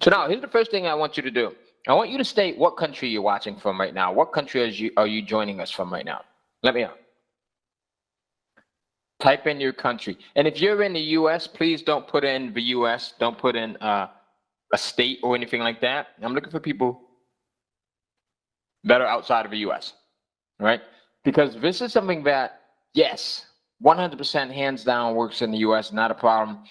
So now, here's the first thing I want you to do. I want you to state what country you're watching from right now. What country are you joining us from right now? Let me know. Type in your country. And if you're in the U.S., please don't put in the U.S. Don't put in a state or anything like that. I'm looking for people that are outside of the U.S., right? Because this is something that, yes, 100% hands down works in the U.S., not a problem.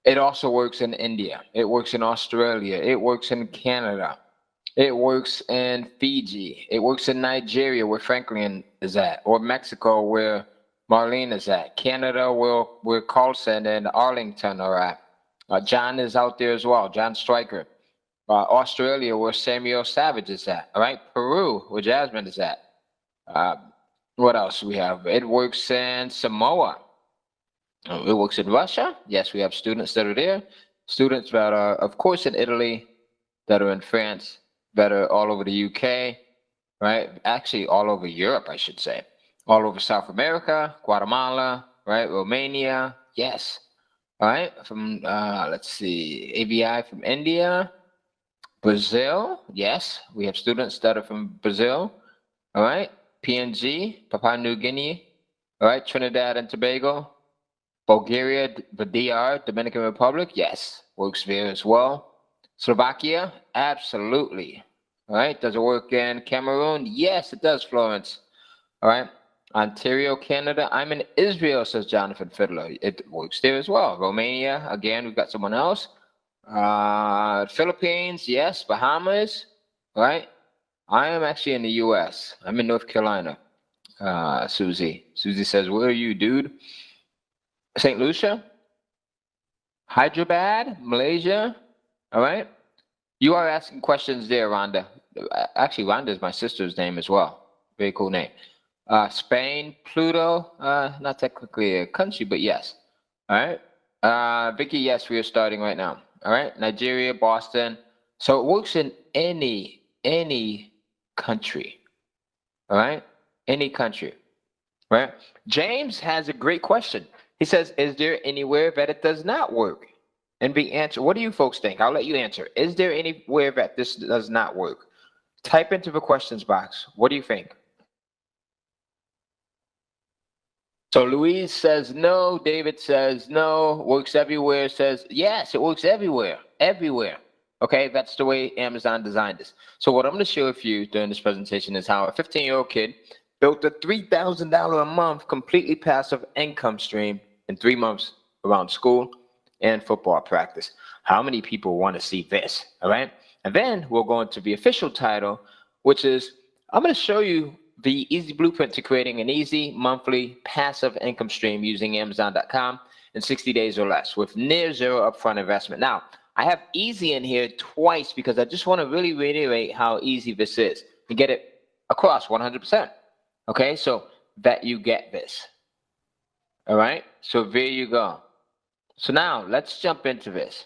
It also works in India. It works in Australia. It works in Canada. It works in Fiji. It works in Nigeria, where Franklin is at, or Mexico, where Marlene is at. Canada, where Carlson and Arlington are at. John is out there as well, John Stryker. Australia, where Samuel Savage is at. All right, Peru, where Jasmine is at. What else do we have? It works in Samoa. It works in Russia. Yes, we have students that are there. Students that are, of course, in Italy, that are in France, that are all over the UK, right? Actually, all over Europe, I should say. All over South America, Guatemala, right? Romania, yes. All right, from, let's see, ABI from India. Brazil, yes. We have students that are from Brazil, all right? PNG, Papua New Guinea, all right? Trinidad and Tobago. Bulgaria, the DR, Dominican Republic, yes, works there as well. Slovakia, absolutely. All right, does it work in Cameroon? Yes, it does, Florence. All right, Ontario, Canada. I'm in Israel, says Jonathan Fiddler. It works there as well. Romania, again, we've got someone else. Philippines, yes. Bahamas, all right. I am actually in the U.S. I'm in North Carolina. Susie says, where are you, dude? St. Lucia, Hyderabad, Malaysia, all right? You are asking questions there, Rhonda. Actually, Rhonda is my sister's name as well. Very cool name. Spain, Pluto, not technically a country, but yes, all right? Vicky, yes, we are starting right now, all right? Nigeria, Boston. So it works in any country, all right? Any country, right? James has a great question. He says, is there anywhere that it does not work? And the answer, what do you folks think? I'll let you answer. Is there anywhere that this does not work? Type into the questions box. What do you think? So Louise says no. David says no. Works everywhere says yes, it works everywhere. Everywhere. Okay, that's the way Amazon designed this. So what I'm going to show you during this presentation is how a 15-year-old kid built a $3,000 a month completely passive income stream in 3 months around school and football practice. How many people want to see this? All right. And then we'll go into the official title, which is I'm going to show you the easy blueprint to creating an easy monthly passive income stream using Amazon.com in 60 days or less with near zero upfront investment. Now, I have easy in here twice because I just want to really reiterate how easy this is and get it across 100%. Okay, so that you get this. All right, so there you go. So now let's jump into this.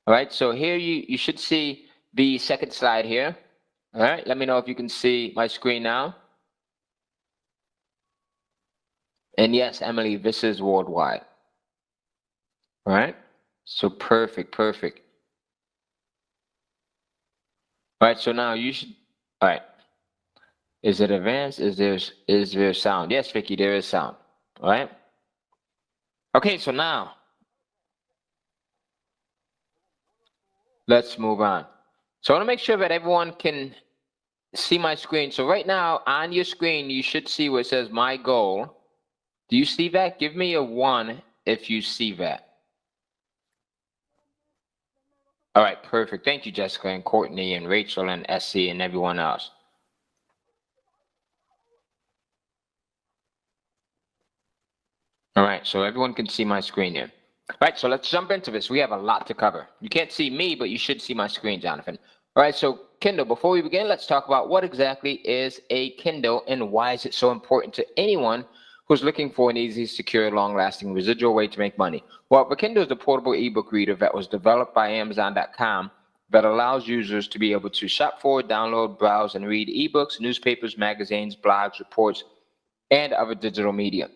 All right, so here you should see the second slide here. All right, let me know if you can see my screen now. And yes, Emily, this is worldwide. All right, so perfect. All right, so now you should, all right. Is it advanced? Is there sound? Yes, Vicky, there is sound. All right. Okay, so now let's move on. So I want to make sure that everyone can see my screen. So right now on your screen, you should see where it says my goal. Do you see that? Give me a 1 if you see that. All right, perfect. Thank you, Jessica and Courtney and Rachel and Essie and everyone else. All right, so everyone can see my screen here. All right, so let's jump into this. We have a lot to cover. You can't see me, but you should see my screen, Jonathan. All right, so Kindle, before we begin, let's talk about what exactly is a Kindle and why is it so important to anyone who's looking for an easy, secure, long-lasting residual way to make money. Well, the Kindle is a portable ebook reader that was developed by Amazon.com that allows users to be able to shop for, download, browse, and read ebooks, newspapers, magazines, blogs, reports, and other digital media.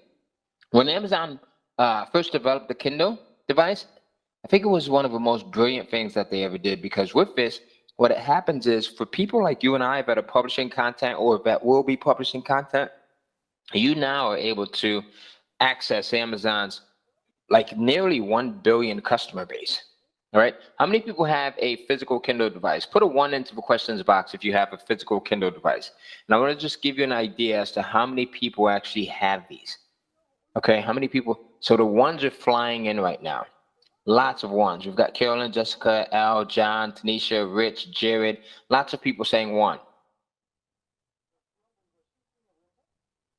When Amazon first developed the Kindle device, I think it was one of the most brilliant things that they ever did, because with this, what it happens is for people like you and I that are publishing content or that will be publishing content, you now are able to access Amazon's like nearly 1 billion customer base. All right. How many people have a physical Kindle device? Put a 1 into the questions box if you have a physical Kindle device. And I want to just give you an idea as to how many people actually have these. Okay. How many people? So the ones are flying in right now. Lots of ones. We've got Carolyn, Jessica, Al, John, Tanisha, Rich, Jared. Lots of people saying 1.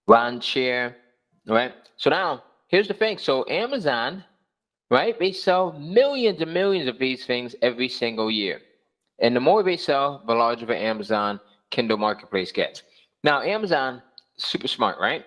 Ron Chair. All right. So now here's the thing. So Amazon, right? They sell millions and millions of these things every single year. And the more they sell, the larger the Amazon Kindle marketplace gets. Now, Amazon, super smart, right?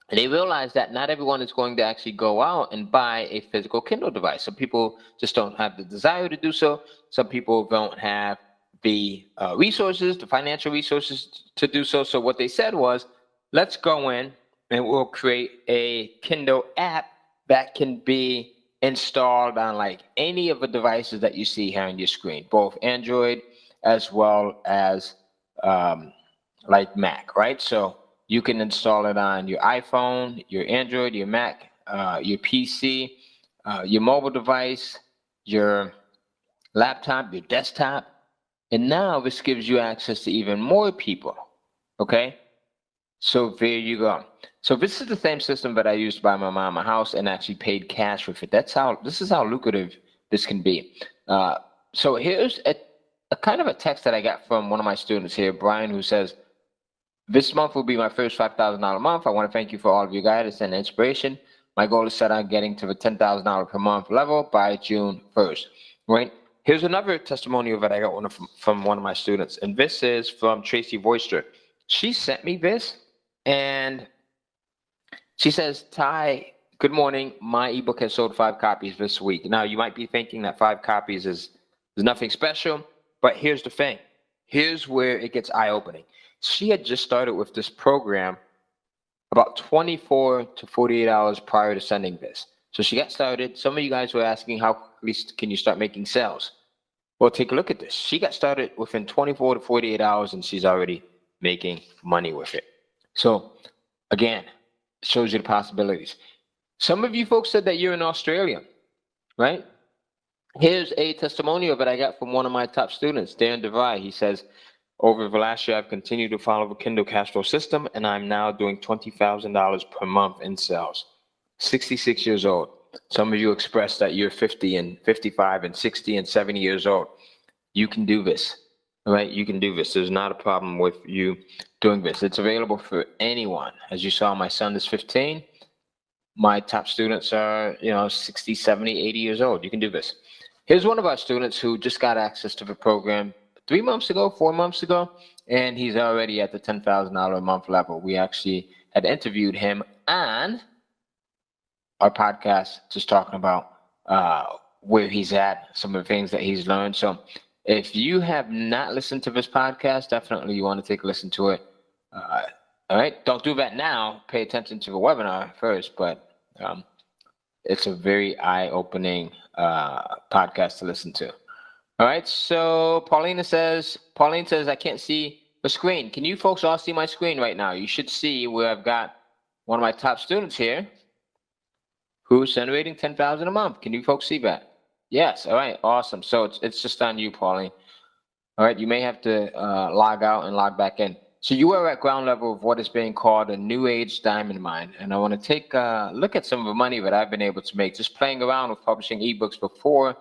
And they realize that not everyone is going to actually go out and buy a physical Kindle device. Some people just don't have the desire to do so. Some people don't have the resources, the financial resources to do so. So what they said was, let's go in and we'll create a Kindle app that can be installed on like any of the devices that you see here on your screen, both Android as well as like Mac, right? So you can install it on your iPhone, your Android, your Mac, your PC, your mobile device, your laptop, your desktop. And now this gives you access to even more people, okay? So there you go. So this is the same system that I used to buy my mom a house and actually paid cash with it. This is how lucrative this can be. So here's a kind of a text that I got from one of my students here, Brian, who says, this month will be my first $5,000 month. I want to thank you for all of your guidance and inspiration. My goal is set on getting to the $10,000 per month level by June 1st, right? Here's another testimonial that I got from one of my students, and this is from Tracy Voister. She sent me this, and she says, Ty, good morning. My ebook has sold 5 copies this week. Now, you might be thinking that 5 copies is nothing special, but here's the thing. Here's where it gets eye-opening. She had just started with this program about 24 to 48 hours prior to sending this. So she got started. Some of you guys were asking, how quickly can you start making sales? Well, take a look at this. She got started within 24 to 48 hours, and she's already making money with it. So, again, it shows you the possibilities. Some of you folks said that you're in Australia, right? Here's a testimonial that I got from one of my top students, Darren DeVry. He says, over the last year, I've continued to follow the Kindle cash flow system, and I'm now doing $20,000 per month in sales. 66 years old. Some of you expressed that you're 50 and 55 and 60 and 70 years old. You can do this, all right? You can do this. There's not a problem with you doing this. It's available for anyone. As you saw, my son is 15. My top students are, 60, 70, 80 years old. You can do this. Here's one of our students who just got access to the program 3 months ago, 4 months ago, and he's already at the $10,000 a month level. We actually had interviewed him on our podcast, just talking about where he's at, some of the things that he's learned. So if you have not listened to this podcast, definitely you want to take a listen to it. All right, don't do that now. Pay attention to the webinar first, but it's a very eye-opening podcast to listen to. All right, so Pauline says, I can't see the screen. Can you folks all see my screen right now? You should see where I've got one of my top students here who's generating $10,000 a month. Can you folks see that? Yes, all right, awesome. So it's just on you, Pauline. All right, you may have to log out and log back in. So you are at ground level of what is being called a new age diamond mine. And I want to take a look at some of the money that I've been able to make just playing around with publishing ebooks before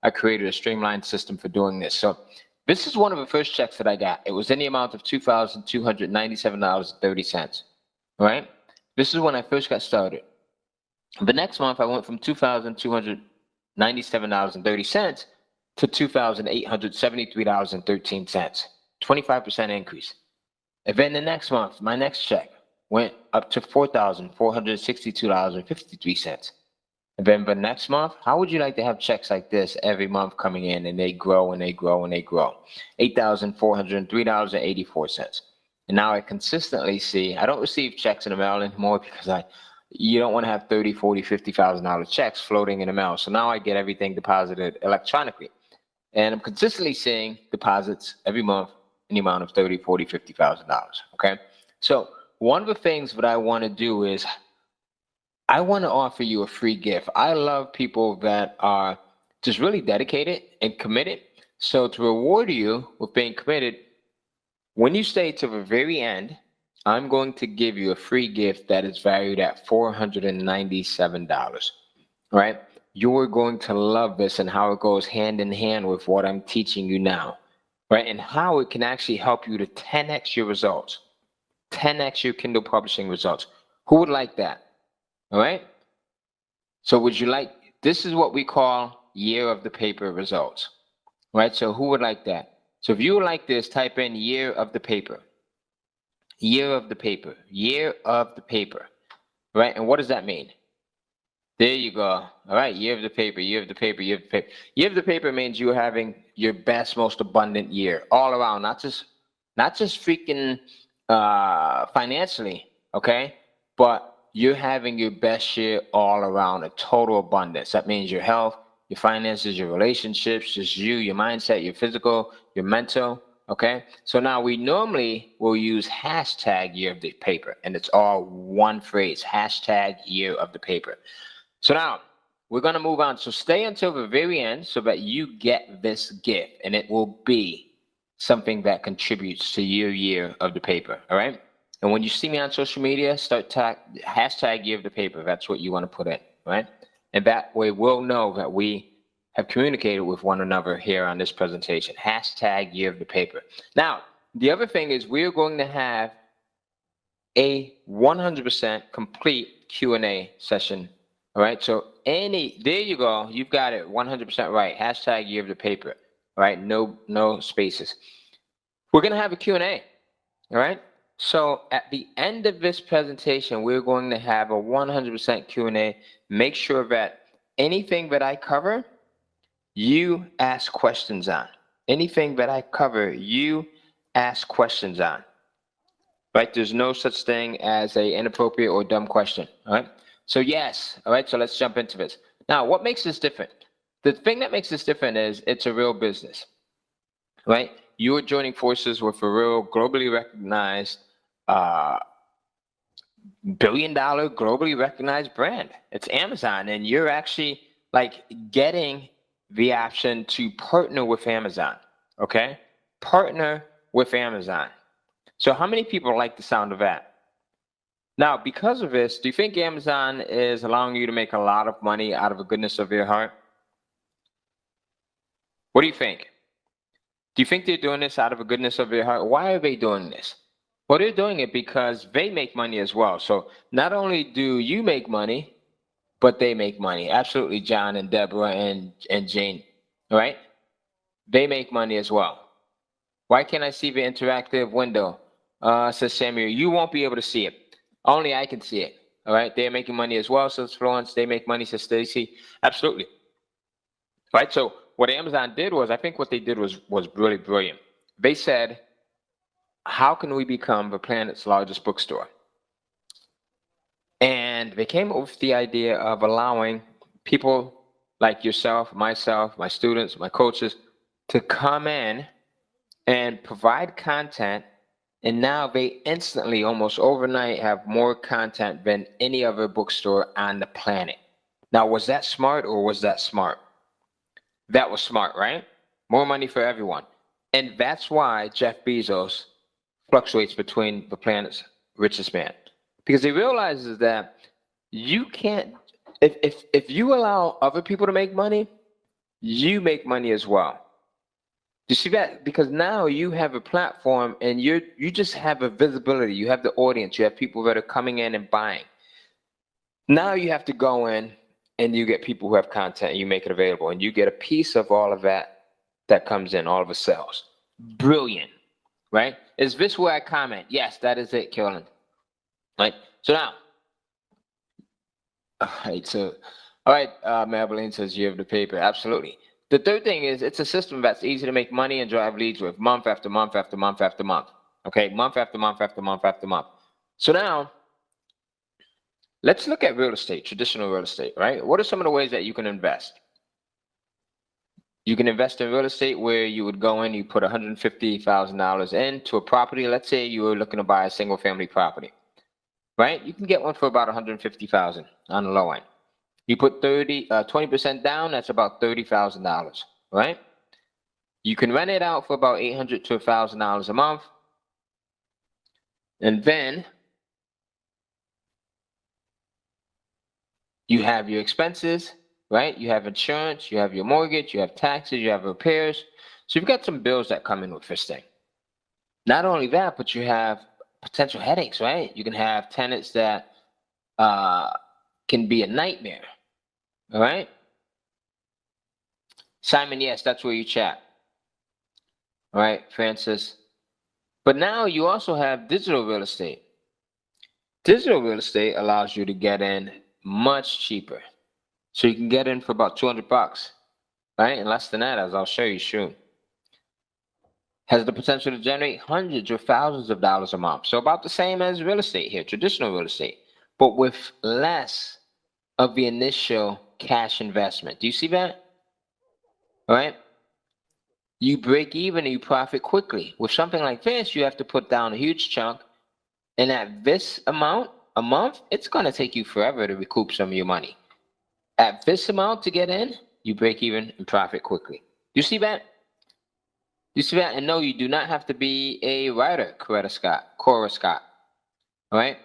I created a streamlined system for doing this. So this is one of the first checks that I got. It was in the amount of $2,297.30. All right. This is when I first got started. The next month, I went from $2,297.30 to $2,873.13. 25% increase. And then the next month, my next check went up to $4,462.53. And then the next month, how would you like to have checks like this every month coming in, and they grow and they grow and they grow? $8,403.84. And now I consistently see, I don't receive checks in the mail anymore because I You don't want to have 30, 40, $50,000 checks floating in the mail. So now I get everything deposited electronically. And I'm consistently seeing deposits every month in the amount of 30, 40, $50,000. Okay. So one of the things that I want to do is I want to offer you a free gift. I love people that are just really dedicated and committed. So to reward you with being committed, when you stay to the very end, I'm going to give you a free gift that is valued at $497. All right. You are going to love this and how it goes hand in hand with what I'm teaching you now, right? And how it can actually help you to 10x your results, 10x your Kindle publishing results. Who would like that? All right. So would you like, this is what we call year of the paper results, right? So who would like that? So if you would like this, type in year of the paper, year of the paper, year of the paper, right? And what does that mean? There you go. All right, year of the paper, year of the paper, year of the paper. Year of the paper means you're having your best, most abundant year all around, not just freaking financially, okay? But you're having your best year all around, a total abundance. That means your health, your finances, your relationships, just you, your mindset, your physical, your mental, okay? So now we normally will use hashtag year of the paper, and it's all one phrase, hashtag year of the paper. So now we're going to move on. So stay until the very end so that you get this gift, and it will be something that contributes to your year of the paper. All right. And when you see me on social media, start hashtag year of the paper. That's what you want to put in. Right. And that way we'll know that we have communicated with one another here on this presentation. Hashtag year of the paper. Now, the other thing is we're going to have a 100% complete Q&A session. All right, so there you go. You've got it 100% right. Hashtag year of the paper. All right, no spaces. We're going to have a Q&A. All right, so at the end of this presentation, we're going to have a 100% Q&A. Make sure that anything that I cover, you ask questions on. Anything that I cover, you ask questions on. Right, there's no such thing as an inappropriate or dumb question. All right. So yes, all right, so let's jump into this. Now, what makes this different? The thing that makes this different is it's a real business, right? You are joining forces with a real globally recognized, billion-dollar globally recognized brand. It's Amazon, and you're actually like getting the option to partner with Amazon, okay? Partner with Amazon. So how many people like the sound of that? Now, because of this, do you think Amazon is allowing you to make a lot of money out of the goodness of your heart? What do you think? Do you think they're doing this out of the goodness of their heart? Why are they doing this? Well, they're doing it because they make money as well. So not only do you make money, but they make money. Absolutely, John and Deborah and Jane, all right? They make money as well. Why can't I see the interactive window? Says Samuel, you won't be able to see it. Only I can see it. All right. They're making money as well, says Florence. They make money, says Stacy. Absolutely. All right. So what Amazon did was, I think what they did was really brilliant. They said, how can we become the planet's largest bookstore? And they came up with the idea of allowing people like yourself, myself, my students, my coaches to come in and provide content. And now they instantly, almost overnight, have more content than any other bookstore on the planet. Now, was that smart or was that smart? That was smart, right? More money for everyone. And that's why Jeff Bezos fluctuates between the planet's richest man. Because he realizes that you can't, if you allow other people to make money, you make money as well. You see that? Because now you have a platform and you just have a visibility. You have the audience. You have people that are coming in and buying. Now you have to go in and you get people who have content and you make it available. And you get a piece of all of that comes in, all of the sales. Brilliant, right? Is this where I comment? Yes, that is it, Carolyn. Right? So now, all right, Maybelline says you have the paper. Absolutely. The third thing is it's a system that's easy to make money and drive leads with month after month after month after month. Okay, month after month after month after month. So now, Let's look at real estate, traditional real estate, right? What are some of the ways that you can invest? You can invest in real estate where you would go in, you put $150,000 into a property. Let's say you were looking to buy a single family property, right? You can get one for about $150,000 on the low end. You put 20% down, that's about $30,000, right? You can rent it out for about $800 to $1,000 a month. And then you have your expenses, right? You have insurance, you have your mortgage, you have taxes, you have repairs. So you've got some bills that come in with this thing. Not only that, but you have potential headaches, right? You can have tenants that can be a nightmare, all right? Simon, yes, that's where you chat. All right, Francis. But now you also have digital real estate. Digital real estate allows you to get in much cheaper. So you can get in for about 200 bucks, right? And less than that, as I'll show you soon. Has the potential to generate hundreds or thousands of dollars a month. So about the same as real estate here, traditional real estate, but with less of the initial cash investment. Do you see that? All right. You break even and you profit quickly. With something like this, you have to put down a huge chunk. And at this amount a month, it's going to take you forever to recoup some of your money. At this amount to get in, you break even and profit quickly. Do you see that? You see that? And no, you do not have to be a writer, Cora Scott. All right?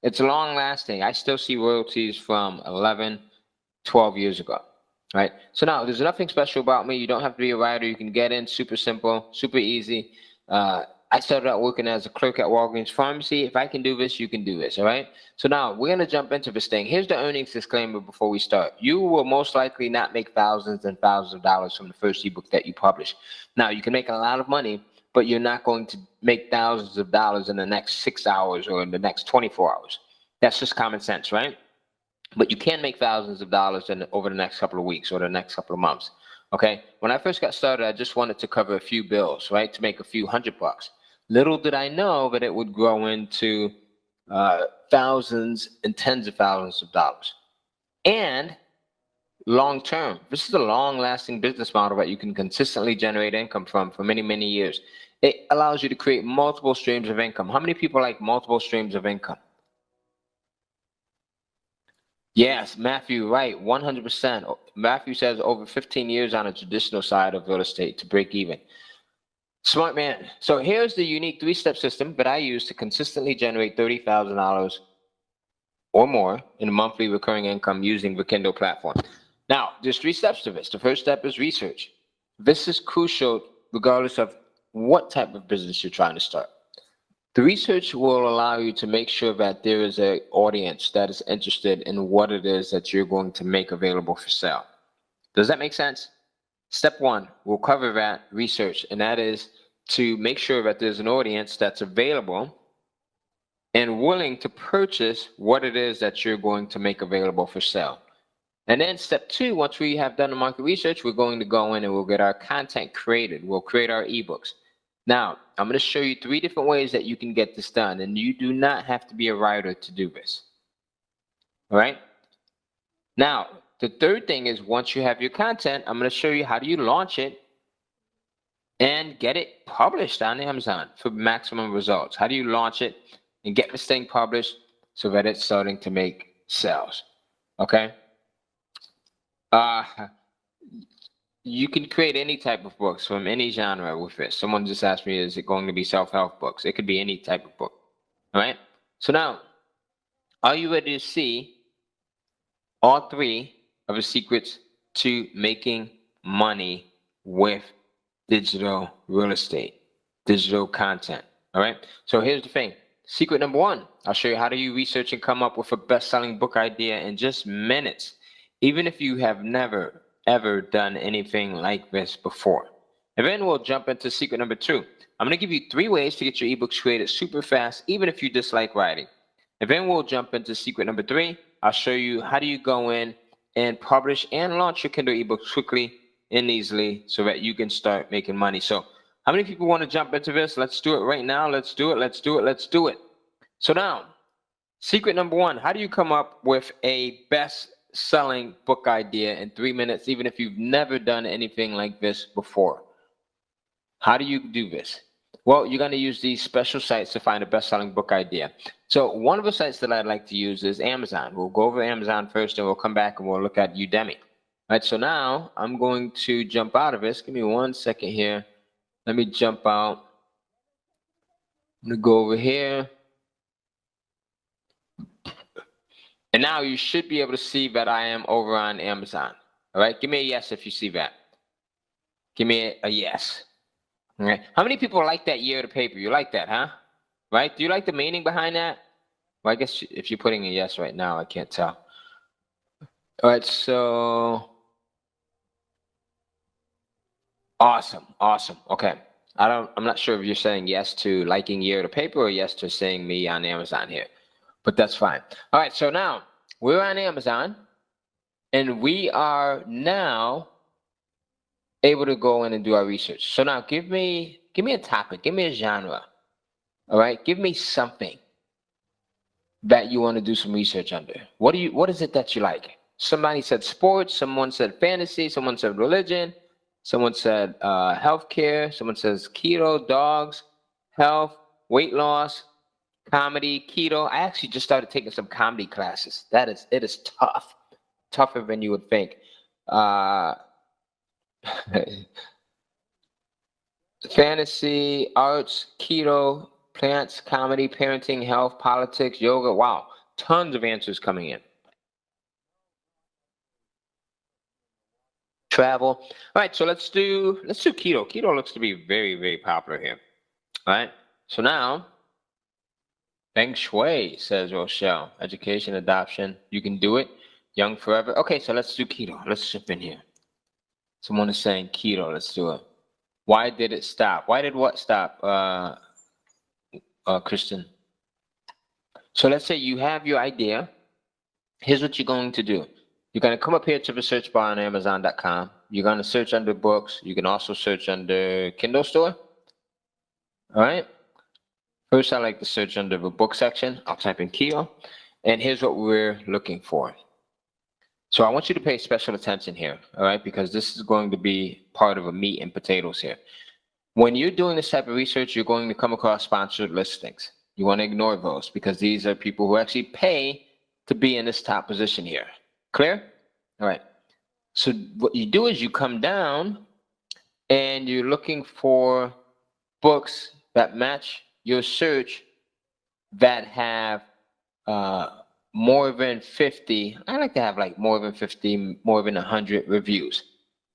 It's long lasting. I still see royalties from 11, 12 years ago. Right? So now, there's nothing special about me. You don't have to be a writer. You can get in super simple, super easy. I started out working as a clerk at Walgreens Pharmacy. If I can do this, you can do this, all right? So now, we're going to jump into this thing. Here's the earnings disclaimer before we start. You will most likely not make thousands and thousands of dollars from the first ebook that you publish. Now, you can make a lot of money, but you're not going to make thousands of dollars in the next 6 hours or in the next 24 hours. That's just common sense, right? But you can make thousands of dollars over the next couple of weeks or the next couple of months, okay? When I first got started, I just wanted to cover a few bills, right, to make a few $100. Little did I know that it would grow into thousands and tens of thousands of dollars. And long term, this is a long-lasting business model that you can consistently generate income from for many, many years. It allows you to create multiple streams of income. How many people like multiple streams of income? Yes, Matthew, right, 100%. Matthew says over 15 years on a traditional side of real estate to break even. Smart man. So here's the unique three-step system that I use to consistently generate $30,000 or more in monthly recurring income using the Kindle platform. Now, there's 3 steps to this. The first step is research. This is crucial regardless of what type of business you're trying to start. The research will allow you to make sure that there is an audience that is interested in what it is that you're going to make available for sale. Does that make sense? Step 1, we'll cover that research, and that is to make sure that there's an audience that's available and willing to purchase what it is that you're going to make available for sale. And then step 2, once we have done the market research, we're going to go in and we'll get our content created. We'll create our ebooks. Now, I'm going to show you 3 different ways that you can get this done, and you do not have to be a writer to do this. All right? Now, the third thing is once you have your content, I'm going to show you how do you launch it and get it published on Amazon for maximum results. How do you launch it and get this thing published so that it's starting to make sales? Okay? You can create any type of books from any genre with this. Someone just asked me, is it going to be self-help books? It could be any type of book. All right? So now, are you ready to see all 3 of the secrets to making money with digital real estate, digital content? All right? So here's the thing. Secret number 1, I'll show you how do you research and come up with a best-selling book idea in just minutes, even if you have never ever done anything like this before. And then we'll jump into secret number 2. I'm going to give you 3 ways to get your ebooks created super fast, even if you dislike writing. And then we'll jump into secret number 3. I'll show you how do you go in and publish and launch your Kindle ebooks quickly and easily so that you can start making money. So how many people want to jump into this? Let's do it right now. Let's do it. Let's do it. Let's do it. So now, Secret number one, how do you come up with a best-selling book idea in 3 minutes, even if you've never done anything like this before? How do you do this? Well, you're going to use these special sites to find a best-selling book idea. So one of the sites that I'd like to use is Amazon. We'll go over Amazon first, and we'll come back and we'll look at Udemy. All right, so now I'm going to jump out of this. Give me 1 second here. Let me jump out. I'm going to go over here. And now you should be able to see that I am over on Amazon. All right, give me a yes if you see that. Give me a yes. All right, how many people like that year of the paper? You like that, huh? Right? Do you like the meaning behind that? Well, I guess if you're putting a yes right now, I can't tell. All right, so awesome. Okay, I'm not sure if you're saying yes to liking year of the paper or yes to seeing me on Amazon here, but that's fine. All right, so now we're on Amazon, and we are now able to go in and do our research. So now give me a topic, give me a genre. All right, give me something that you want to do some research under. What is it that you like? Somebody said sports, someone said fantasy, someone said religion, someone said healthcare, someone says keto, dogs, health, weight loss, comedy, keto. I actually just started taking some comedy classes. It is tough, tougher than you would think. Fantasy, arts, keto, plants, comedy, parenting, health, politics, yoga. Wow, tons of answers coming in. Travel. All right, so let's do keto. Keto looks to be very, very popular here. All right, so now Feng Shui, says Rochelle. Education, adoption, you can do it. Young forever. Okay, so let's do keto. Let's jump in here. Someone is saying keto. Let's do it. Why did it stop? Why did what stop, Kristen? So let's say you have your idea. Here's what you're going to do. You're going to come up here to the search bar on Amazon.com. You're going to search under books. You can also search under Kindle store. All right. First, I like to search under the book section. I'll type in keto. And here's what we're looking for. So I want you to pay special attention here, all right, because this is going to be part of a meat and potatoes here. When you're doing this type of research, you're going to come across sponsored listings. You want to ignore those because these are people who actually pay to be in this top position here. Clear? All right. So what you do is you come down and you're looking for books that match your search that have more than 50. I like to have like more than 50, more than 100 reviews.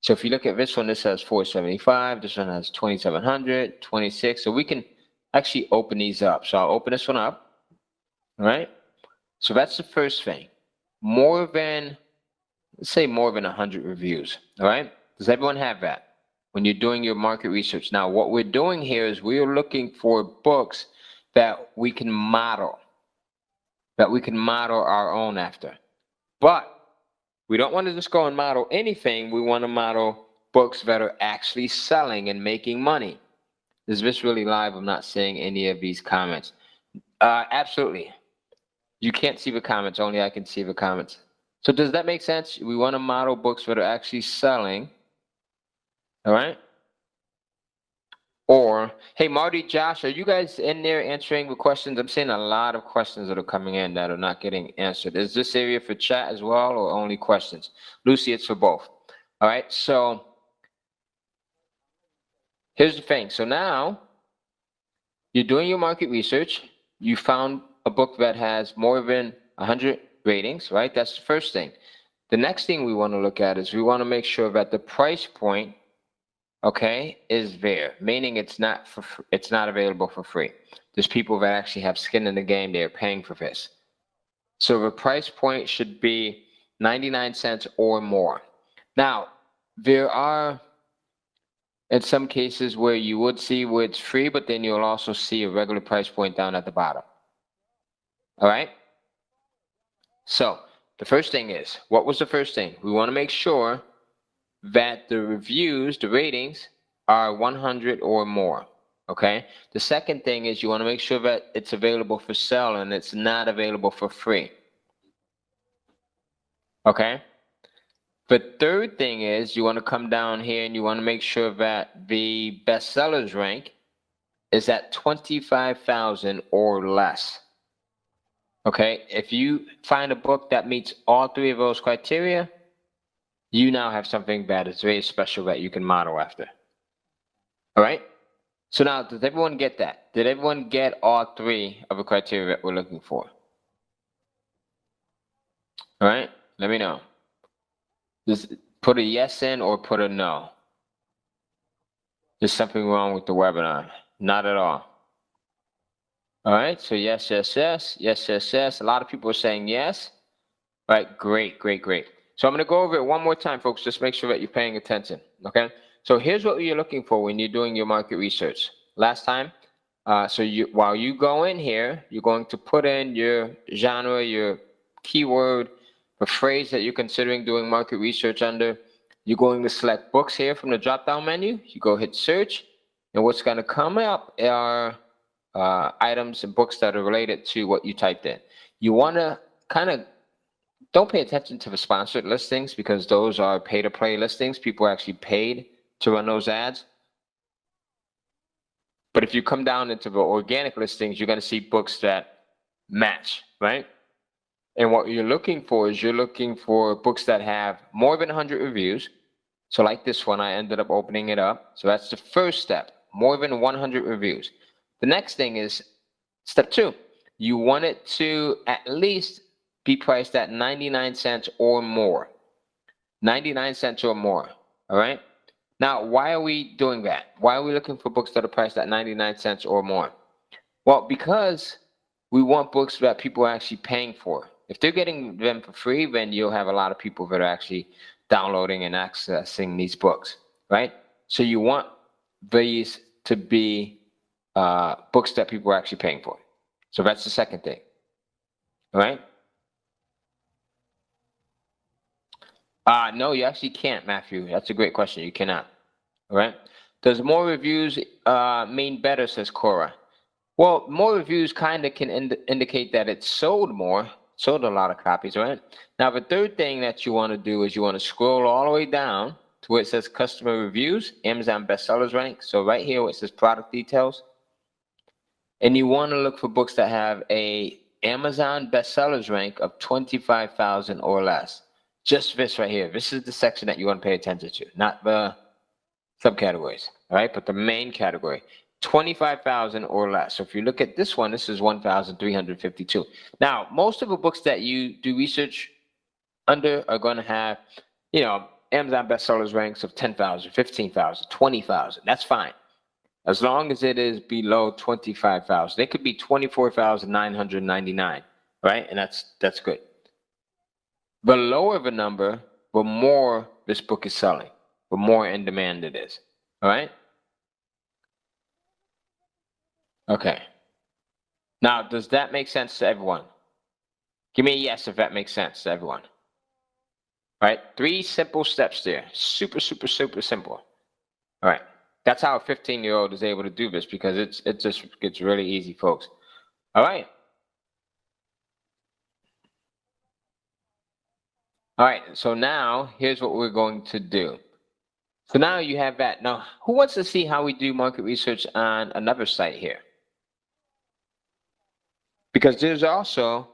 So if you look at this one, this has 475. This one has 2,700, 26. So we can actually open these up. So I'll open this one up. All right. So that's the first thing. More than, let's say more than 100 reviews. All right. Does everyone have that when you're doing your market research? Now, what we're doing here is we're looking for books that we can model, our own after. But we don't want to just go and model anything. We want to model books that are actually selling and making money. Is this really live? I'm not seeing any of these comments. Absolutely. You can't see the comments. Only I can see the comments. So does that make sense? We want to model books that are actually selling. All right. Or, hey, Marty, Josh, are you guys in there answering the questions? I'm seeing a lot of questions that are coming in that are not getting answered. Is this area for chat as well or only questions? Lucy, it's for both. All right, so here's the thing. So now you're doing your market research. You found a book that has more than 100 ratings, right? That's the first thing. The next thing we want to look at is we want to make sure that the price point, okay, is there, meaning it's not available for free. There's people that actually have skin in the game. They're paying for this. So the price point should be 99 cents or more. Now, there are in some cases where you would see where it's free, but then you'll also see a regular price point down at the bottom. All right. So the first thing is, what was the first thing? We want to make sure that the reviews, the ratings, are 100 or more. okay? The second thing is you want to make sure that it's available for sale and it's not available for free, okay? The third thing is you want to come down here and you want to make sure that the bestsellers rank is at 25,000 or less. Okay, if you find a book that meets all three of those criteria, you now have something that is very special that you can model after. All right, so now does everyone get that? Did everyone get all three of the criteria that we're looking for? All right, let me know. Just put a yes in or put a no. There's something wrong with the webinar. Not at all. All right, so yes, yes, yes, yes, yes, yes. A lot of people are saying yes. All right, great, great, great. So I'm going to go over it one more time, folks. Just make sure that you're paying attention, okay? So here's what you're looking for when you're doing your market research. Last time, while you go in here, you're going to put in your genre, your keyword, the phrase that you're considering doing market research under. You're going to select books here from the drop-down menu. You go hit search, and what's going to come up are items and books that are related to what you typed in. You want to kind of don't pay attention to the sponsored listings because those are pay-to-play listings. People are actually paid to run those ads. But if you come down into the organic listings, you're going to see books that match, right? And what you're looking for is you're looking for books that have more than 100 reviews. So like this one, I ended up opening it up. So that's the first step, more than 100 reviews. The next thing is step 2. You want it to at least be priced at 99 cents or more. 99 cents or more, all right? Now, why are we doing that? Why are we looking for books that are priced at 99 cents or more? Well, because we want books that people are actually paying for. If they're getting them for free, then you'll have a lot of people that are actually downloading and accessing these books, right? So you want these to be books that people are actually paying for. So that's the second thing, all right? No, you actually can't, Matthew. That's a great question. You cannot. All right. Does more reviews mean better, says Cora? Well, more reviews kind of can indicate that it sold more, sold a lot of copies, right? Now, the third thing that you want to do is you want to scroll all the way down to where it says customer reviews, Amazon bestsellers rank. So right here where it says product details. And you want to look for books that have a Amazon bestsellers rank of 25,000 or less. Just this right here. This is the section that you want to pay attention to, not the subcategories, all right? But the main category, 25,000 or less. So if you look at this one, this is 1,352. Now, most of the books that you do research under are going to have, you know, Amazon bestsellers ranks of 10,000, 15,000, 20,000. That's fine. As long as it is below 25,000. It could be 24,999, right? And that's good. The lower the number, the more this book is selling, the more in demand it is. All right? Okay. Now, does that make sense to everyone? Give me a yes if that makes sense to everyone. All right? 3 simple steps there. Super, super, super simple. All right. That's how a 15-year-old is able to do this because it just gets really easy, folks. All right. All right, so now here's what we're going to do. So now you have that. Now, who wants to see how we do market research on another site here? Because there's also,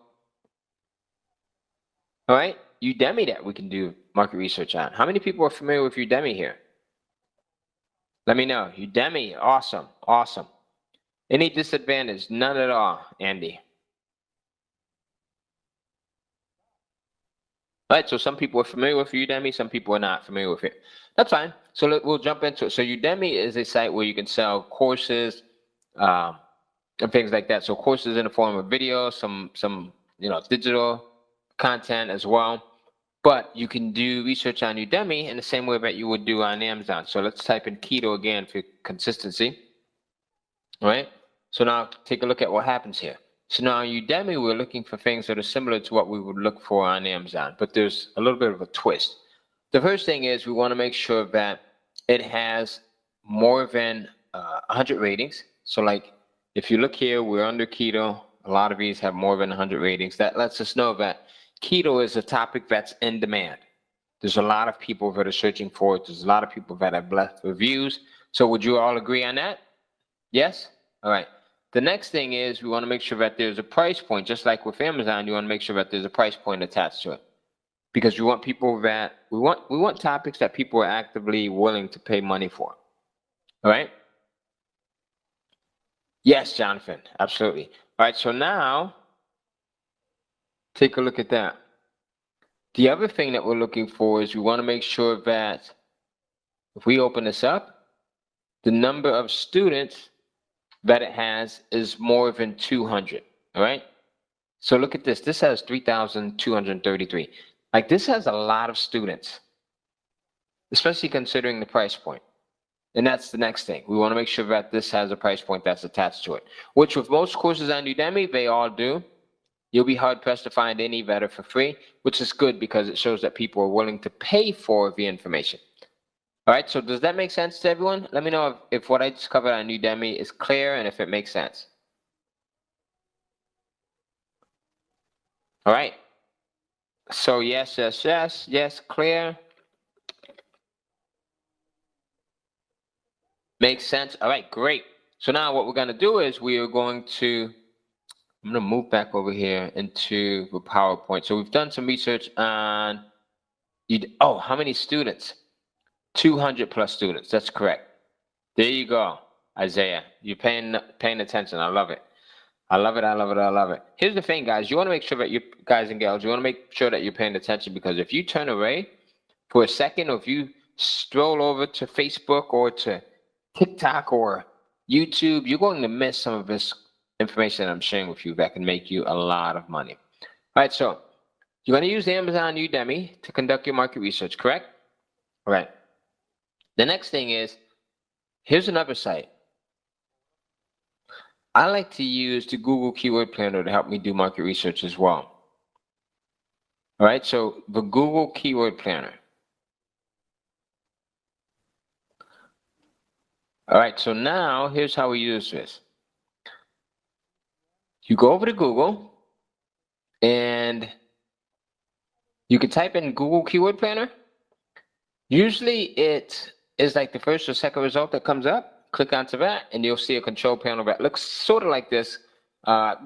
all right, Udemy that we can do market research on. How many people are familiar with Udemy here? Let me know. Udemy, awesome, awesome. Any disadvantage? None at all, Andy. All right, so some people are familiar with Udemy, some people are not familiar with it. That's fine. So we'll jump into it. So Udemy is a site where you can sell courses and things like that. So courses in the form of video, some digital content as well. But you can do research on Udemy in the same way that you would do on Amazon. So let's type in keto again for consistency. All right. So now take a look at what happens here. So now on Udemy, we're looking for things that are similar to what we would look for on Amazon, but there's a little bit of a twist. The first thing is we want to make sure that it has more than 100 ratings. So like, if you look here, we're under keto. A lot of these have more than 100 ratings. That lets us know that keto is a topic that's in demand. There's a lot of people that are searching for it. There's a lot of people that have left reviews. So would you all agree on that? Yes? All right. The next thing is we want to make sure that there's a price point. Just like with Amazon, you want to make sure that there's a price point attached to it. Because we want people that, we want topics that people are actively willing to pay money for. All right? Yes, Jonathan, absolutely. All right, so now, take a look at that. The other thing that we're looking for is we want to make sure that if we open this up, the number of students that it has is more than 200, all right? So look at this. This has 3,233. Like, this has a lot of students, especially considering the price point. And that's the next thing. We want to make sure that this has a price point that's attached to it, which with most courses on Udemy, they all do. You'll be hard-pressed to find any that are for free, which is good because it shows that people are willing to pay for the information. All right, so does that make sense to everyone? Let me know if what I just covered on Udemy is clear and if it makes sense. All right. So yes, clear. Makes sense. All right, great. So now what we're going to do is we are going to, I'm going to move back over here into the PowerPoint. So we've done some research on, how many students? 200 plus students. That's correct. There you go, Isaiah. You're paying attention. I love it. I love it. Here's the thing, guys. You want to make sure that you guys and gals, you want to make sure that you're paying attention, because if you turn away for a second, or if you stroll over to Facebook or to TikTok or YouTube, you're going to miss some of this information I'm sharing with you that can make you a lot of money. All right, so you're going to use Amazon Udemy to conduct your market research, correct? All right. The next thing is, here's another site. I like to use the Google Keyword Planner to help me do market research as well. All right, so the Google Keyword Planner. All right, so now here's how we use this. You go over to Google and you can type in Google Keyword Planner. Usually it is like the first or second result that comes up. Click onto that and you'll see a control panel that looks sort of like this.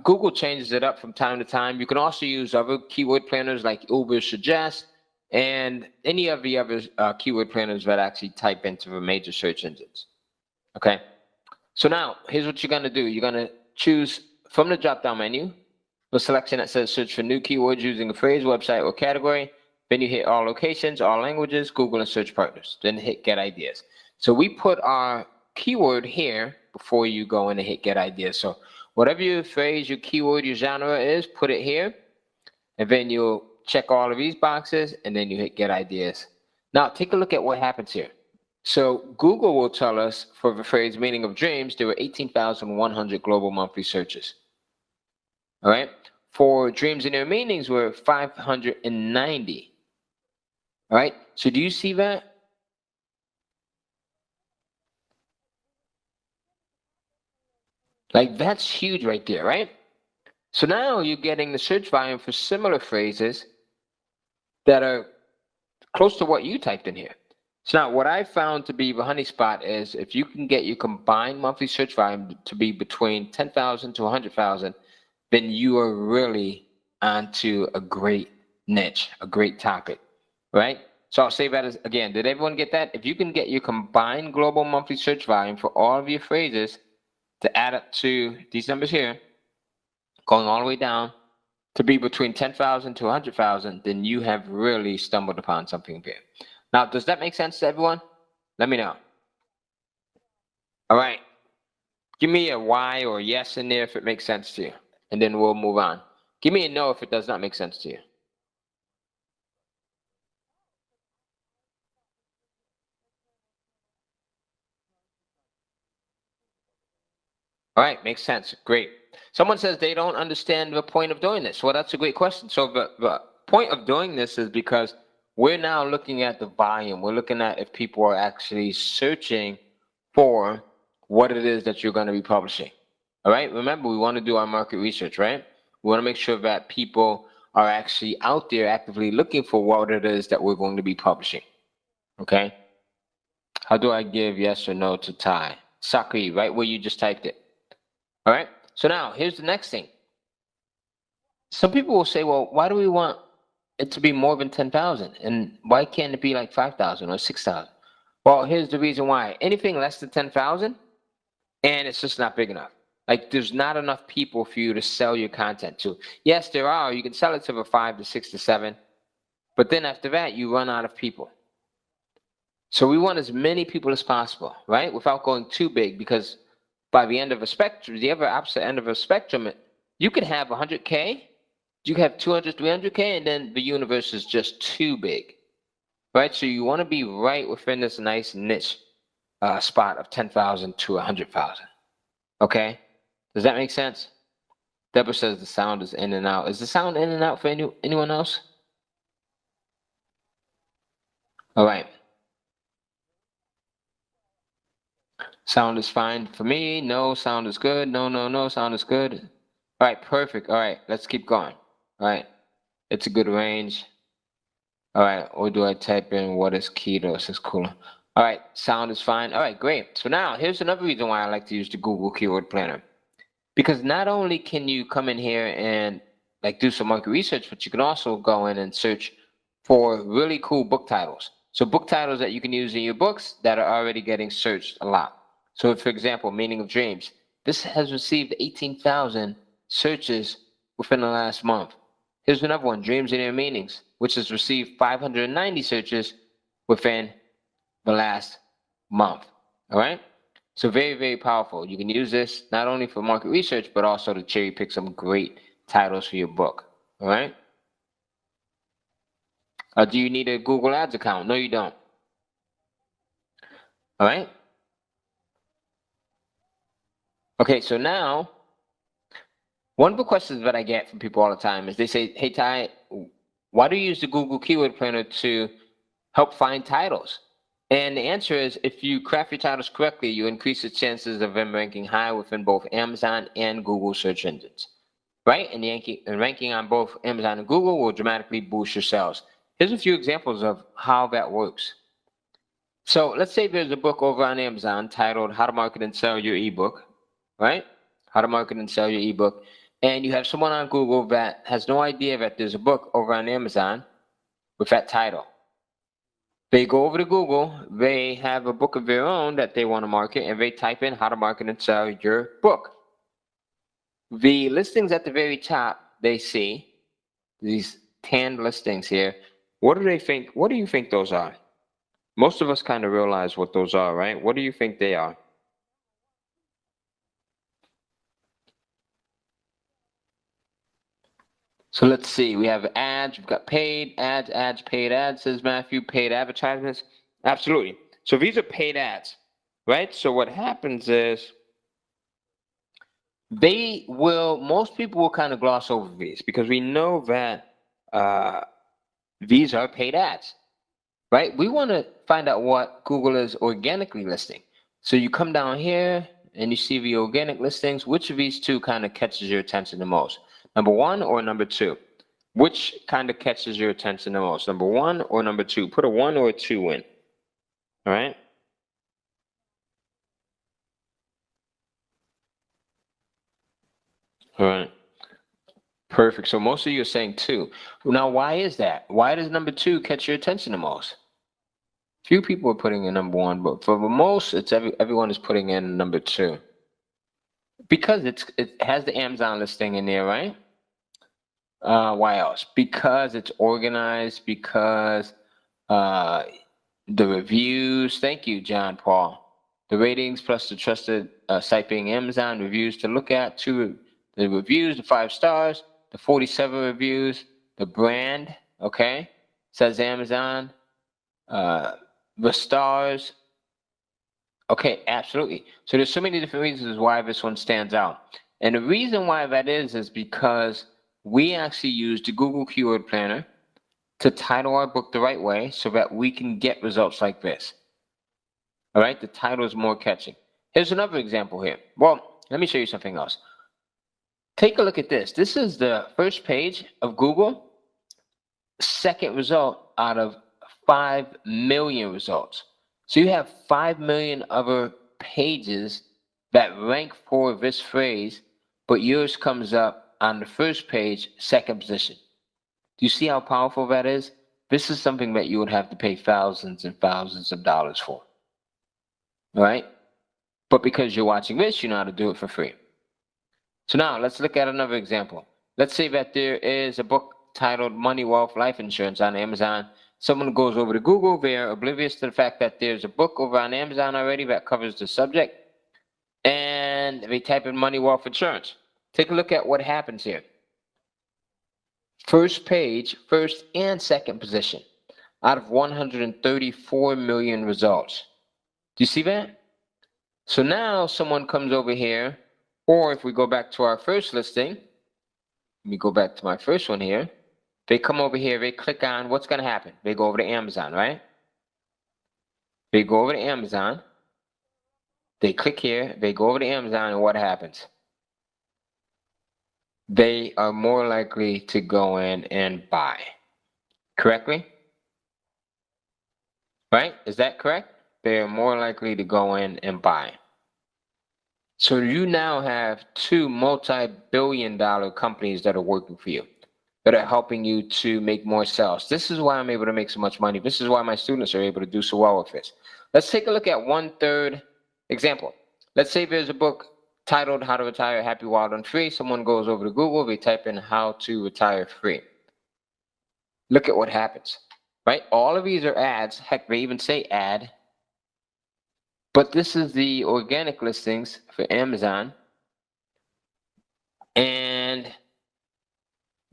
Google changes it up from time to time. You can also use other keyword planners like Uber Suggest and any of the other keyword planners that actually type into the major search engines. Okay, so now here's what you're going to do. You're going to choose from the drop-down menu the selection that says search for new keywords using a phrase, website, or category. Then you hit all locations, all languages, Google, and search partners. Then hit get ideas. So we put our keyword here before you go in and hit get ideas. So whatever your phrase, your keyword, your genre is, put it here. And then you'll check all of these boxes and then you hit get ideas. Now take a look at what happens here. So Google will tell us for the phrase meaning of dreams, there were 18,100 global monthly searches. All right. For dreams and their meanings were 590. All right. So do you see that? Like, that's huge right there, right? So now you're getting the search volume for similar phrases that are close to what you typed in here. So now what I found to be the honey spot is if you can get your combined monthly search volume to be between 10,000 to 100,000, then you are really onto a great niche, a great topic, right? So I'll say that again. Did everyone get that? If you can get your combined global monthly search volume for all of your phrases to add up to these numbers here, going all the way down, to be between 10,000 to 100,000, then you have really stumbled upon something here. Now, does that make sense to everyone? Let me know. All right. Give me a Y or a yes in there if it makes sense to you, and then we'll move on. Give me a no if it does not make sense to you. All right, makes sense. Great. Someone says they don't understand the point of doing this. Well, that's a great question. So the point of doing this is because we're now looking at the volume. We're looking at if people are actually searching for what it is that you're going to be publishing. All right. Remember, we want to do our market research, right? We want to make sure that people are actually out there actively looking for what it is that we're going to be publishing. Okay. How do I give yes or no to Ty? Sakri, right where you just typed it. All right. So now here's the next thing. Some people will say, well, why do we want it to be more than 10,000? And why can't it be like 5,000 or 6,000? Well, here's the reason why. Anything less than 10,000, and it's just not big enough. Like, there's not enough people for you to sell your content to. Yes, there are. You can sell it to the 5 to 6 to 7. But then after that, you run out of people. So we want as many people as possible, right? Without going too big, because by the end of a spectrum, the other opposite end of a spectrum, you could have 100K, you could have 200, 300K, and then the universe is just too big, right? So you want to be right within this nice niche spot of 10,000 to 100,000. Okay? Does that make sense? Deborah says the sound is in and out. Is the sound in and out for anyone else? All right. Sound is fine for me. No, sound is good. No, no, no, sound is good. All right, perfect. All right, let's keep going. All right, it's a good range. All right, or do I type in what is keto? This is cooler. All right, sound is fine. All right, great. So now here's another reason why I like to use the Google Keyword Planner. Because not only can you come in here and like do some market research, but you can also go in and search for really cool book titles. So book titles that you can use in your books that are already getting searched a lot. So for example, Meaning of Dreams. This has received 18,000 searches within the last month. Here's another one, Dreams and Their Meanings, which has received 590 searches within the last month. All right? So very, very powerful. You can use this not only for market research, but also to cherry pick some great titles for your book. All right? Do you need a Google Ads account? No, you don't. All right? Okay, so now, one of the questions that I get from people all the time is they say, hey, Ty, why do you use the Google Keyword Planner to help find titles? And the answer is, if you craft your titles correctly, you increase the chances of them ranking high within both Amazon and Google search engines, right? And ranking on both Amazon and Google will dramatically boost your sales. Here's a few examples of how that works. So let's say there's a book over on Amazon titled How to Market and Sell Your Ebook, right? How to Market and Sell Your Ebook. And you have someone on Google that has no idea that there's a book over on Amazon with that title. They go over to Google, they have a book of their own that they want to market, and they type in How to Market and Sell Your Book. The listings at the very top, they see these 10 listings here. What do they think? What do you think those are? Most of us kind of realize what those are, right? What do you think they are? So let's see. We have ads. We've got paid ads, paid ads, says Matthew. Paid advertisements. Absolutely. So these are paid ads, right? So what happens is most people will kind of gloss over these because we know that these are paid ads, right? We want to find out what Google is organically listing. So you come down here and you see the organic listings. Which of these two kind of catches your attention the most? Number one or number two? Which kind of catches your attention the most? Number one or number two? Put a 1 or a 2 in. All right? All right. Perfect. So most of you are saying 2. Now, why is that? Why does number 2 catch your attention the most? Few people are putting in number 1, but for the most, it's everyone is putting in number 2. Because it has the Amazon listing in there, right? Why else? Because it's organized, because the reviews, thank you, John Paul. The ratings plus the trusted site being Amazon, reviews to look at, the reviews, the 5 stars, the 47 reviews, the brand, okay? Says Amazon, the stars. Okay, absolutely. So there's so many different reasons why this one stands out. And the reason why that is because we actually use the Google Keyword Planner to title our book the right way so that we can get results like this. All right, the title is more catching. Here's another example here. Well, let me show you something else. Take a look at this. This is the first page of Google, second result out of 5 million results. So you have 5 million other pages that rank for this phrase, but yours comes up on the first page, second position. Do you see how powerful that is? This is something that you would have to pay thousands and thousands of dollars for. All right? But because you're watching this, you know how to do it for free. So now let's look at another example. Let's say that there is a book titled Money, Wealth, Life Insurance on Amazon. Someone goes over to Google. They're oblivious to the fact that there's a book over on Amazon already that covers the subject. And they type in Money, Wealth, Insurance. Take a look at what happens here. First page, first and second position out of 134 million results. Do you see that? So now someone comes over here, or if we go back to our first listing, let me go back to my first one here. They come over here, they click on, what's going to happen? They go over to Amazon, right? They go over to Amazon. They click here, they go over to Amazon, and what happens? They are more likely to go in and buy. Correctly? Right? Is that correct? They are more likely to go in and buy. So you now have 2 multi-billion-dollar companies that are working for you, that are helping you to make more sales. This is why I'm able to make so much money. This is why my students are able to do so well with this. Let's take a look at 1/3 example. Let's say there's a book titled How to Retire Happy, Wild, and Free. Someone goes over to Google, they type in how to retire free. Look at what happens, right? All of these are ads. Heck, they even say ad. But this is the organic listings for Amazon. And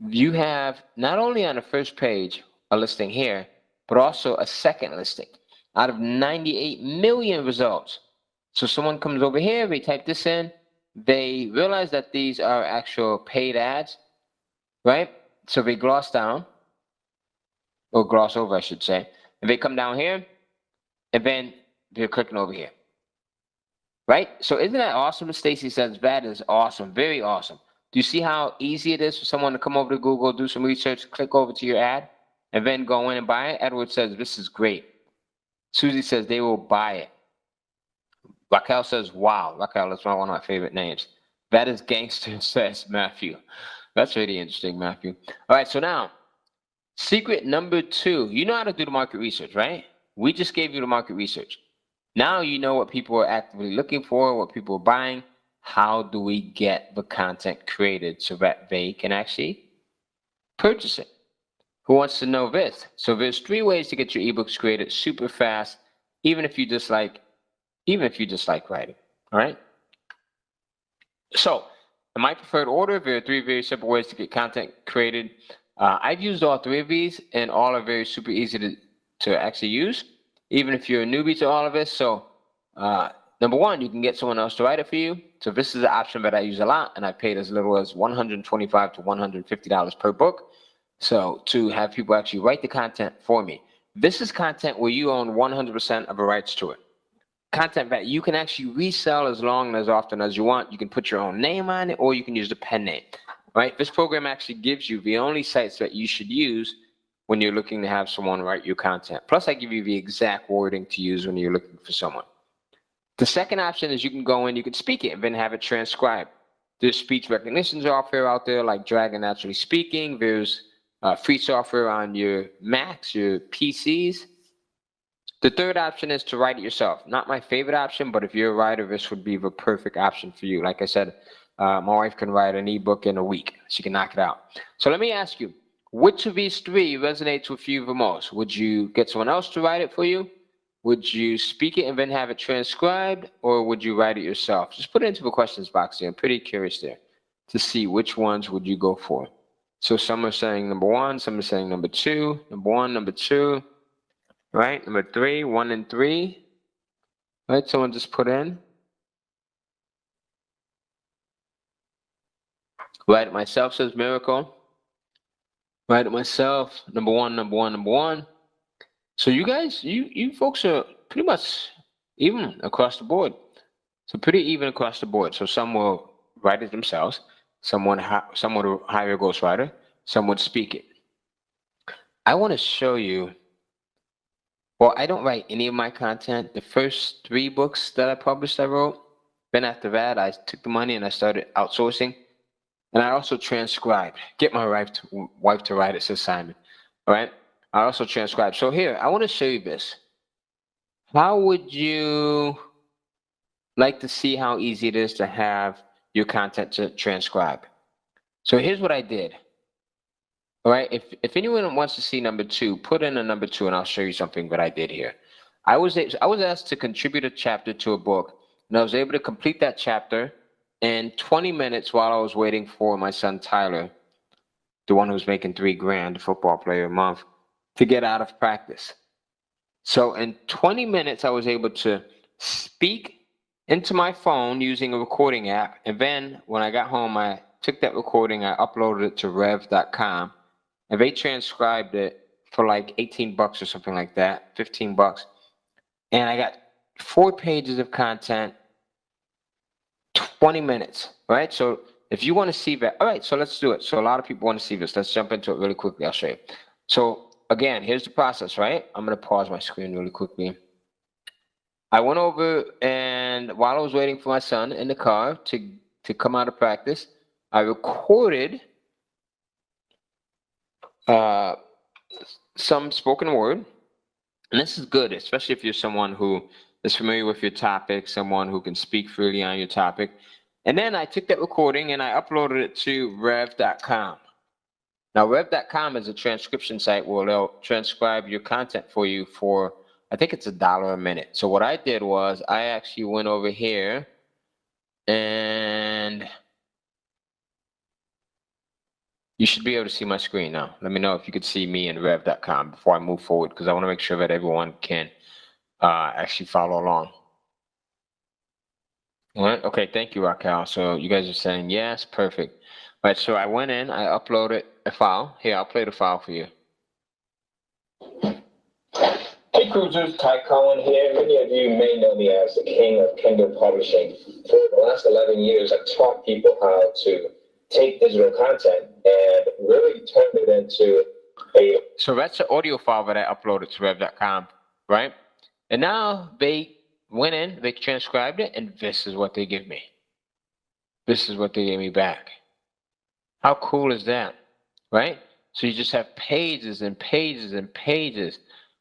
you have not only on the first page a listing here, but also a second listing out of 98 million results. So someone comes over here, they type this in, they realize that these are actual paid ads, right? So they gloss down, or gloss over, I should say, and they come down here, and then they're clicking over here, right? So isn't that awesome? Stacy says that is awesome, very awesome. Do you see how easy it is for someone to come over to Google, do some research, click over to your ad, and then go in and buy it? Edward says this is great. Susie says they will buy it. Raquel says, wow. Raquel, that's one of my favorite names. That is gangster, says Matthew. That's really interesting, Matthew. All right, so now, secret number 2. You know how to do the market research, right? We just gave you the market research. Now you know what people are actively looking for, what people are buying. How do we get the content created so that they can actually purchase it? Who wants to know this? So there's 3 ways to get your ebooks created super fast, even if you dislike writing, all right? So in my preferred order, there are 3 very simple ways to get content created. I've used all 3 of these, and all are very super easy to actually use, even if you're a newbie to all of this. So number 1, you can get someone else to write it for you. So this is an option that I use a lot, and I paid as little as $125 to $150 per book. So to have people actually write the content for me. This is content where you own 100% of the rights to it. Content that you can actually resell as long and as often as you want. You can put your own name on it, or you can use the pen name, right? This program actually gives you the only sites that you should use when you're looking to have someone write your content. Plus, I give you the exact wording to use when you're looking for someone. The second option is you can go in, you can speak it, and then have it transcribed. There's speech recognition software out there like Dragon Naturally Speaking. There's free software on your Macs, your PCs. The third option is to write it yourself. Not my favorite option, but if you're a writer, this would be the perfect option for you. Like I said, my wife can write an ebook in a week. She can knock it out. So let me ask you, which of these 3 resonates with you the most? Would you get someone else to write it for you? Would you speak it and then have it transcribed, or would you write it yourself? Just put it into the questions box here. I'm pretty curious there to see which ones would you go for. So some are saying number 1, some are saying number 2, number 1, number 2, right? Number 3, 1 and 3, right? Someone just put in. Write it myself, says Miracle. Write it myself, number 1, number 1, number 1. So you guys, you folks are pretty much even across the board. So pretty even across the board. So some will write it themselves, someone would hire a ghostwriter, some would speak it. I want to show you. Well, I don't write any of my content. The first 3 books that I published, I wrote. Then after that, I took the money and I started outsourcing. And I also transcribed. Get my wife to write it, says Simon. All right. I also transcribed. So here, I want to show you this. How would you like to see how easy it is to have your content to transcribe? So here's what I did. All right, if anyone wants to see number 2, put in a number 2 and I'll show you something that I did here. I was asked to contribute a chapter to a book, and I was able to complete that chapter in 20 minutes while I was waiting for my son Tyler, the one who's making $3 grand, football player a month, to get out of practice. So in 20 minutes, I was able to speak into my phone using a recording app, and then when I got home, I took that recording, I uploaded it to rev.com, and they transcribed it for like 18 bucks or something like that, 15 bucks. And I got 4 pages of content, 20 minutes, right? So if you want to see that, all right, so let's do it. So a lot of people want to see this. Let's jump into it really quickly. I'll show you. So again, here's the process, right? I'm going to pause my screen really quickly. I went over, and while I was waiting for my son in the car to come out of practice, I recorded some spoken word. And this is good, especially if you're someone who is familiar with your topic, someone who can speak freely on your topic. And then I took that recording and I uploaded it to rev.com. Now, rev.com is a transcription site where they'll transcribe your content for you for, I think it's $1 a minute. So what I did was I actually went over here and you should be able to see my screen now. Let me know if you could see me in rev.com before I move forward, because I want to make sure that everyone can actually follow along. All right. Okay. Thank you, Raquel. So you guys are saying yes. Perfect. All right. So I went in, I uploaded a file. Here, I'll play the file for you. Hey Cruisers, Cohen here. Many of you may know me as the king of Kindle publishing. For the last 11 years, I've taught people how to take digital content and really turn it into a... So that's the audio file that I uploaded to rev.com, right? And now they went in, they transcribed it, and this is what they give me. This is what they gave me back. How cool is that, right? So you just have pages and pages and pages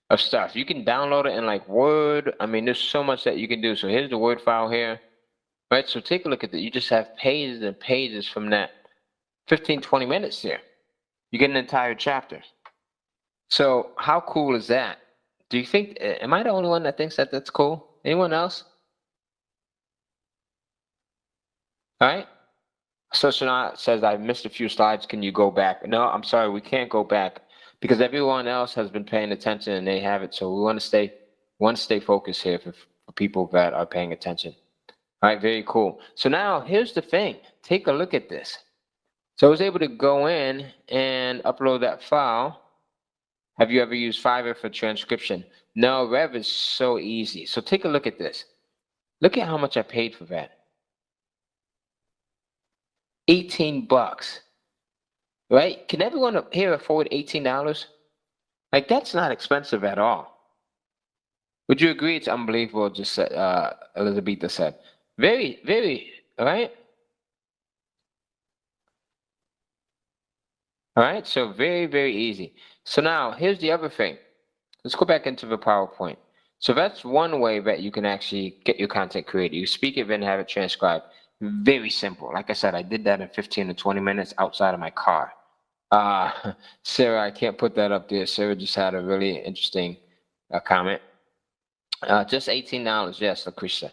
of stuff. You can download it in like Word. I mean, there's so much that you can do. So here's the Word file here, right? So take a look at that. You just have pages and pages from that 15, 20 minutes here. You get an entire chapter. So how cool is that? Do you think, am I the only one that thinks that that's cool? Anyone else? All right. So Shana says, I missed a few slides. Can you go back? No, I'm sorry. We can't go back because everyone else has been paying attention and they have it. So we want to stay focused here for people that are paying attention. All right. Very cool. So now here's the thing. Take a look at this. So I was able to go in and upload that file. Have you ever used Fiverr for transcription? No, Rev is so easy. So take a look at this. Look at how much I paid for that. 18 bucks, right? Can everyone here afford $18? Like, that's not expensive at all. Would you agree? It's unbelievable, just Elizabeth said. Very, very, all right? All right, so very, very easy. So now, here's the other thing. Let's go back into the PowerPoint. So that's one way that you can actually get your content created. You speak it and have it transcribed. Very simple. Like I said, I did that in 15 to 20 minutes outside of my car. Sarah, I can't put that up there. Sarah just had a really interesting comment. Just $18, yes, Lucretia.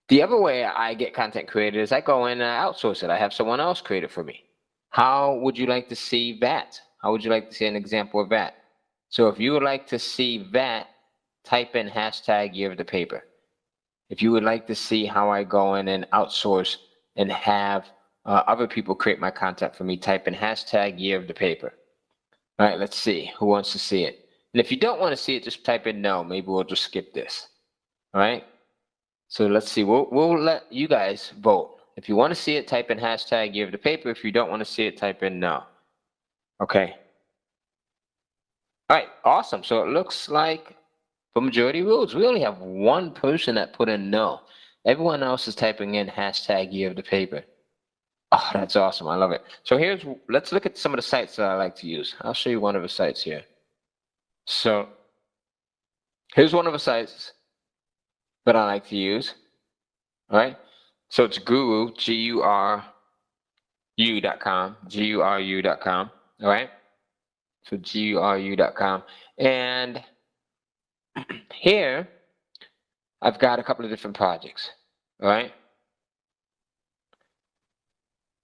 The other way I get content created is I go in and I outsource it. I have someone else create it for me. How would you like to see that? How would you like to see an example of that? So if you would like to see that, type in #year of the paper. If you would like to see how I go in and outsource and have other people create my content for me, type in #year of the paper. All right, let's see who wants to see it. And if you don't want to see it, just type in no. Maybe we'll just skip this. All right. So let's see. We'll let you guys vote. If you want to see it, type in hashtag year of the paper. If you don't want to see it, type in no. Okay. All right. Awesome. So it looks like for majority rules, we only have one person that put in no. Everyone else is typing in hashtag year of the paper. Oh, that's awesome. I love it. So let's look at some of the sites that I like to use. I'll show you one of the sites here. So here's one of the sites that I like to use. All right. So it's Guru, Guru.com, Guru.com. All right. So Guru.com. And here I've got a couple of different projects. All right.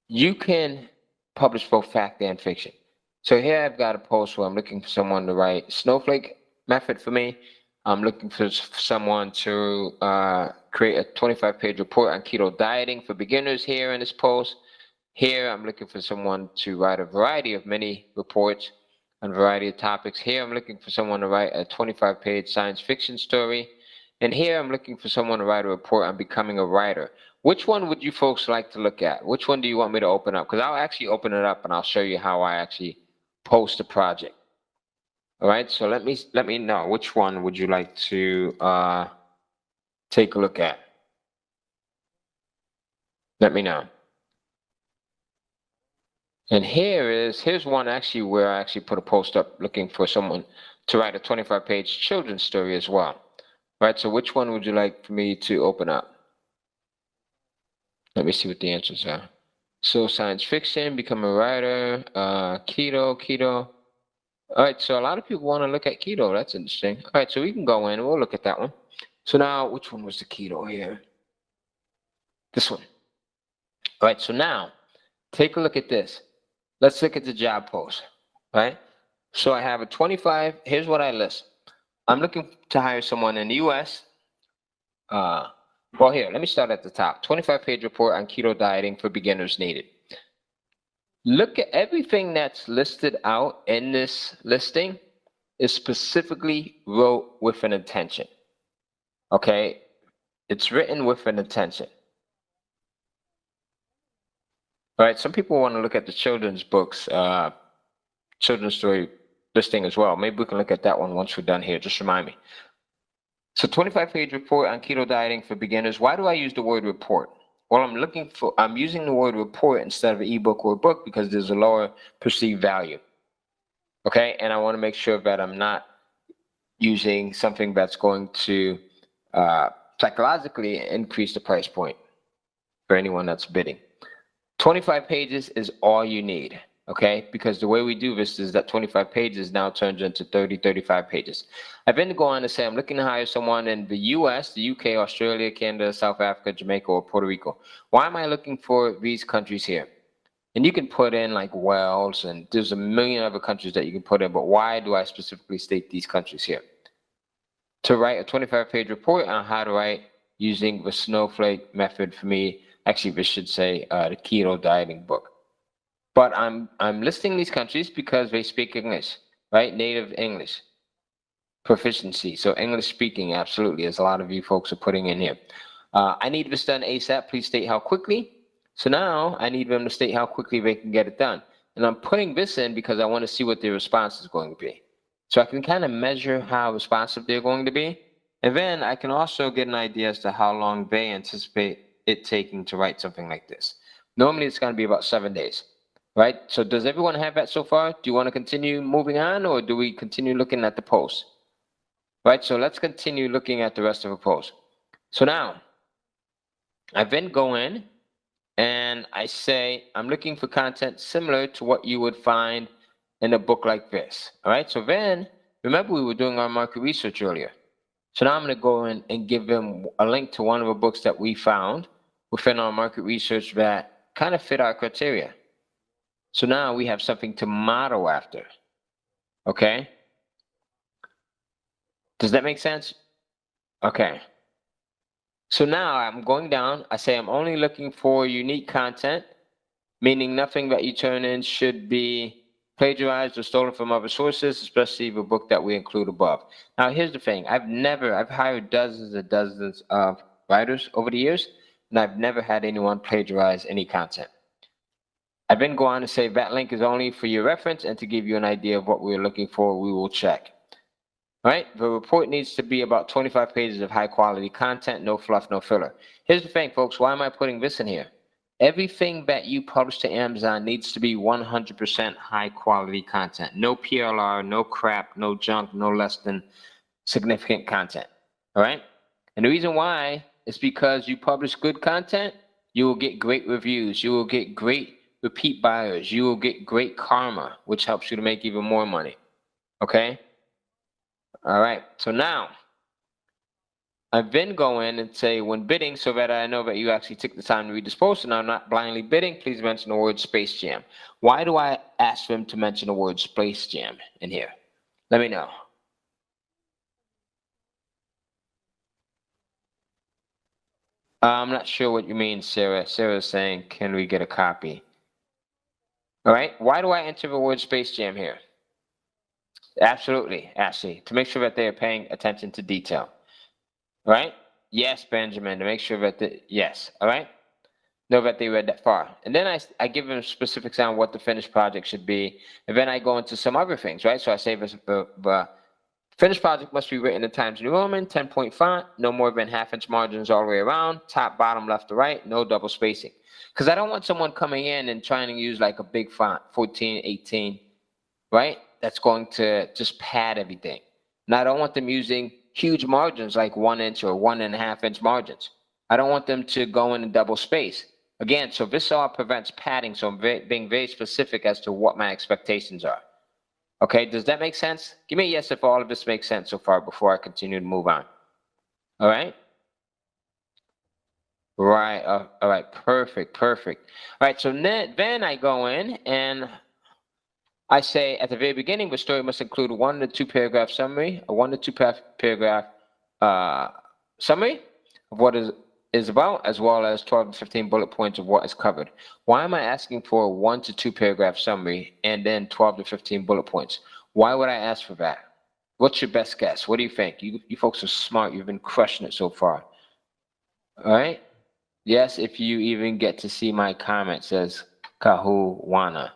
You can publish both fact and fiction. So here I've got a post where I'm looking for someone to write snowflake method for me. I'm looking for someone to create a 25-page report on keto dieting for beginners here in this post. Here I'm looking for someone to write a variety of mini reports on a variety of topics. Here I'm looking for someone to write a 25-page science fiction story. And here I'm looking for someone to write a report on becoming a writer. Which one would you folks like to look at? Which one do you want me to open up? Because I'll actually open it up and I'll show you how I actually post a project. All right, so let me know which one would you like to take a look at. Let me know. And here's one actually where I actually put a post up looking for someone to write a 25-page children's story as well. All right, so which one would you like for me to open up? Let me see what the answers are. So science fiction, become a writer, keto. All right, so a lot of people want to look at keto. That's interesting. All right, so we can go in and we'll look at that one. So now, which one was the keto here? This one. All right, so now, take a look at this. Let's look at the job post, right? So I have a 25, here's what I list. I'm looking to hire someone in the US. Well, here, let me start at the top. 25-page report on keto dieting for beginners needed. Look at everything that's listed out in this listing is specifically wrote with an intention. Okay? It's written with an intention. All right, some people want to look at the children's books, children's story listing as well. Maybe we can look at that one once we're done here. Just remind me. So 25-page report on keto dieting for beginners. Why do I use the word report? Well, I'm using the word report instead of an ebook or a book because there's a lower perceived value. Okay, and I want to make sure that I'm not using something that's going to psychologically increase the price point for anyone that's bidding. 25 pages is all you need. Okay, because the way we do this is that 25 pages now turns into 30, 35 pages. I've been to go on to say I'm looking to hire someone in the US, the UK, Australia, Canada, South Africa, Jamaica, or Puerto Rico. Why am I looking for these countries here? And you can put in like Wales, and there's a million other countries that you can put in, but why do I specifically state these countries here? To write a 25-page report on how to write using the snowflake method for me. Actually, this should say the keto dieting book. But I'm listing these countries because they speak English, right? Native English proficiency. So English speaking, absolutely, as a lot of you folks are putting in here. I need this done ASAP. Please state how quickly. So now I need them to state how quickly they can get it done. And I'm putting this in because I want to see what their response is going to be. So I can kind of measure how responsive they're going to be. And then I can also get an idea as to how long they anticipate it taking to write something like this. Normally it's going to be about 7 days. Right? So does everyone have that so far? Do you want to continue moving on, or do we continue looking at the post? Right? So let's continue looking at the rest of the post. So now, I then go in and I say, I'm looking for content similar to what you would find in a book like this. All right? So then, remember we were doing our market research earlier. So now I'm going to go in and give them a link to one of the books that we found within our market research that kind of fit our criteria. So now we have something to model after. Okay? Does that make sense? Okay. So now I'm going down. I say I'm only looking for unique content, meaning nothing that you turn in should be plagiarized or stolen from other sources, especially the book that we include above. Now, here's the thing. I've hired dozens and dozens of writers over the years, and I've never had anyone plagiarize any content. I then go on to say that link is only for your reference and to give you an idea of what we're looking for, we will check. All right, the report needs to be about 25 pages of high quality content, no fluff, no filler. Here's the thing, folks, why am I putting this in here? Everything that you publish to Amazon needs to be 100% high quality content. No PLR, no crap, no junk, no less than significant content. All right, and the reason why is because you publish good content, you will get great reviews, you will get great repeat buyers, you will get great karma, which helps you to make even more money. Okay? All right, so now I then go in and say when bidding, so that I know that you actually took the time to read this post and I'm not blindly bidding, please mention the word Space Jam. Why do I ask them to mention the word Space Jam in here? Let me know. I'm not sure what you mean, Sarah. Sarah's saying, can we get a copy? All right, why do I enter the word Space Jam here? Absolutely, Ashley, to make sure that they are paying attention to detail. All right? Yes, Benjamin, to make sure that yes, all right? Know that they read that far. And then I give them specifics on what the finished project should be, and then I go into some other things, right? So I say the finished project must be written in Times New Roman, 10-point font, no more than half-inch margins all the way around, top, bottom, left to right, no double spacing. Because I don't want someone coming in and trying to use like a big font, 14, 18, right? That's going to just pad everything. And I don't want them using huge margins like 1 inch or 1.5 inch margins. I don't want them to go in and double space. Again, so this all prevents padding, so I'm being very specific as to what my expectations are. Okay, does that make sense? Give me a yes if all of this makes sense so far before I continue to move on. All right? Right, all right, perfect. All right, so then I go in and I say at the very beginning, the story must include a 1 to 2 paragraph summary, a 1 to 2 paragraph summary of what is about, as well as 12 to 15 bullet points of what is covered. Why am I asking for a 1 to 2 paragraph summary and then 12 to 15 bullet points? Why would I ask for that? What's your best guess? What do you think? You folks are smart. You've been crushing it so far. All right? Yes, if you even get to see my comment, says Kahuwana.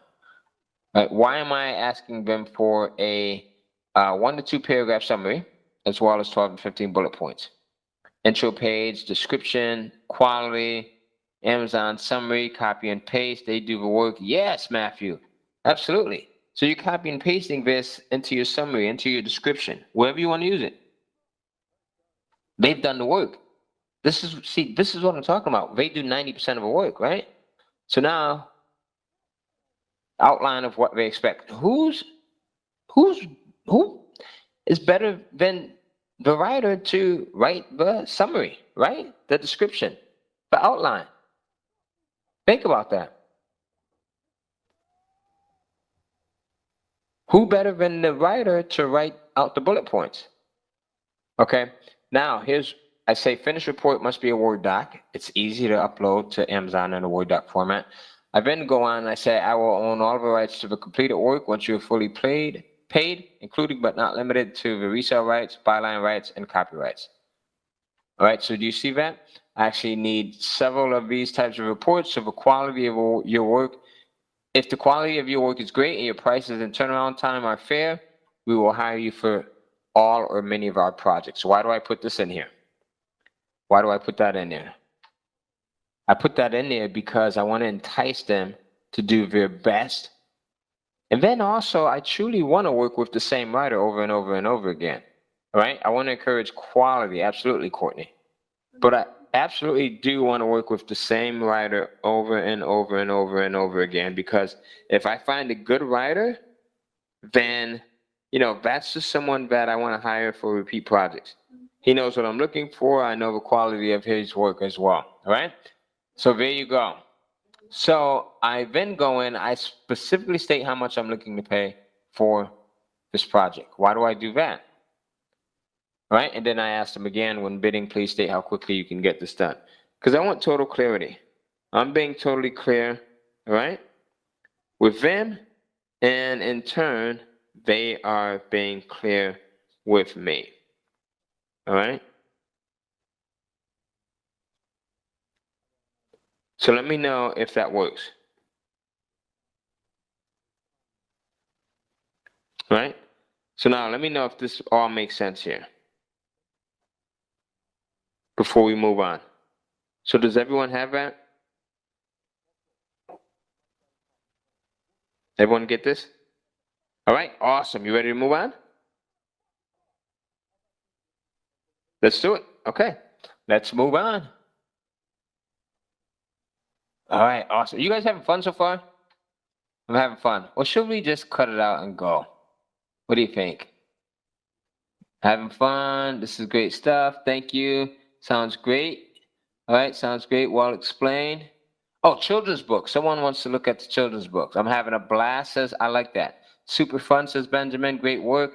Right, why am I asking them for a 1 to 2 paragraph summary, as well as 12 to 15 bullet points? Intro page, description, quality, Amazon summary, copy and paste, they do the work. Yes, Matthew, absolutely. So you're copy and pasting this into your summary, into your description, wherever you want to use it. They've done the work. This is what I'm talking about. They do 90% of the work, right? So now, outline of what they expect. Who is better than the writer to write the summary, right? The description, the outline. Think about that. Who better than the writer to write out the bullet points? Okay, now I say finished report must be a Word doc. It's easy to upload to Amazon in a Word doc format. I then go on and I say I will own all the rights to the completed work once you're fully paid, including but not limited to the resale rights, byline rights, and copyrights. All right, so do you see that? I actually need several of these types of reports of the quality of your work. If the quality of your work is great and your prices and turnaround time are fair, we will hire you for all or many of our projects. Why do I put this in here? Why do I put that in there? I put that in there because I want to entice them to do their best. And then also, I truly want to work with the same writer over and over and over again. All right? I want to encourage quality. Absolutely, Courtney. But I absolutely do want to work with the same writer over and over and over and over again, because if I find a good writer, then, that's just someone that I want to hire for repeat projects. He knows what I'm looking for. I know the quality of his work as well. All right? So there you go. So I then go in, I specifically state how much I'm looking to pay for this project. Why do I do that? All right, and then I ask them again, when bidding, please state how quickly you can get this done. Because I want total clarity. I'm being totally clear, all right, with them, and in turn, they are being clear with me. All right? So let me know if that works. Right? So now let me know if this all makes sense here before we move on. So does everyone have that? Everyone get this? All right, awesome. You ready to move on? Let's do it. Okay, let's move on. All right, awesome. You guys having fun so far? I'm having fun. Or should we just cut it out and go? What do you think? Having fun. This is great stuff. Thank you. Sounds great. All right, sounds great. Well explained. Oh, children's books. Someone wants to look at the children's books. I'm having a blast, says, I like that. Super fun, says Benjamin. Great work.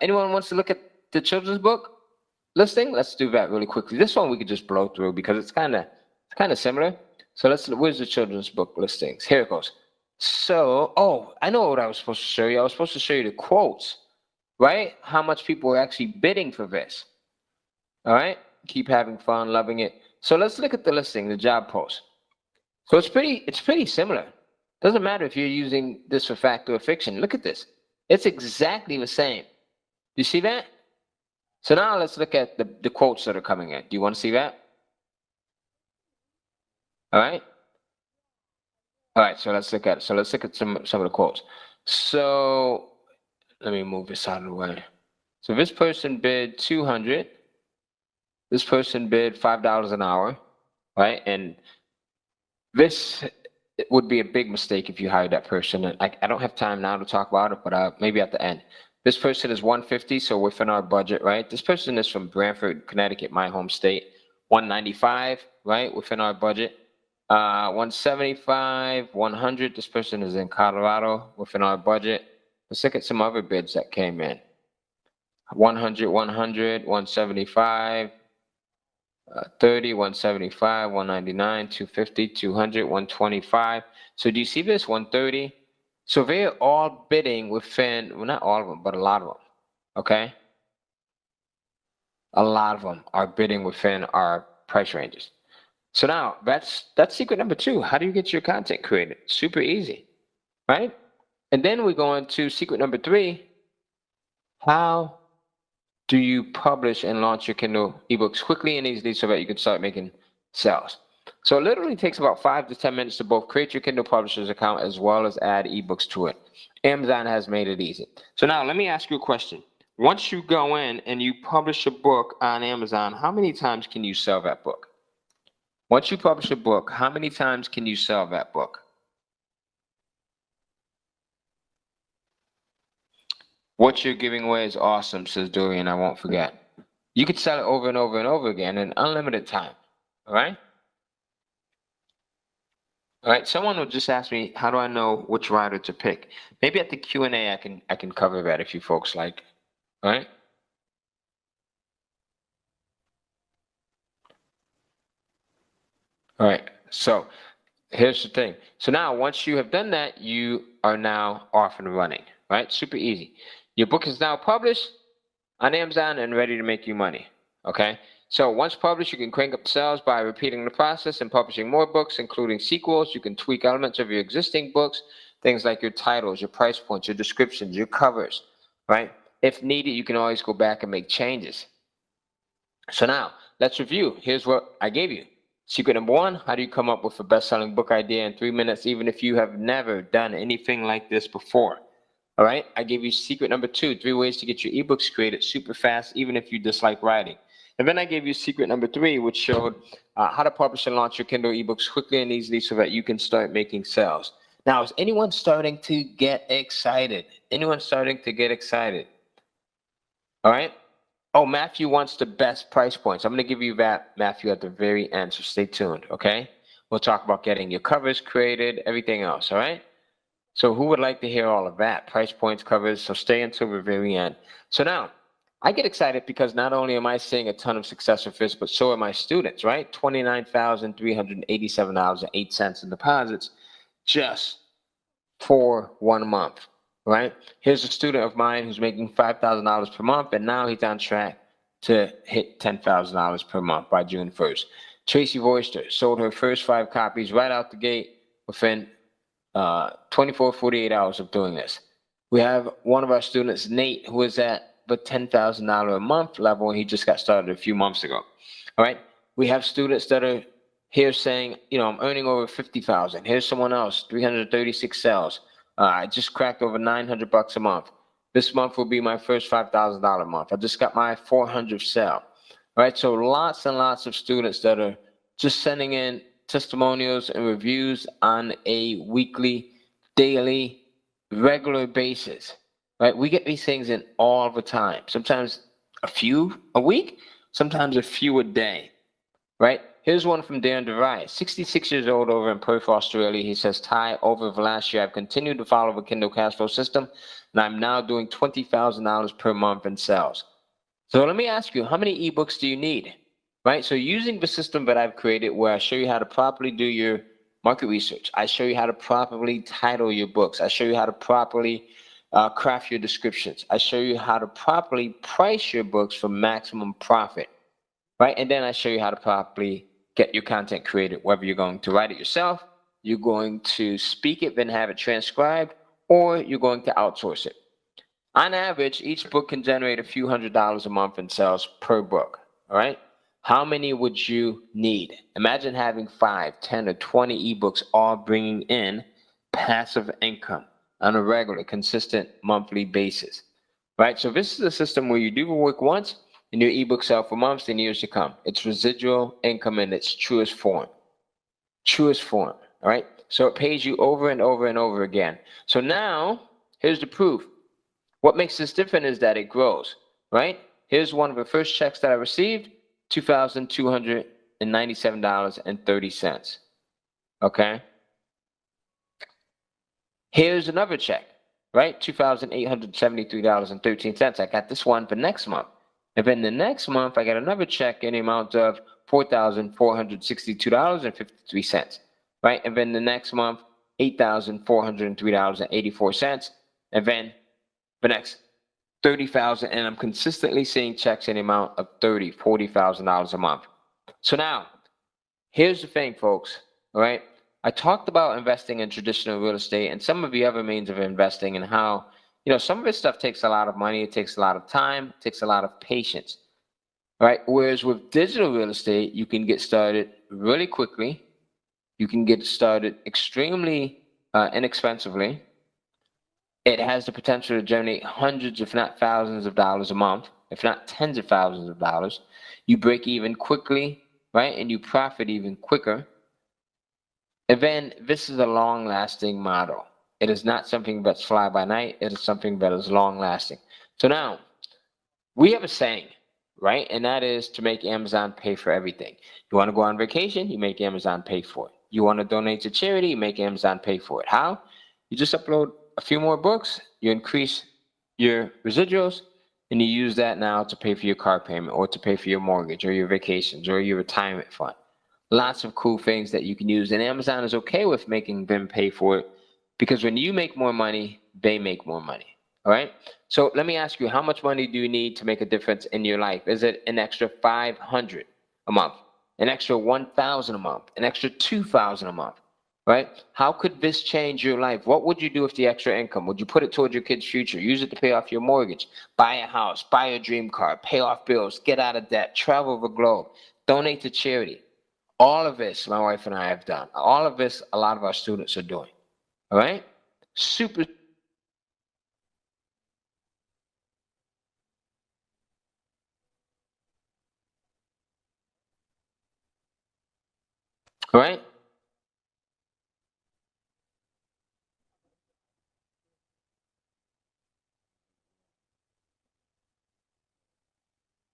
Anyone wants to look at the children's book listing? Let's do that really quickly. This one we could just blow through because it's kind of similar. So where's the children's book listings? Here it goes. So, oh, I know what I was supposed to show you. I was supposed to show you the quotes, right? How much people are actually bidding for this. All right? Keep having fun, loving it. So let's look at the listing, the job post. So it's pretty similar. Doesn't matter if you're using this for fact or fiction. Look at this. It's exactly the same. You see that? So now let's look at the quotes that are coming in. Do you want to see that? All right. All right, so let's look at it. So let's look at some of the quotes. So let me move this out of the way. So this person bid 200. This person bid $5 an hour, right? And this would be a big mistake if you hired that person. And I don't have time now to talk about it, but maybe at the end. This person is 150, so within our budget, right? This person is from Branford, Connecticut, my home state. 195, right? Within our budget. 175, 100. This person is in Colorado, within our budget. Let's look at some other bids that came in. 100, 100, 175, 30, 175, 199, 250, 200, 125. So do you see this? 130. So they're all bidding within, well, not all of them, but a lot of them. Okay? A lot of them are bidding within our price ranges. So now that's secret number 2. How do you get your content created? Super easy, right? And then we go into secret number 3. How do you publish and launch your Kindle ebooks quickly and easily so that you can start making sales? So it literally takes about 5 to 10 minutes to both create your Kindle publisher's account as well as add ebooks to it. Amazon has made it easy. So now let me ask you a question. Once you go in and you publish a book on Amazon, how many times can you sell that book? Once you publish a book, how many times can you sell that book? What you're giving away is awesome, says Dorian. I won't forget. You could sell it over and over and over again in unlimited time. All right? All right. Someone will just ask me, how do I know which writer to pick? Maybe at the Q&A I can cover that if you folks like. All right? All right. So here's the thing. So now once you have done that, you are now off and running. Right? Super easy. Your book is now published on Amazon and ready to make you money. Okay? So once published, you can crank up sales by repeating the process and publishing more books, including sequels. You can tweak elements of your existing books, things like your titles, your price points, your descriptions, your covers, right? If needed, you can always go back and make changes. So now, let's review. Here's what I gave you. Secret number 1, how do you come up with a best-selling book idea in 3 minutes, even if you have never done anything like this before? All right, I gave you secret number 2, 3 ways to get your ebooks created super fast, even if you dislike writing. And then I gave you secret number 3, which showed how to publish and launch your Kindle ebooks quickly and easily so that you can start making sales. Now, is anyone starting to get excited? Anyone starting to get excited? All right. Oh, Matthew wants the best price points. I'm going to give you that, Matthew, at the very end, so stay tuned, okay? We'll talk about getting your covers created, everything else, all right? So who would like to hear all of that? Price points, covers, so stay until the very end. So now, I get excited because not only am I seeing a ton of success with this, but so are my students, right? $29,387.08 in deposits just for 1 month, right? Here's a student of mine who's making $5,000 per month, and now he's on track to hit $10,000 per month by June 1st. Tracy Voister sold her first 5 copies right out the gate within 24, 48 hours of doing this. We have one of our students, Nate, who is at the $10,000 a month level. He just got started a few months ago. All right. We have students that are here saying, I'm earning over 50,000. Here's someone else, 336 sales. I just cracked over $900 a month. This month will be my first $5,000 month. I just got my 400th sale. All right. So lots and lots of students that are just sending in testimonials and reviews on a weekly, daily, regular basis, right? We get these things in all the time. Sometimes a few a week, sometimes a few a day, right? Here's one from Darren DeVries, 66 years old over in Perth, Australia. He says, Ty, over the last year, I've continued to follow the Kindle cash flow system, and I'm now doing $20,000 per month in sales. So let me ask you, how many ebooks do you need? Right? So using the system that I've created where I show you how to properly do your market research, I show you how to properly title your books, I show you how to properly craft your descriptions, I show you how to properly price your books for maximum profit, right? And then I show you how to properly get your content created, whether you're going to write it yourself, you're going to speak it, then have it transcribed, or you're going to outsource it. On average, each book can generate a few $100s a month in sales per book, all right? How many would you need? Imagine having 5, 10, or 20 ebooks all bringing in passive income on a regular, consistent monthly basis, right? So this is a system where you do the work once and your ebooks sell for months and years to come. It's residual income in its truest form. Truest form, all right? So it pays you over and over and over again. So now, here's the proof. What makes this different is that it grows, right? Here's one of the first checks that I received, $2,297.30, okay? Here's another check, right? $2,873.13. I got this one for next month. And then the next month, I got another check in the amount of $4,462.53, right? And then the next month, $8,403.84. And then the next 30,000, and I'm consistently seeing checks in the amount of $30,000, $40,000 a month. So now, here's the thing, folks, all right? I talked about investing in traditional real estate and some of the other means of investing and how, some of this stuff takes a lot of money, it takes a lot of time, it takes a lot of patience, right? Whereas with digital real estate, you can get started really quickly. You can get started extremely inexpensively. It has the potential to generate hundreds, if not thousands of dollars a month, if not tens of thousands of dollars. You break even quickly, right? And you profit even quicker. And then this is a long-lasting model. It is not something that's fly by night. It is something that is long-lasting. So now, we have a saying, right? And that is to make Amazon pay for everything. You want to go on vacation, you make Amazon pay for it. You want to donate to charity, you make Amazon pay for it. How? You just upload a few more books, you increase your residuals, and you use that now to pay for your car payment or to pay for your mortgage or your vacations or your retirement fund. Lots of cool things that you can use, and Amazon is okay with making them pay for it because when you make more money, they make more money, all right? So let me ask you, how much money do you need to make a difference in your life? Is it an extra $500 a month, an extra $1,000 a month, an extra $2,000 a month? Right? How could this change your life? What would you do with the extra income? Would you put it towards your kid's future? Use it to pay off your mortgage, buy a house, buy a dream car, pay off bills, get out of debt, travel the globe, donate to charity. All of this, my wife and I have done. All of this, a lot of our students are doing. All right? Super. All right?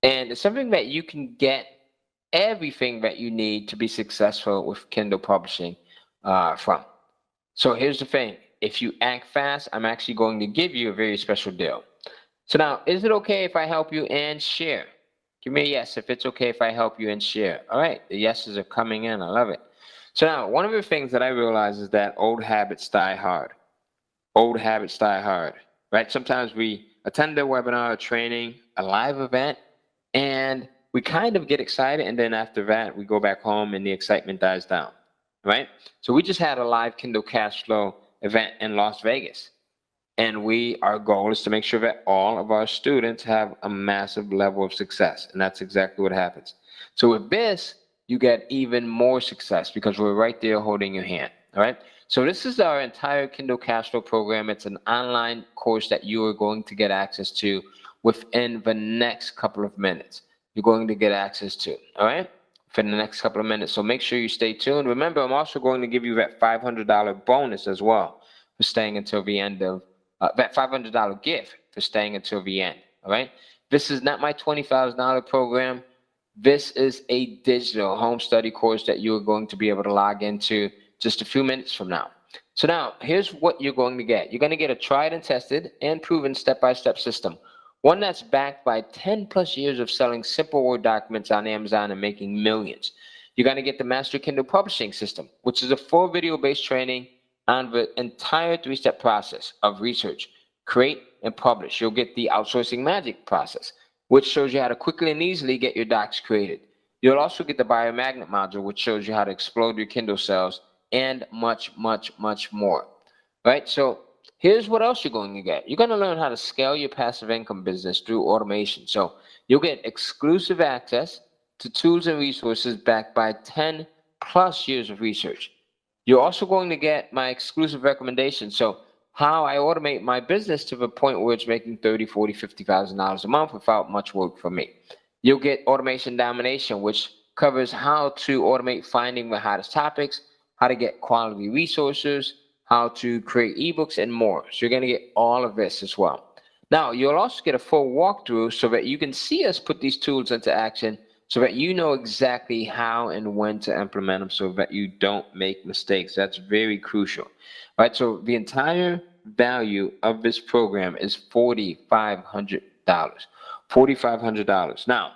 And it's something that you can get everything that you need to be successful with Kindle publishing from. So here's the thing. If you act fast, I'm actually going to give you a very special deal. So now, is it okay if I help you and share? Give me a yes if it's okay if I help you and share. All right, the yeses are coming in. I love it. So now, one of the things that I realize is that old habits die hard. Old habits die hard, right? Sometimes we attend a webinar, a training, a live event, and we kind of get excited, and then after that, we go back home and the excitement dies down, right? So we just had a live Kindle cash flow event in Las Vegas. And our goal is to make sure that all of our students have a massive level of success. And that's exactly what happens. So with this, you get even more success because we're right there holding your hand. All right. So this is our entire Kindle cash flow program. It's an online course that you are going to get access to within the next couple of minutes. You're going to get access to. All right. For the next couple of minutes. So make sure you stay tuned. Remember, I'm also going to give you that $500 bonus as well for staying until the end of that $500 gift for staying until the end. All right. This is not my $20,000 program. This is a digital home study course that you are going to be able to log into just a few minutes from now. So now here's what you're going to get. You're going to get a tried and tested and proven step-by-step system. One that's backed by 10 plus years of selling simple Word documents on Amazon and making millions. You're going to get the Master Kindle Publishing System, which is a full video-based training on the entire 3-step process of research, create, and publish. You'll get the Outsourcing Magic process, which shows you how to quickly and easily get your docs created. You'll also get the Biomagnet module, which shows you how to explode your Kindle sales, and much, much, much more. Right? So here's what else you're going to get. You're going to learn how to scale your passive income business through automation. So you'll get exclusive access to tools and resources backed by 10 plus years of research. You're also going to get my exclusive recommendations. So how I automate my business to the point where it's making $30,000, $40,000, $50,000 a month without much work for me. You'll get automation domination, which covers how to automate finding the hottest topics, how to get quality resources, how to create ebooks, and more. So you're going to get all of this as well. Now, you'll also get a full walkthrough so that you can see us put these tools into action, so that you know exactly how and when to implement them so that you don't make mistakes. That's very crucial. All right, so the entire value of this program is $4,500. $4,500. Now,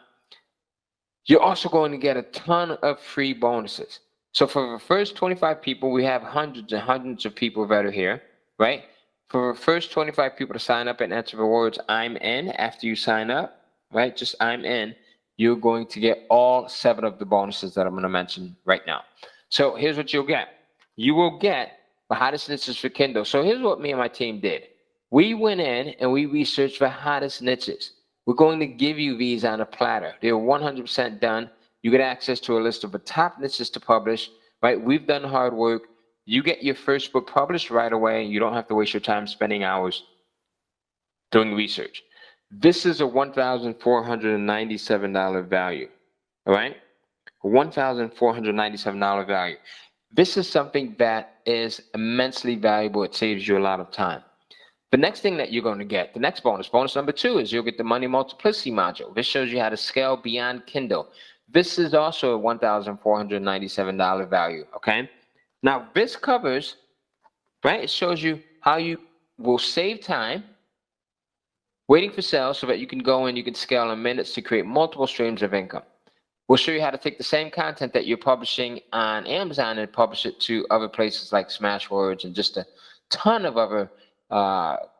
you're also going to get a ton of free bonuses. So for the first 25 people, we have hundreds and hundreds of people that are here, right? For the first 25 people to sign up and enter the words "I'm in" after you sign up, right? Just "I'm in." You're going to get all 7 of the bonuses that I'm going to mention right now. So here's what you'll get. You will get the hottest niches for Kindle. So here's what me and my team did. We went in and we researched the hottest niches. We're going to give you these on a platter. They're 100% done. You get access to a list of the top niches to publish, right? We've done hard work. You get your first book published right away. You don't have to waste your time spending hours doing research. This is a $1,497 value, all right? $1,497 value. This is something that is immensely valuable. It saves you a lot of time. The next thing that you're going to get, the next bonus number 2, is you'll get the Money Multiplicity module. This shows you how to scale beyond Kindle. This is also a $1,497 value, okay? Now, this covers, right? It shows you how you will save time waiting for sales so that you can go in, you can scale in minutes to create multiple streams of income. We'll show you how to take the same content that you're publishing on Amazon and publish it to other places like Smashwords and just a ton of other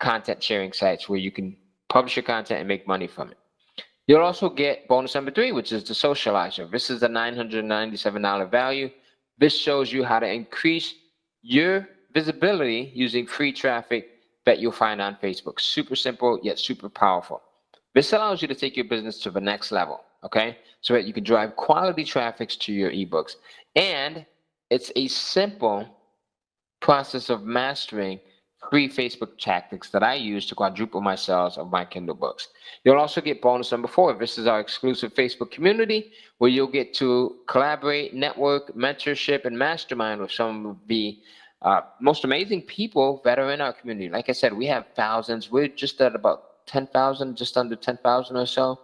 content sharing sites where you can publish your content and make money from it. You'll also get bonus number 3, which is the Socializer. This is a $997 value. This shows you how to increase your visibility using free traffic that you'll find on Facebook. Super simple, yet super powerful. This allows you to take your business to the next level, okay? So that you can drive quality traffic to your ebooks. And it's a simple process of mastering free Facebook tactics that I use to quadruple my sales of my Kindle books. You'll also get bonus number 4. This is our exclusive Facebook community where you'll get to collaborate, network, mentorship, and mastermind with some of the most amazing people that are in our community. Like I said, we have thousands. We're just at about 10,000, just under 10,000 or so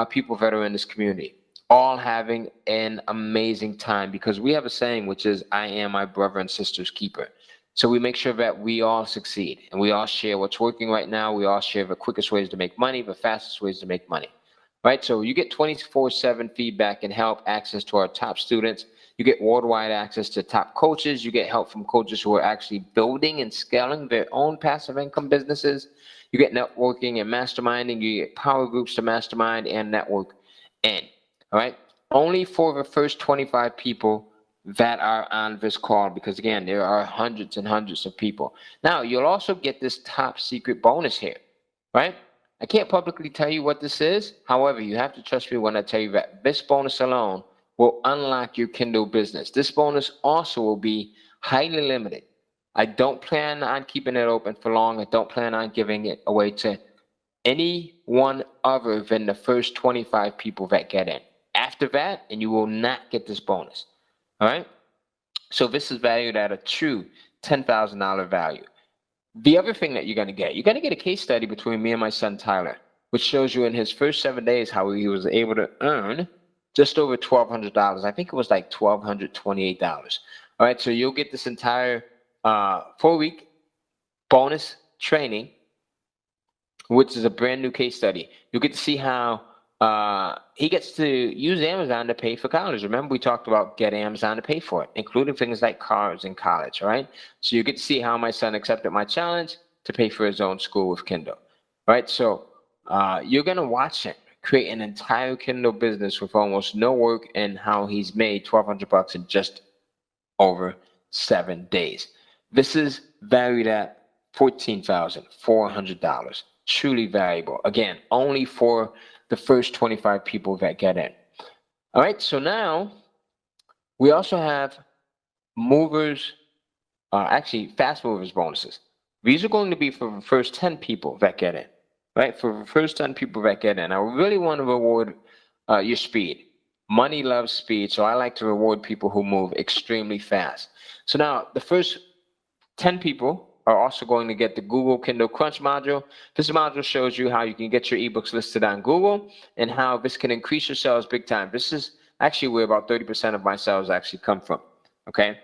people that are in this community, all having an amazing time because we have a saying, which is, "I am my brother and sister's keeper." So we make sure that we all succeed and we all share what's working right now. We all share the quickest ways to make money, the fastest ways to make money, right? So you get 24/7 feedback and help, access to our top students. You get worldwide access to top coaches. You get help from coaches who are actually building and scaling their own passive income businesses. You get networking and masterminding. You get power groups to mastermind and network in. All right. Only for the first 25 people that are on this call, because again, there are hundreds and hundreds of people. Now, you'll also get this top secret bonus here, right? I can't publicly tell you what this is. However, you have to trust me when I tell you that this bonus alone will unlock your Kindle business. This bonus also will be highly limited. I don't plan on keeping it open for long. I don't plan on giving it away to anyone other than the first 25 people that get in. After that, and you will not get this bonus. All right? So this is valued at a true $10,000 value. The other thing that you're going to get a case study between me and my son Tyler, which shows you in his first 7 days how he was able to earn just over $1,200. I think it was like $1,228. All right, so you'll get this entire 4-week bonus training, which is a brand new case study. You'll get to see how he gets to use Amazon to pay for college. Remember, we talked about get Amazon to pay for it, including things like cars in college, all right? So you get to see how my son accepted my challenge to pay for his own school with Kindle, right? So you're going to watch him create an entire Kindle business with almost no work, and how he's made $1,200 in just over 7 days. This is valued at $14,400. Truly valuable. Again, only for the first 25 people that get in. All right, so now we also have movers, actually fast movers bonuses. These are going to be for the first 10 people that get in, right? For the first 10 people that get in. I really want to reward your speed. Money loves speed, so I like to reward people who move extremely fast. So now the first 10 people are also going to get the Google Kindle Crunch module. This module shows you how you can get your ebooks listed on Google and how this can increase your sales big time. This is actually where about 30% of my sales actually come from, okay?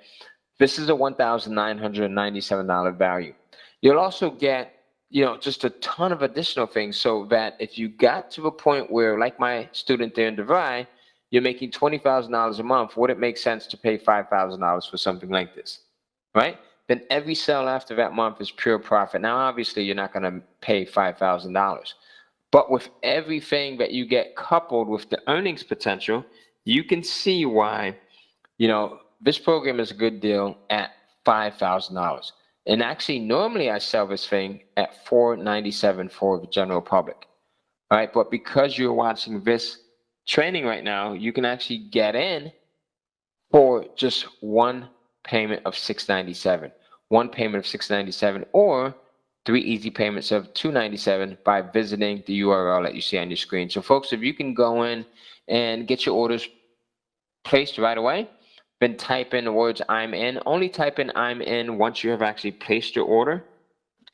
This is a $1,997 value. You'll also get, just a ton of additional things, so that if you got to a point where, like my student there in DeVry, you're making $20,000 a month, would it make sense to pay $5,000 for something like this, right? Then every sale after that month is pure profit. Now, obviously, you're not going to pay $5,000. But with everything that you get coupled with the earnings potential, you can see why, this program is a good deal at $5,000. And actually, normally I sell this thing at $497 for the general public. All right, but because you're watching this training right now, you can actually get in for just one payment of $697. One payment of $697, or 3 easy payments of $297 by visiting the URL that you see on your screen. So folks, if you can go in and get your orders placed right away, then type in the words "I'm in." Only type in "I'm in" once you have actually placed your order,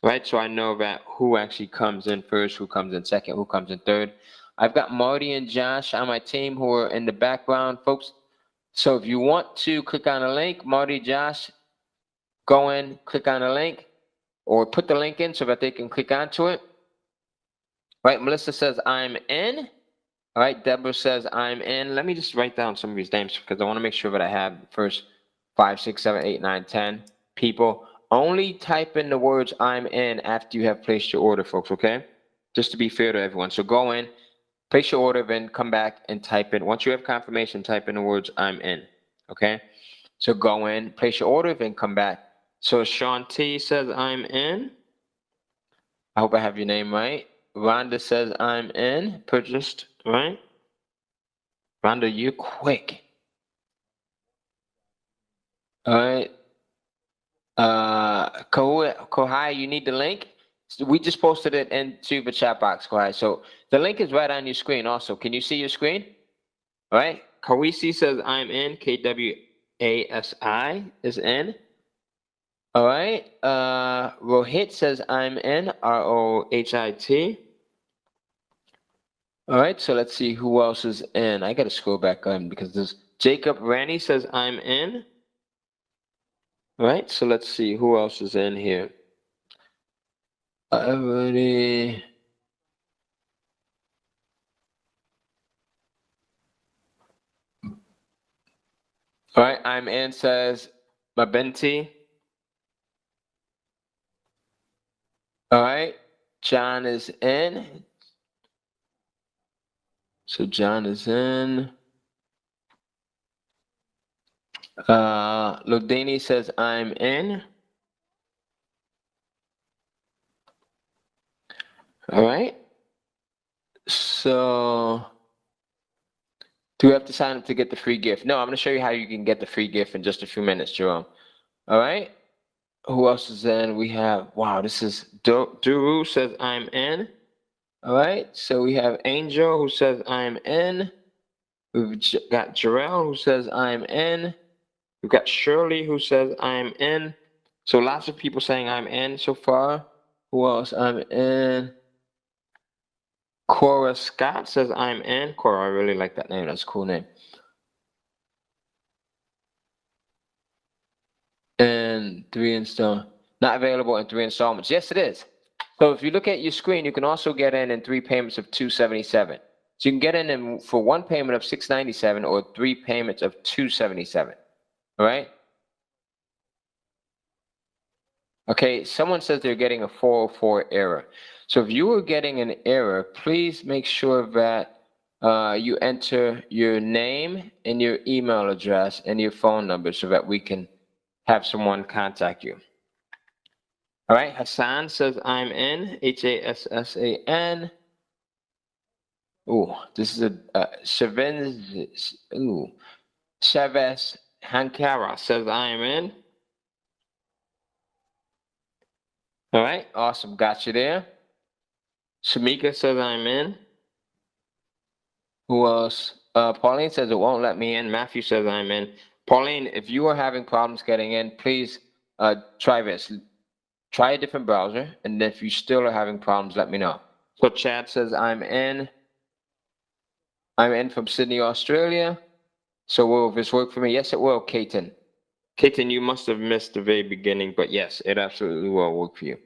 right? So I know that who actually comes in first, who comes in second, who comes in third. I've got Marty and Josh on my team who are in the background, folks. So if you want to click on a link, Marty, Josh, go in, click on a link, or put the link in so that they can click onto it. Right, Melissa says, "I'm in." All right, Deborah says, "I'm in." Let me just write down some of these names because I want to make sure that I have the first 5, 6, 7, 8, 9, 10 people. Only type in the words "I'm in" after you have placed your order, folks, okay? Just to be fair to everyone. So go in, place your order, then come back and type in. Once you have confirmation, type in the words "I'm in," okay? So go in, place your order, then come back. So Sean T says, "I'm in." I hope I have your name right. Rhonda says, "I'm in." Purchased, right? Rhonda, you're quick. All right. Kohai, you need the link? So we just posted it into the chat box, Kohai. So the link is right on your screen also. Can you see your screen? All right. Kawisi says, "I'm in." KWASI is in. All right. Rohit says, "I'm in." ROHIT. All right. So let's see who else is in. I got to scroll back on because this Jacob Ranny says, "I'm in." All right. So let's see who else is in here. Everybody. All right. "I'm in" says Mabenti. All right. John is in. So John is in. Lodani says, I'm in. All right. So, do we have to sign up to get the free gift? No, I'm going to show you how you can get the free gift in just a few minutes, Jerome. All right. Who else is in? We have, wow, this is Duru says, I'm in. All right. So we have Angel who says, I'm in. We've got Jarrell who says, I'm in. We've got Shirley who says, I'm in. So lots of people saying I'm in so far. Who else? I'm in. Cora Scott says, I'm in. Cora, I really like that name. That's a cool name. And 3 installments. Not available in 3 installments. Yes, it is. So if you look at your screen, you can also get in 3 payments of $277. So you can get in for 1 payment of $697 or 3 payments of $277. All right. Okay, someone says they're getting a 404 error. So if you were getting an error, please make sure that you enter your name and your email address and your phone number so that we can have someone contact you. All right, Hassan says I'm in, Hassan. Ooh, this is a Chavez, Chavez Hankara says I'm in. All right, awesome, got you there. Shamika says I'm in. Who else? Pauline says it won't let me in. Matthew says I'm in. Pauline, if you are having problems getting in, please try this. Try a different browser, and if you still are having problems, let me know. So Chad says I'm in. I'm in from Sydney, Australia. So will this work for me? Yes, it will, Kaiten. Kaiten, you must have missed the very beginning, but yes, it absolutely will work for you.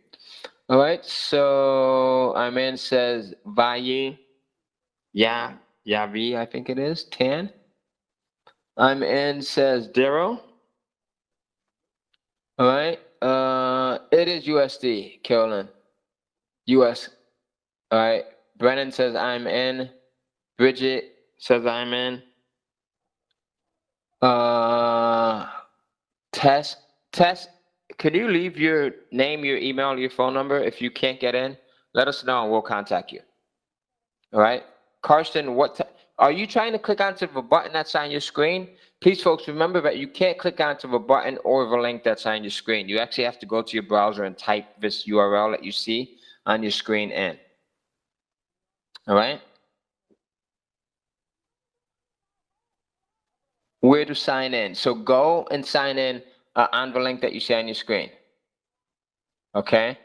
All right, so I'm in says Vayi. Yeah, Yavi, I think it is. Tan. I'm in says Daryl. All right. It is USD, Carolyn. US. All right. Brennan says I'm in. Bridget says I'm in. Tess. Can you leave your name, your email, your phone number? If you can't get in, let us know and we'll contact you. All right. Karsten, are you trying to click onto the button that's on your screen? Please, folks, remember that you can't click onto the button or the link that's on your screen. You actually have to go to your browser and type this URL that you see on your screen in. All right? Where to sign in? So go and sign in on the link that you see on your screen. Okay?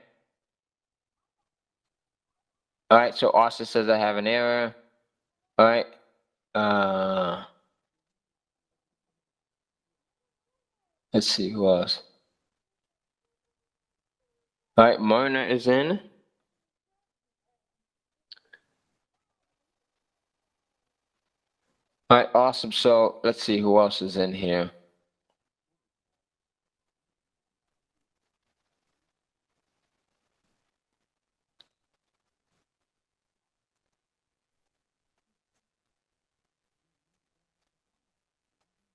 All right, so Austin says I have an error. All right. Let's see who else. All right, Myrna is in. All right, awesome. So let's see who else is in here.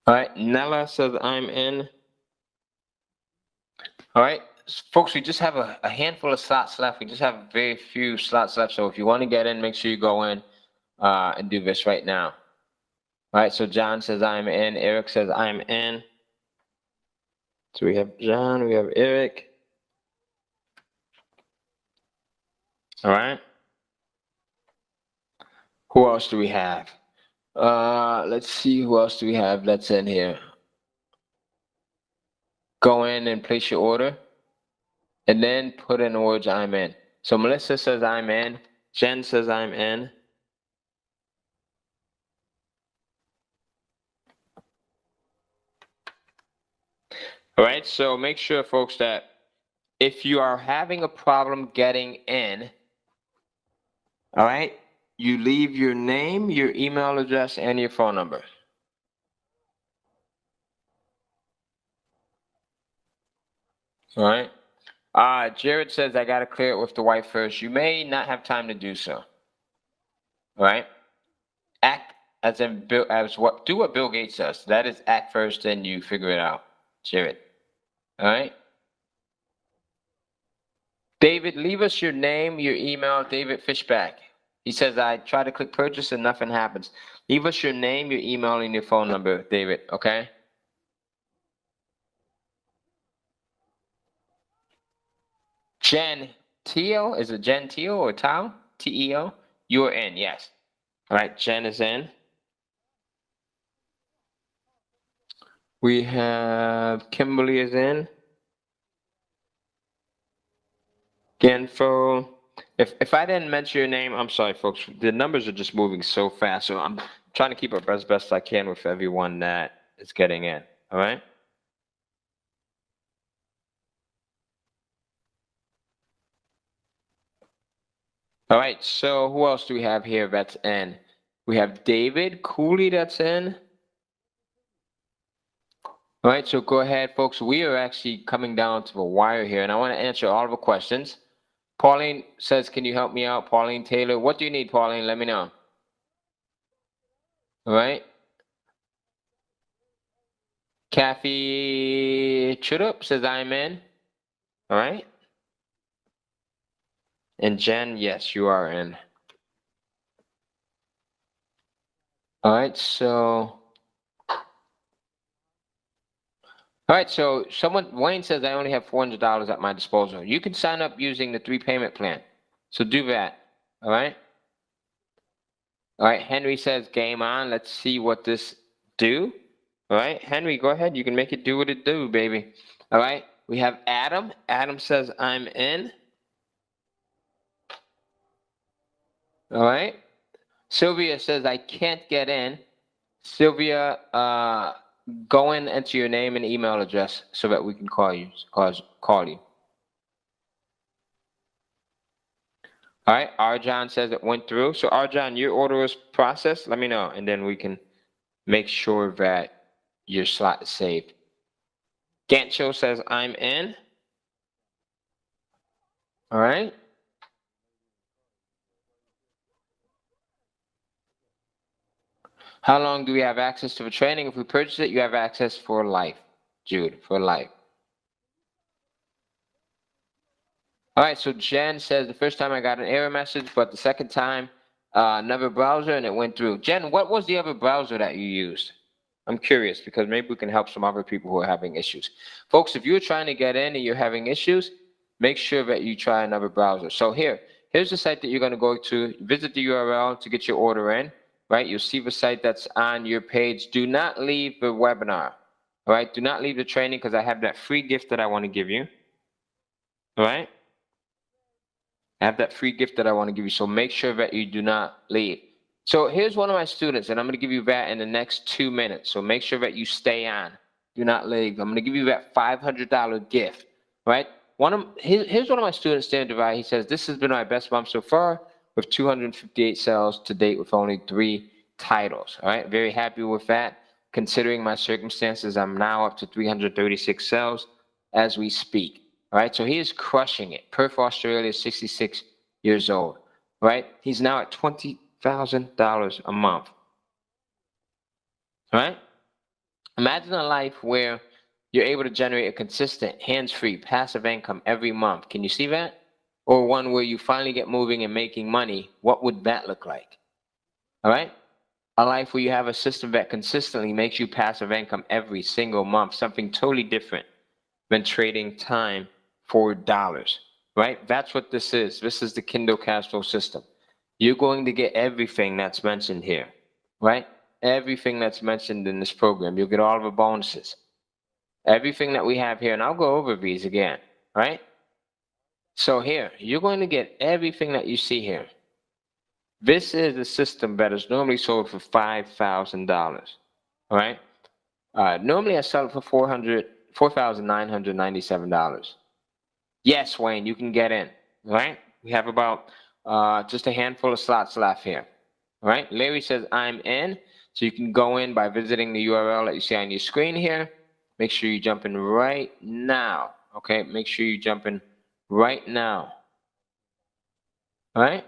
All right, Nella says I'm in. All right, folks, we just have a handful of slots left. We just have very few slots left. So if you want to get in, make sure you go in and do this right now. All right, so John says I'm in. Eric says I'm in. So we have John, we have Eric. All right. Who else do we have? Let's see who else do we have that's in here. Go in and place your order. And then put in the words I'm in. So Melissa says I'm in. Jen says I'm in. All right, so make sure, folks, that if you are having a problem getting in, all right, you leave your name, your email address, and your phone number. All right. Jared says I got to clear it with the wife first. You may not have time to do so. All right. as in Bill, as what, do what Bill Gates does. That is act first, then you figure it out. Share it. All right. David, leave us your name, your email, David Fishback. He says, I try to click purchase and nothing happens. Leave us your name, your email, and your phone number, David, okay? Jen Teo, is it Jen Teo or Tao? T-E-O? You are in, yes. All right, Jen is in. We have Kimberly is in. Genfo. If I didn't mention your name, I'm sorry, folks. The numbers are just moving so fast, so I'm trying to keep up as best I can with everyone that is getting in. All right. All right. So who else do we have here that's in? We have David Cooley that's in. All right. So go ahead, folks. We are actually coming down to the wire here, and I want to answer all of the questions. Pauline says, can you help me out? Pauline Taylor. What do you need, Pauline? Let me know. All right. Kathy Chudup says, I'm in. All right. And Jen, yes, you are in. All right. So Wayne says, I only have $400 at my disposal. You can sign up using the 3-payment plan. So do that. All right. All right. Henry says, game on. Let's see what this do. All right. Henry, go ahead. You can make it do what it do, baby. All right. We have Adam. Adam says, I'm in. All right. Sylvia says, I can't get in. Sylvia, go in, enter your name and email address so that we can call you. Call you. All right. Arjan says it went through. So Arjan, your order was processed. Let me know, and then we can make sure that your slot is saved. Gancho says I'm in. All right. How long do we have access to the training? If we purchase it, you have access for life, Jude, for life. All right, so Jen says the first time I got an error message, but the second time, another browser and it went through. Jen, what was the other browser that you used? I'm curious because maybe we can help some other people who are having issues. Folks, if you're trying to get in and you're having issues, make sure that you try another browser. So here's the site that you're going to go to. Visit the URL to get your order in. Right, you'll see the site that's on your page. Do not leave the webinar. All right, do not leave the training because I have that free gift that I want to give you. All right, I have that free gift that I want to give you. So make sure that you do not leave. So here's one of my students, and I'm going to give you that in the next 2 minutes. So make sure that you stay on. Do not leave. I'm going to give you that $500 gift. Right, here's one of my students, Dan Devine. He says, this has been my best month so far, with 258 sales to date with only 3 titles. All right, very happy with that. Considering my circumstances, I'm now up to 336 sales as we speak. All right, so he is crushing it. Perth, Australia, 66 years old. All right, he's now at $20,000 a month. All right, imagine a life where you're able to generate a consistent, hands-free, passive income every month. Can you see that? Or one where you finally get moving and making money, what would that look like? All right? A life where you have a system that consistently makes you passive income every single month, something totally different than trading time for dollars, right? That's what this is. This is the Kindle cash flow system. You're going to get everything that's mentioned here, right? Everything that's mentioned in this program. You'll get all of the bonuses. Everything that we have here, and I'll go over these again, right? So here, you're going to get everything that you see here. This is a system that is normally sold for $5,000, all right? Normally I sell it for $4,997. Yes, Wayne, you can get in, all right? We have about just a handful of slots left here, all right? Larry says, I'm in. So you can go in by visiting the URL that you see on your screen here. Make sure you jump in right now, okay? Make sure you jump in right now. All right?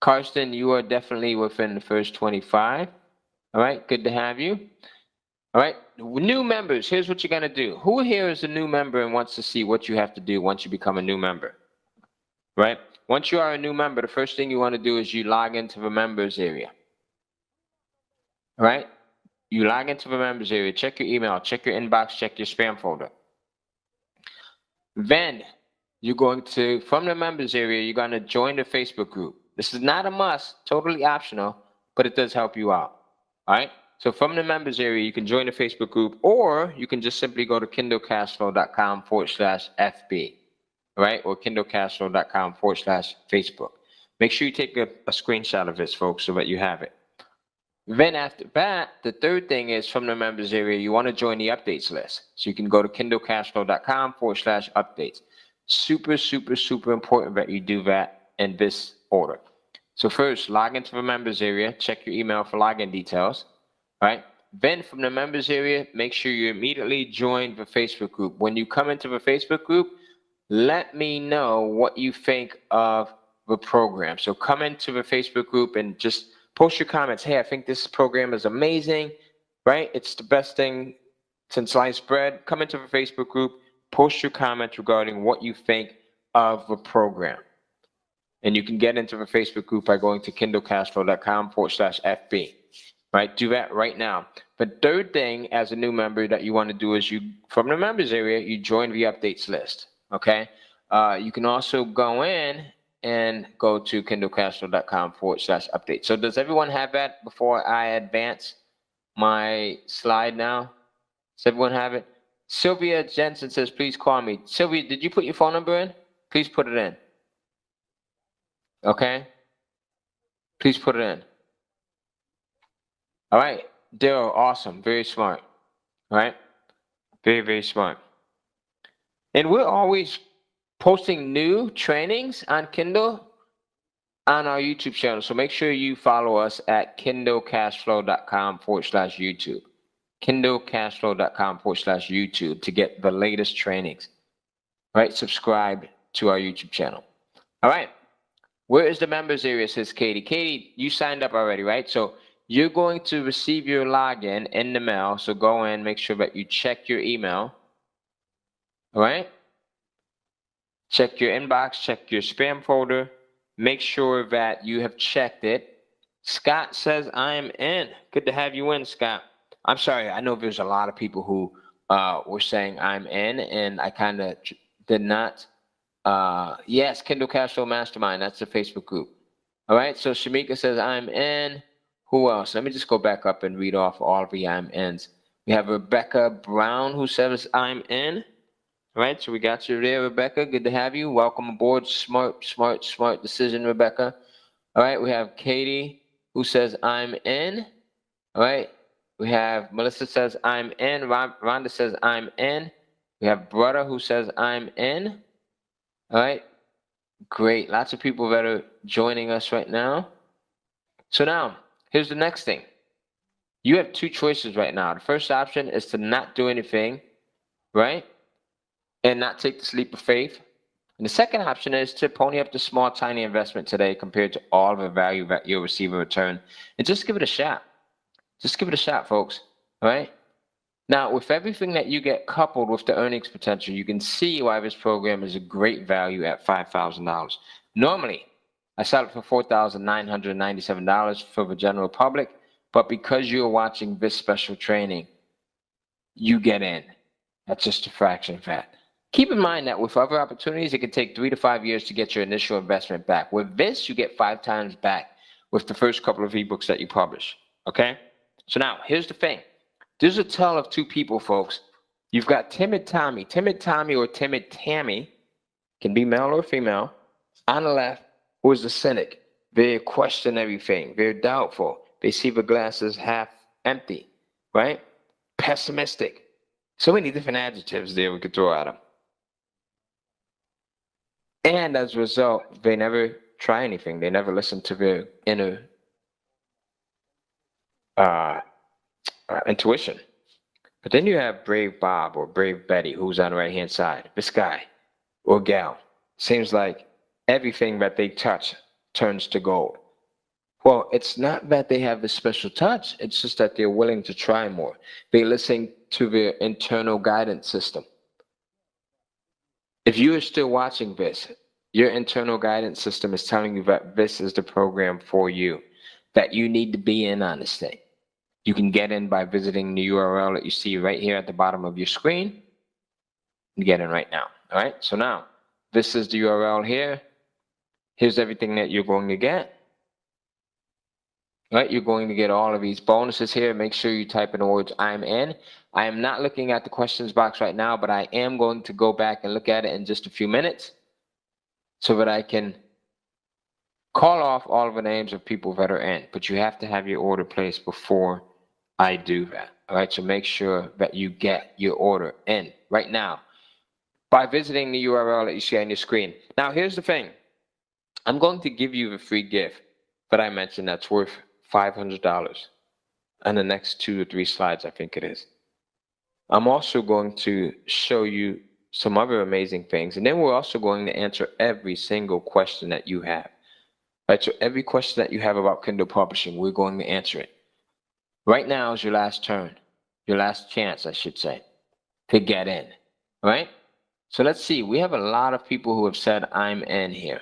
Karsten, you are definitely within the first 25. All right, good to have you. All right, new members, here's what you're gonna do. Who here is a new member and wants to see what you have to do once you become a new member? Right? Once you are a new member, the first thing you want to do is you log into the members area. All right? You log into the members area, check your email, check your inbox, check your spam folder. Then you're going to, from the members area, you're going to join the Facebook group. This is not a must, totally optional, but it does help you out. All right? So from the members area, you can join the Facebook group, or you can just simply go to kindlecashflow.com/FB, right? Or kindlecashflow.com/Facebook. Make sure you take a screenshot of this, folks, so that you have it. Then after that, the third thing is from the members area, you want to join the updates list. So you can go to kindlecashflow.com/updates. Super, super, super important that you do that in this order. So first, log into the members area, check your email for login details. Right? Then from the members area, make sure you immediately join the Facebook group. When you come into the Facebook group, let me know what you think of the program. So come into the Facebook group and just post your comments. Hey, I think this program is amazing, right? It's the best thing since sliced bread. Come into the Facebook group, post your comments regarding what you think of the program. And you can get into the Facebook group by going to kindlecashflow.com/FB. Right, do that right now. The third thing as a new member that you want to do is you, from the members area, you join the updates list, okay? You can also go in and go to kindlecashflow.com/update. So does everyone have that before I advance my slide now? Does everyone have it? Sylvia Jensen says, please call me. Sylvia, did you put your phone number in? Please put it in. Okay? Please put it in. All right, Daryl, awesome, very smart. All right, very, very smart. And we're always posting new trainings on Kindle on our YouTube channel. So make sure you follow us at kindlecashflow.com/YouTube. kindlecashflow.com/YouTube to get the latest trainings. All right, subscribe to our YouTube channel. All right, where is the members area, says Katie. Katie, you signed up already, right? So you're going to receive your login in the mail. So go in, make sure that you check your email. All right? Check your inbox, check your spam folder. Make sure that you have checked it. Scott says, I'm in. Good to have you in, Scott. I'm sorry, I know there's a lot of people who were saying I'm in, and I kind of did not. Yes, Kindle Cashflow Mastermind, that's the Facebook group. All right, so Shamika says, I'm in. Who else? Let me just go back up and read off all of the I'm ins. We have Rebecca Brown who says I'm in. All right, so we got you there, Rebecca. Good to have you. Welcome aboard. Smart, smart, smart decision, Rebecca. All right, we have Katie who says I'm in. All right, we have Melissa says I'm in. Rhonda says I'm in. We have Brother who says I'm in. All right, great. Lots of people that are joining us right now. So now, here's the next thing. You have two choices right now. The first option is to not do anything, right? And not take the leap of faith. And the second option is to pony up the small, tiny investment today compared to all the value that you'll receive in return. And just give it a shot. Just give it a shot, folks, all right? Now, with everything that you get coupled with the earnings potential, you can see why this program is a great value at $5,000. Normally, I sell it for $4,997 for the general public, but because you're watching this special training, you get in. That's just a fraction of that. Keep in mind that with other opportunities, it can take 3 to 5 years to get your initial investment back. With this, you get 5 times back with the first couple of ebooks that you publish, okay? So now, here's the thing. There's a tale of two people, folks. You've got Timid Tommy. Timid Tommy or Timid Tammy, can be male or female, on the left, who is a cynic. They question everything. They're doubtful. They see the glass as half empty, right? Pessimistic. So many different adjectives there we could throw at them. And as a result, they never try anything. They never listen to their inner intuition. But then you have Brave Bob or Brave Betty, who's on the right-hand side. This guy or gal seems like everything that they touch turns to gold. Well, it's not that they have the special touch. It's just that they're willing to try more. They listen to their internal guidance system. If you are still watching this, your internal guidance system is telling you that this is the program for you, that you need to be in on this thing. You can get in by visiting the URL that you see right here at the bottom of your screen. You get in right now. All right. So now this is the URL here. Here's everything that you're going to get. Right, you're going to get all of these bonuses here. Make sure you type in the words "I'm in." I am not looking at the questions box right now, but I am going to go back and look at it in just a few minutes so that I can call off all of the names of people that are in. But you have to have your order placed before I do that. All right, so make sure that you get your order in right now by visiting the URL that you see on your screen. Now, here's the thing. I'm going to give you the free gift that I mentioned that's worth $500 on the next 2 or 3 slides, I think it is. I'm also going to show you some other amazing things, and then we're also going to answer every single question that you have. Right, so every question that you have about Kindle publishing, we're going to answer it. Right now is your last turn, your last chance, I should say, to get in. Right? So let's see. We have a lot of people who have said I'm in here.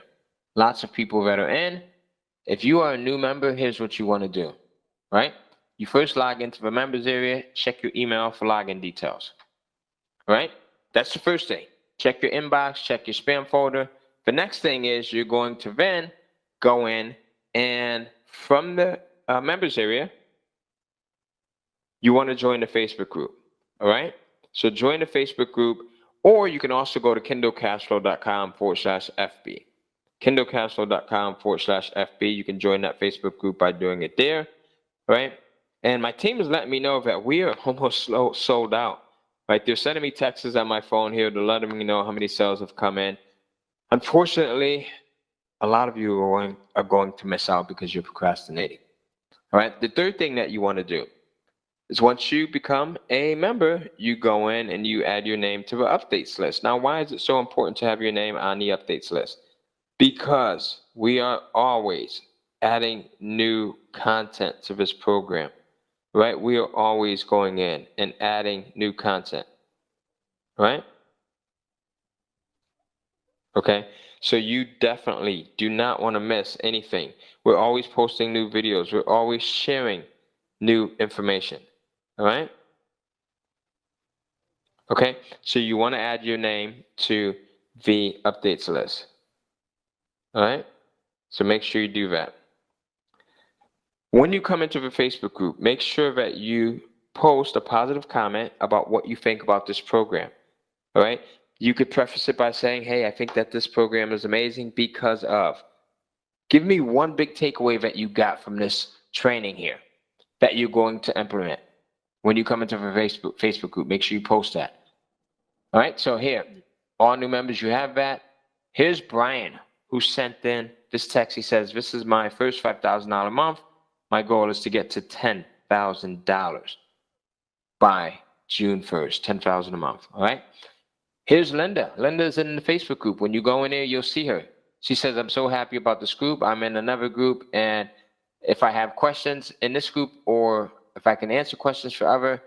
Lots of people that are in. If you are a new member, here's what you want to do, right? You first log into the members area, check your email for login details, right? That's the first thing. Check your inbox, check your spam folder. The next thing is you're going to then go in and from the members area, you want to join the Facebook group, all right? So join the Facebook group, or you can also go to kindlecashflow.com/FB. kindlecashflow.com/FB. You can join that Facebook group by doing it there, right? And my team is letting me know that we are almost sold out, right? They're sending me texts on my phone here to letting me know how many sales have come in. Unfortunately, a lot of you are going to miss out because you're procrastinating, all right? The third thing that you want to do is once you become a member, you go in and you add your name to the updates list. Now, why is it so important to have your name on the updates list? Because we are always adding new content to this program, right? We are always going in and adding new content, right? Okay, so you definitely do not want to miss anything. We're always posting new videos. We're always sharing new information, all right? Okay, so you want to add your name to the updates list, all right? So make sure you do that. When you come into the Facebook group, make sure that you post a positive comment about what you think about this program, all right? You could preface it by saying, hey, I think that this program is amazing because of. Give me one big takeaway that you got from this training here that you're going to implement. When you come into the Facebook group, make sure you post that. All right, so here, all new members, you have that. Here's Brian, who sent in this text. He says, this is my first $5,000 a month. My goal is to get to $10,000 by June 1st, 10,000 a month, all right? Here's Linda. Linda's in the Facebook group. When you go in there, you'll see her. She says, I'm so happy about this group. I'm in another group, and if I have questions in this group or if I can answer questions for others,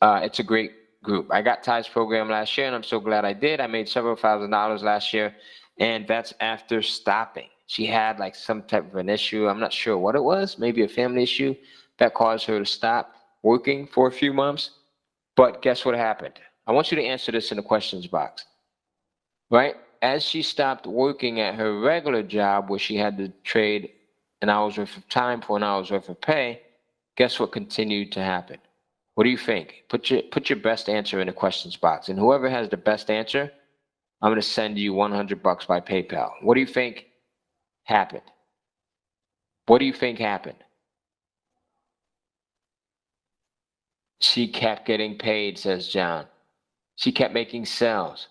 it's a great group. I got Ty's program last year, and I'm so glad I did. I made several $1,000s last year, and that's after stopping. She had like some type of an issue. I'm not sure what it was, maybe a family issue that caused her to stop working for a few months. But guess what happened? I want you to answer this in the questions box, right? As she stopped working at her regular job where she had to trade an hour's worth of time for an hour's worth of pay, guess what continued to happen? What do you think? Put your best answer in the questions box. And whoever has the best answer, I'm going to send you $100 by PayPal. What do you think happened? What do you think happened? She kept getting paid, says John. She kept making sales,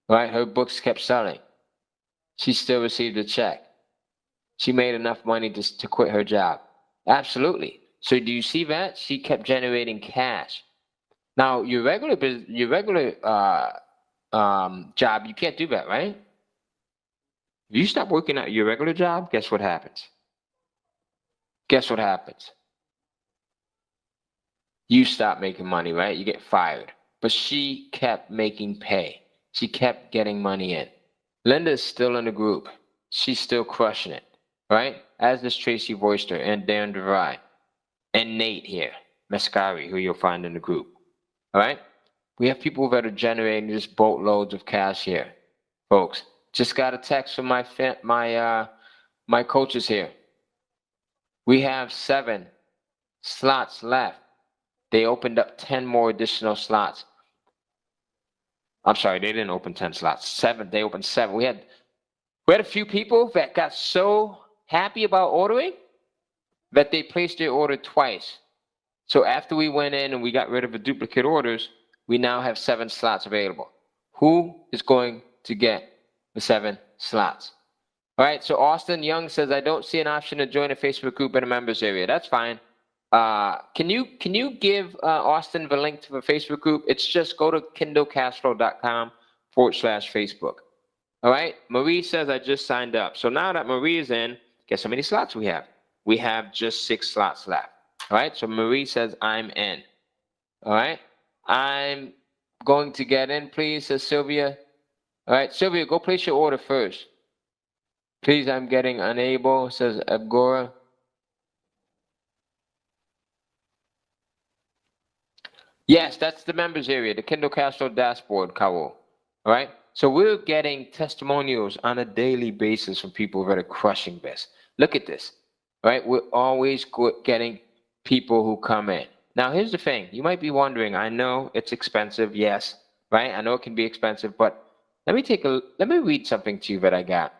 right? Her books kept selling. She still received a check. She made enough money to quit her job. Absolutely. So do you see that? She kept generating cash. Now, your regular job, you can't do that, right? If you stop working at your regular job, guess what happens? Guess what happens? You stop making money, right? You get fired. But she kept making pay. She kept getting money in. Linda is still in the group. She's still crushing it, right? As is Tracy Voister and Darren DeVry and Nate here, Mascari, who you'll find in the group. All right? We have people that are generating just boatloads of cash here, folks. Just got a text from my coaches here. We have 7 slots left. They opened up 10 more additional slots. I'm sorry, they didn't open 10 slots. 7. They opened 7. We had a few people that got so happy about ordering that they placed their order twice. So after we went in and we got rid of the duplicate orders, we now have 7 slots available. Who is going to get the 7 slots? All right, so Austin Young says, I don't see an option to join a Facebook group in a members area. That's fine. Can you give Austin the link to the Facebook group? It's just go to kindlecashflow.com/Facebook. All right, Marie says, I just signed up. So now that Marie is in, guess how many slots we have? We have just 6 slots left. All right, so Marie says, I'm in. All right, I'm going to get in, please, says Sylvia. All right, Sylvia, go place your order first. Please, I'm getting unable, says Abgora. Yes, that's the members area, the Kindle Cashflow dashboard, Kawo. All right, so we're getting testimonials on a daily basis from people that are crushing this. Look at this. All right, we're always getting people who come in. Now, here's the thing. You might be wondering, I know it's expensive, yes, right? I know it can be expensive, but let me read something to you that I got.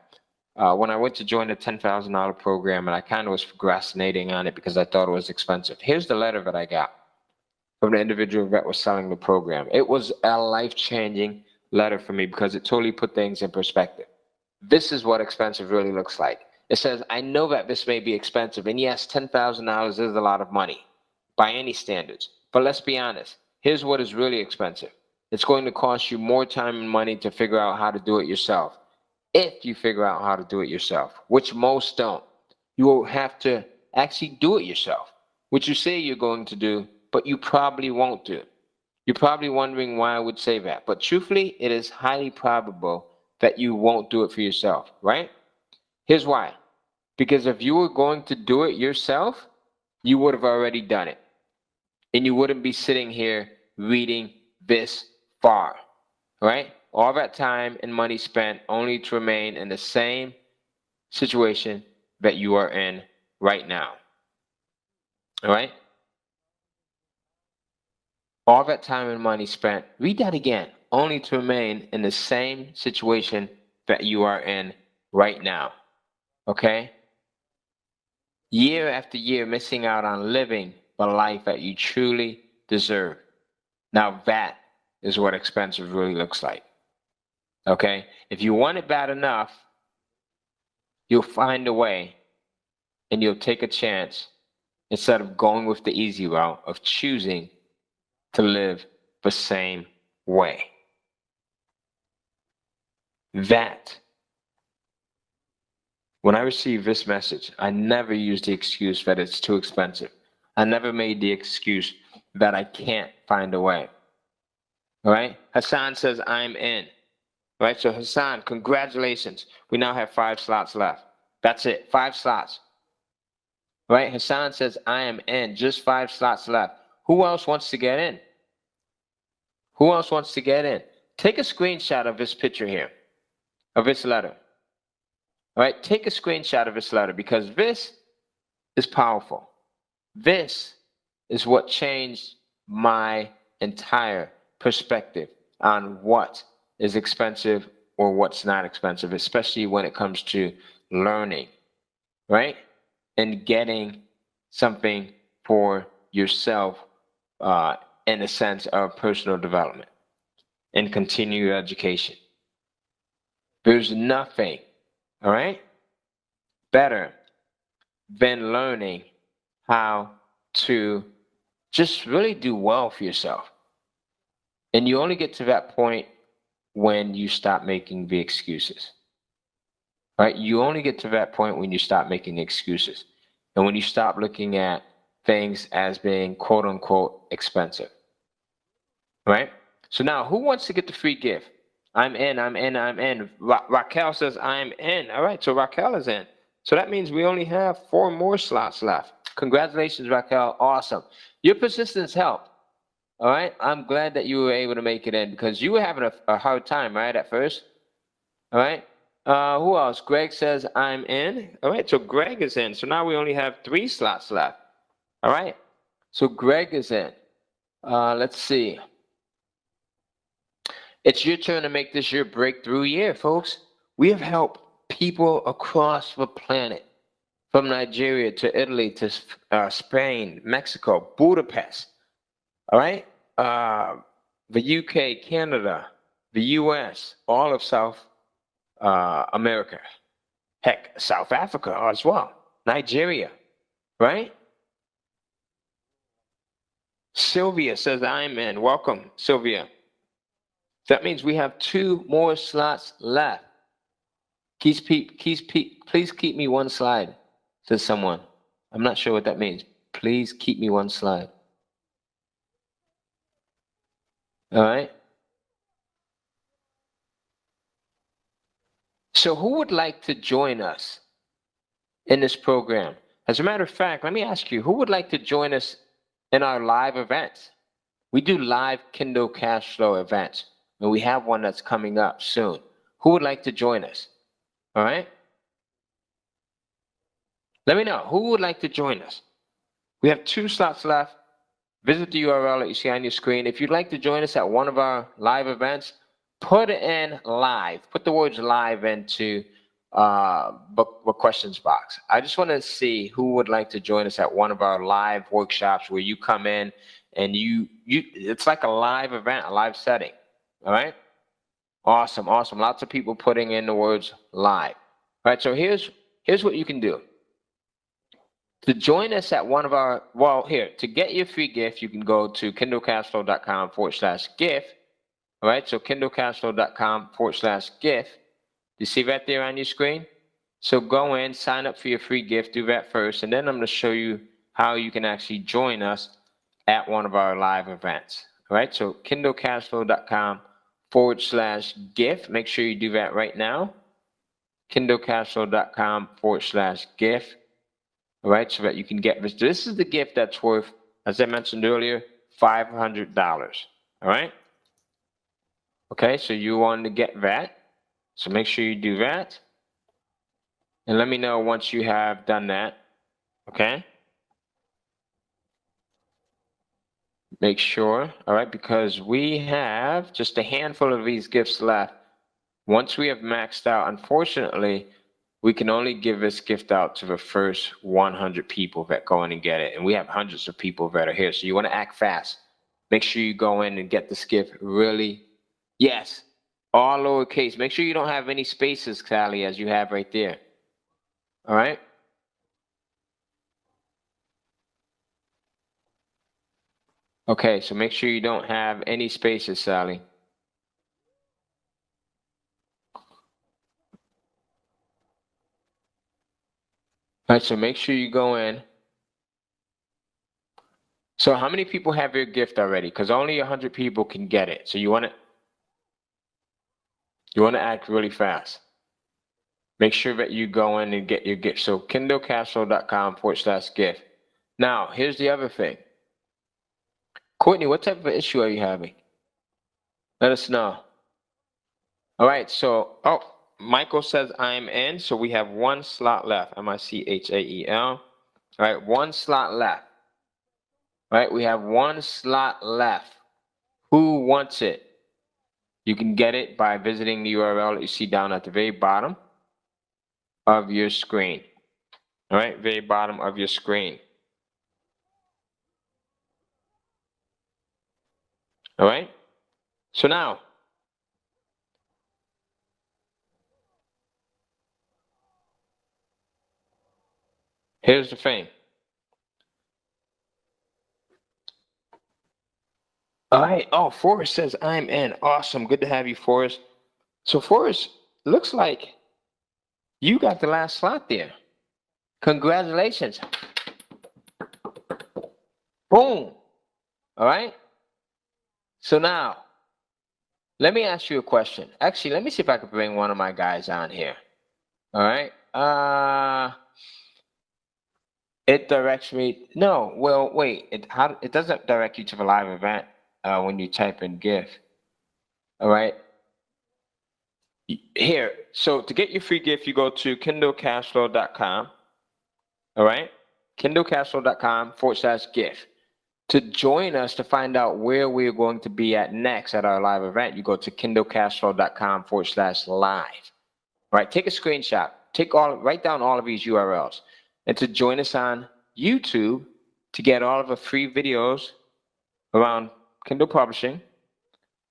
When I went to join the $10,000 program, and I kind of was procrastinating on it because I thought it was expensive. Here's the letter that I got from the individual that was selling the program. It was a life-changing letter for me because it totally put things in perspective. This is what expensive really looks like. It says, I know that this may be expensive, and yes, $10,000 is a lot of money by any standards. But let's be honest. Here's what is really expensive. It's going to cost you more time and money to figure out how to do it yourself. If you figure out how to do it yourself, which most don't, you will have to actually do it yourself, which you say you're going to do, but you probably won't do. You're probably wondering why I would say that, but truthfully, it is highly probable that you won't do it for yourself, right? Here's why. Because if you were going to do it yourself, you would have already done it. And you wouldn't be sitting here reading this far, right? All that time and money spent only to remain in the same situation that you are in right now. All right? All that time and money spent, read that again, only to remain in the same situation that you are in right now. Okay? Year after year missing out on living the life that you truly deserve. Now that is what expensive really looks like. Okay? If you want it bad enough, you'll find a way and you'll take a chance instead of going with the easy route of choosing to live the same way. That, when I received this message, I never used the excuse that it's too expensive. I never made the excuse that I can't find a way. All right? Hassan says, I'm in. All right, so Hassan, congratulations. We now have 5 slots left. That's it, 5 slots. All right, Hassan says, I am in. Just 5 slots left. Who else wants to get in? Who else wants to get in? Take a screenshot of this picture here, of this letter. All right, take a screenshot of this letter because this is powerful. This is what changed my entire perspective on what is expensive or what's not expensive, especially when it comes to learning, right? And getting something for yourself in the sense of personal development and continued education. There's nothing, all right, better than learning how to just really do well for yourself. And you only get to that point when you stop making the excuses. Right? You only get to that point when you stop making the excuses. and when you stop looking at things as being quote unquote expensive. Right? So now, who wants to get the free gift? I'm in. Raquel says I'm in. All right, so Raquel is in. So that means we only have 4 more slots left. Congratulations, Raquel. Awesome. Your persistence helped. All right, I'm glad that you were able to make it in because you were having a hard time, right, at first. All right. Who else? Greg says I'm in. All right, so Greg is in. So now we only have 3 slots left. All right, so Greg is in. Let's see. It's your turn to make this your breakthrough year, folks. We have helped people across the planet, from Nigeria to Italy to Spain, Mexico, Budapest. All right, the UK, Canada, the US, all of South America, heck, South Africa as well, Nigeria, right? Sylvia says I'm in. Welcome, Sylvia. That means we have 2 more slots left. Please keep me 1 slide, says someone. I'm not sure what that means. Please keep me 1 slide. All right. So who would like to join us in this program? As a matter of fact, let me ask you, who would like to join us in our live events? We do live Kindle cash flow events, and we have one that's coming up soon. Who would like to join us? All right. Let me know. Who would like to join us? We have 2 slots left. Visit the URL that you see on your screen. If you'd like to join us at one of our live events, put in live. Put the words live into the questions box. I just want to see who would like to join us at one of our live workshops where you come in and it's like a live event, a live setting. All right. Awesome. Lots of people putting in the words live. All right. So here's what you can do. To join us at one of our, to get your free gift, you can go to kindlecashflow.com/gift. All right, so kindlecashflow.com/gift. You see that there on your screen? So go in, sign up for your free gift, do that first, and then I'm going to show you how you can actually join us at one of our live events. All right, so kindlecashflow.com/gift. Make sure you do that right now. kindlecashflow.com/gift. All right, so that you can get this. This is the gift that's worth, as I mentioned earlier, $500. All right. Okay, so you want to get that. So make sure you do that. And let me know once you have done that. Okay. Make sure. All right, because we have just a handful of these gifts left. Once we have maxed out, unfortunately, we can only give this gift out to the first 100 people that go in and get it. And we have hundreds of people that are here. So you want to act fast. Make sure you go in and get this gift really. Yes, all lowercase. Make sure you don't have any spaces, Sally, as you have right there. All right. Okay, so make sure you don't have any spaces, Sally. All right, so make sure you go in. So how many people have your gift already? Because only 100 people can get it. So you want to act really fast. Make sure that you go in and get your gift. So kindlecashflow.com/gift. Now, here's the other thing. Courtney, what type of issue are you having? Let us know. All right, so, Michael says I'm in, so we have 1 slot left. Michael. All right, 1 slot left. All right, we have 1 slot left. Who wants it? You can get it by visiting the URL that you see down at the very bottom of your screen. All right, very bottom of your screen. All right, so now, here's the thing. All right. Oh, Forrest says I'm in. Awesome. Good to have you, Forrest. So, Forrest, looks like you got the last slot there. Congratulations. Boom. All right. So now, let me ask you a question. Actually, let me see if I can bring one of my guys on here. All right. It directs me. No. Well, wait. It doesn't direct you to the live event when you type in GIF. All right. Here. So to get your free gift, you go to kindlecashflow.com. All right. kindlecashflow.com/gift. To join us to find out where we're going to be at next at our live event, you go to kindlecashflow.com/live. All right, take a screenshot. Write down all of these URLs. And to join us on YouTube to get all of the free videos around Kindle publishing,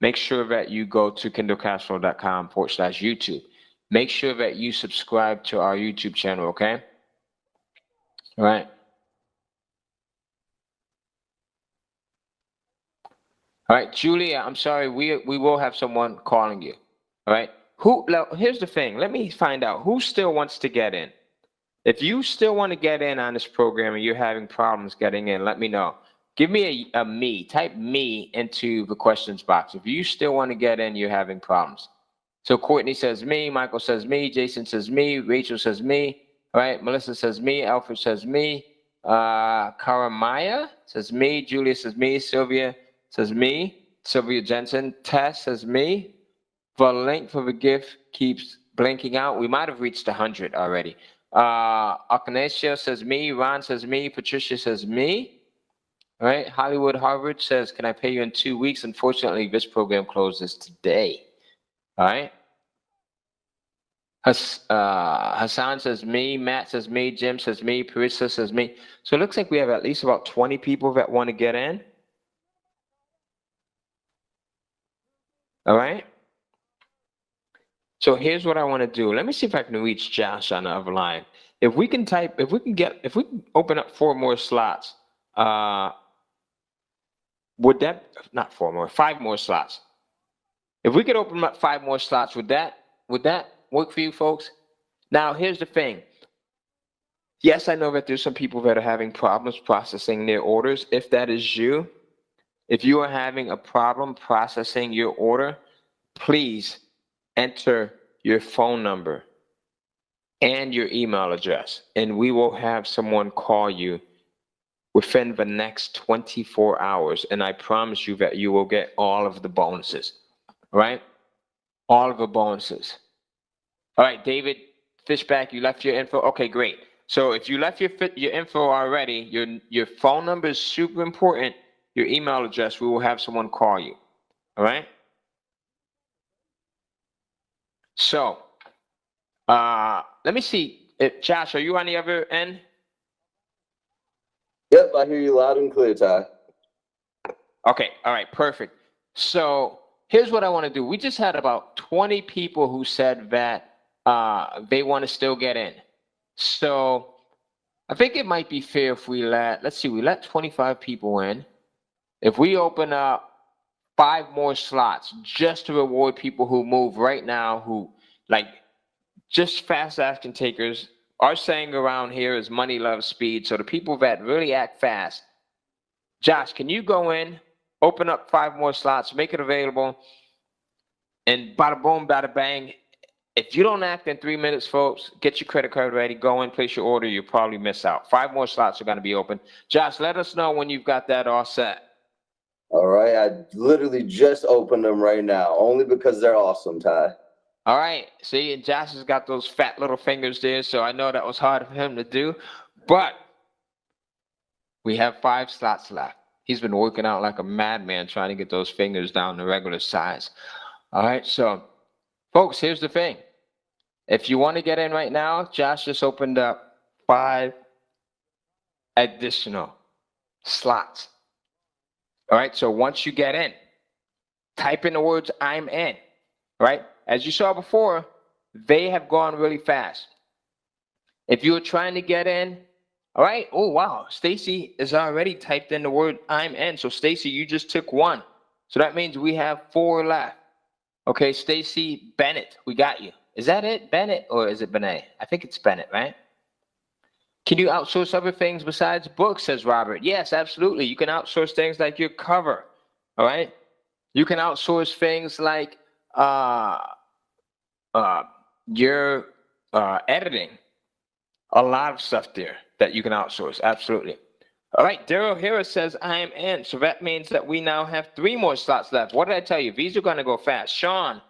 make sure that you go to kindlecashflow.com/YouTube. Make sure that you subscribe to our YouTube channel, okay? All right. All right, Julia, I'm sorry, we will have someone calling you. All right. Here's the thing. Let me find out who still wants to get in. If you still want to get in on this program and you're having problems getting in, let me know. Give me a me. Type me into the questions box. If you still want to get in, you're having problems. So Courtney says me, Michael says me, Jason says me, Rachel says me, all right, Melissa says me, Alfred says me, Karamaya says me, Julia says me, Sylvia says me, Sylvia Jensen, Tess says me. The link for the gift keeps blinking out. We might have reached 100 already. Akanesha says me, Ron says me, Patricia says me. All right, Hollywood Harvard says, can I pay you in 2 weeks? Unfortunately, this program closes today. All right. Hassan says me, Matt says me, Jim says me, Parissa says me. So it looks like we have at least about 20 people that want to get in. All right. So here's what I want to do. Let me see if I can reach Josh on the other line. If we can open up 4 more slots, would that, not 4 more, 5 more slots. If we could open up 5 more slots, would that work for you folks? Now, here's the thing. Yes, I know that there's some people that are having problems processing their orders. If that is you, if you are having a problem processing your order, please enter your phone number and your email address, and we will have someone call you within the next 24 hours. And I promise you that you will get all of the bonuses, right? All of the bonuses. All right, David Fishback, you left your info. Okay, great. So if you left your info already, your phone number is super important. Your email address, we will have someone call you. All right? So, let me see. Josh, are you on the other end? Yep, I hear you loud and clear, Ty. Okay, all right, perfect. So here's what I want to do. We just had about 20 people who said that they want to still get in. So I think it might be fair if we let 25 people in. If we open up 5 more slots just to reward people who move right now, who like just fast action takers. Our saying around here is money loves speed. So the people that really act fast. Josh, can you go in, open up 5 more slots, make it available, and bada boom, bada bang. If you don't act in 3 minutes, folks, get your credit card ready, go in, place your order, you'll probably miss out. 5 more slots are going to be open. Josh, let us know when you've got that all set. All right, I literally just opened them right now, only because they're awesome, Ty. All right, see, and Josh has got those fat little fingers there, so I know that was hard for him to do, but we have 5 slots left. He's been working out like a madman trying to get those fingers down to regular size. All right, so, folks, here's the thing. If you want to get in right now, Josh just opened up 5 additional slots. All right, so once you get in, type in the words, I'm in, right? As you saw before, they have gone really fast. If you're trying to get in, all right, oh, wow, Stacy has already typed in the word I'm in. So, Stacy, you just took 1. So that means we have 4 left. Okay, Stacy Bennett, we got you. Is that it, Bennett, or is it Benet? I think it's Bennett, right? Can you outsource other things besides books, says Robert? Yes, absolutely. You can outsource things like your cover, all right? You can outsource things like uh, your editing. A lot of stuff there that you can outsource, absolutely. All right, Daryl Harris says, I am in. So that means that we now have 3 more slots left. What did I tell you? These are going to go fast. Sean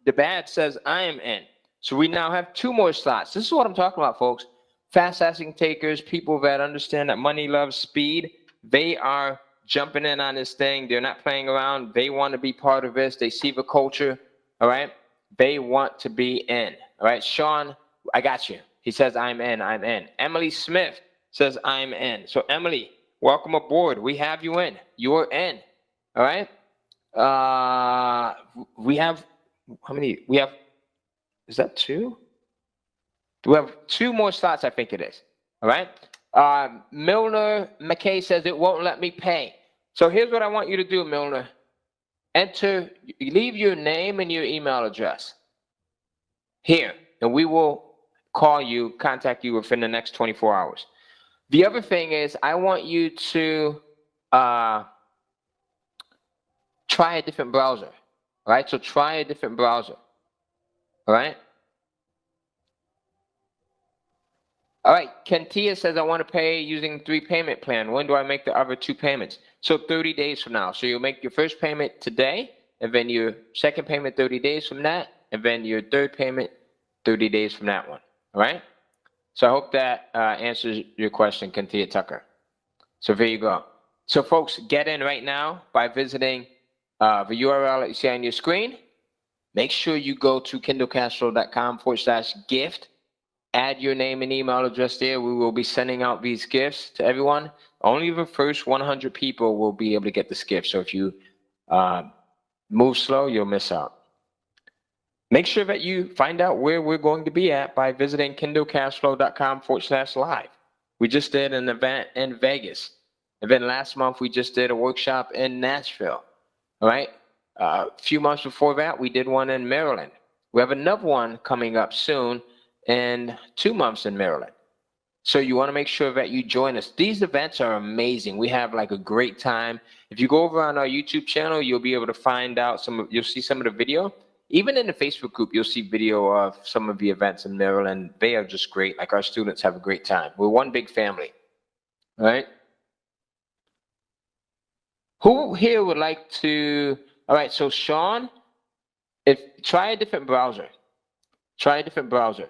the Bad says, I am in. So we now have 2 more slots. This is what I'm talking about, folks. Fast asking takers, people that understand that money loves speed, they are jumping in on this thing. They're not playing around. They want to be part of this. They see the culture, all right? They want to be in, all right? Sean, I got you. He says, I'm in, I'm in. Emily Smith says, I'm in. So Emily, welcome aboard. We have you in. You're in, all right? We have, how many? We have, is that 2? We have 2 more slots, I think it is. All right. Milner McKay says it won't let me pay. So here's what I want you to do, Milner. Leave your name and your email address here, and we will contact you within the next 24 hours. The other thing is I want you to try a different browser. All right. So try a different browser. All right. All right, Kentia says, I want to pay using 3 payment plan. When do I make the other 2 payments? So 30 days from now. So you'll make your first payment today, and then your second payment 30 days from that, and then your third payment 30 days from that one. All right? So I hope that answers your question, Kentia Tucker. So there you go. So folks, get in right now by visiting the URL that you see on your screen. Make sure you go to kindlecashflow.com/gift. Add your name and email address there. We will be sending out these gifts to everyone. Only the first 100 people will be able to get this gift. So if you move slow, you'll miss out. Make sure that you find out where we're going to be at by visiting kindlecashflow.com/live. We just did an event in Vegas. And then last month, we just did a workshop in Nashville. All right. A few months before that, we did one in Maryland. We have another one coming up soon in 2 months in Maryland. So you want to make sure that you join us. These events are amazing. We have like a great time. If you go over on our YouTube channel, you'll be able to find out you'll see some of the video. Even in the Facebook group, you'll see video of some of the events in Maryland. They are just great. Like our students have a great time. We're one big family. All right. Who here would like to? All right. So Sean, try a different browser. Try a different browser.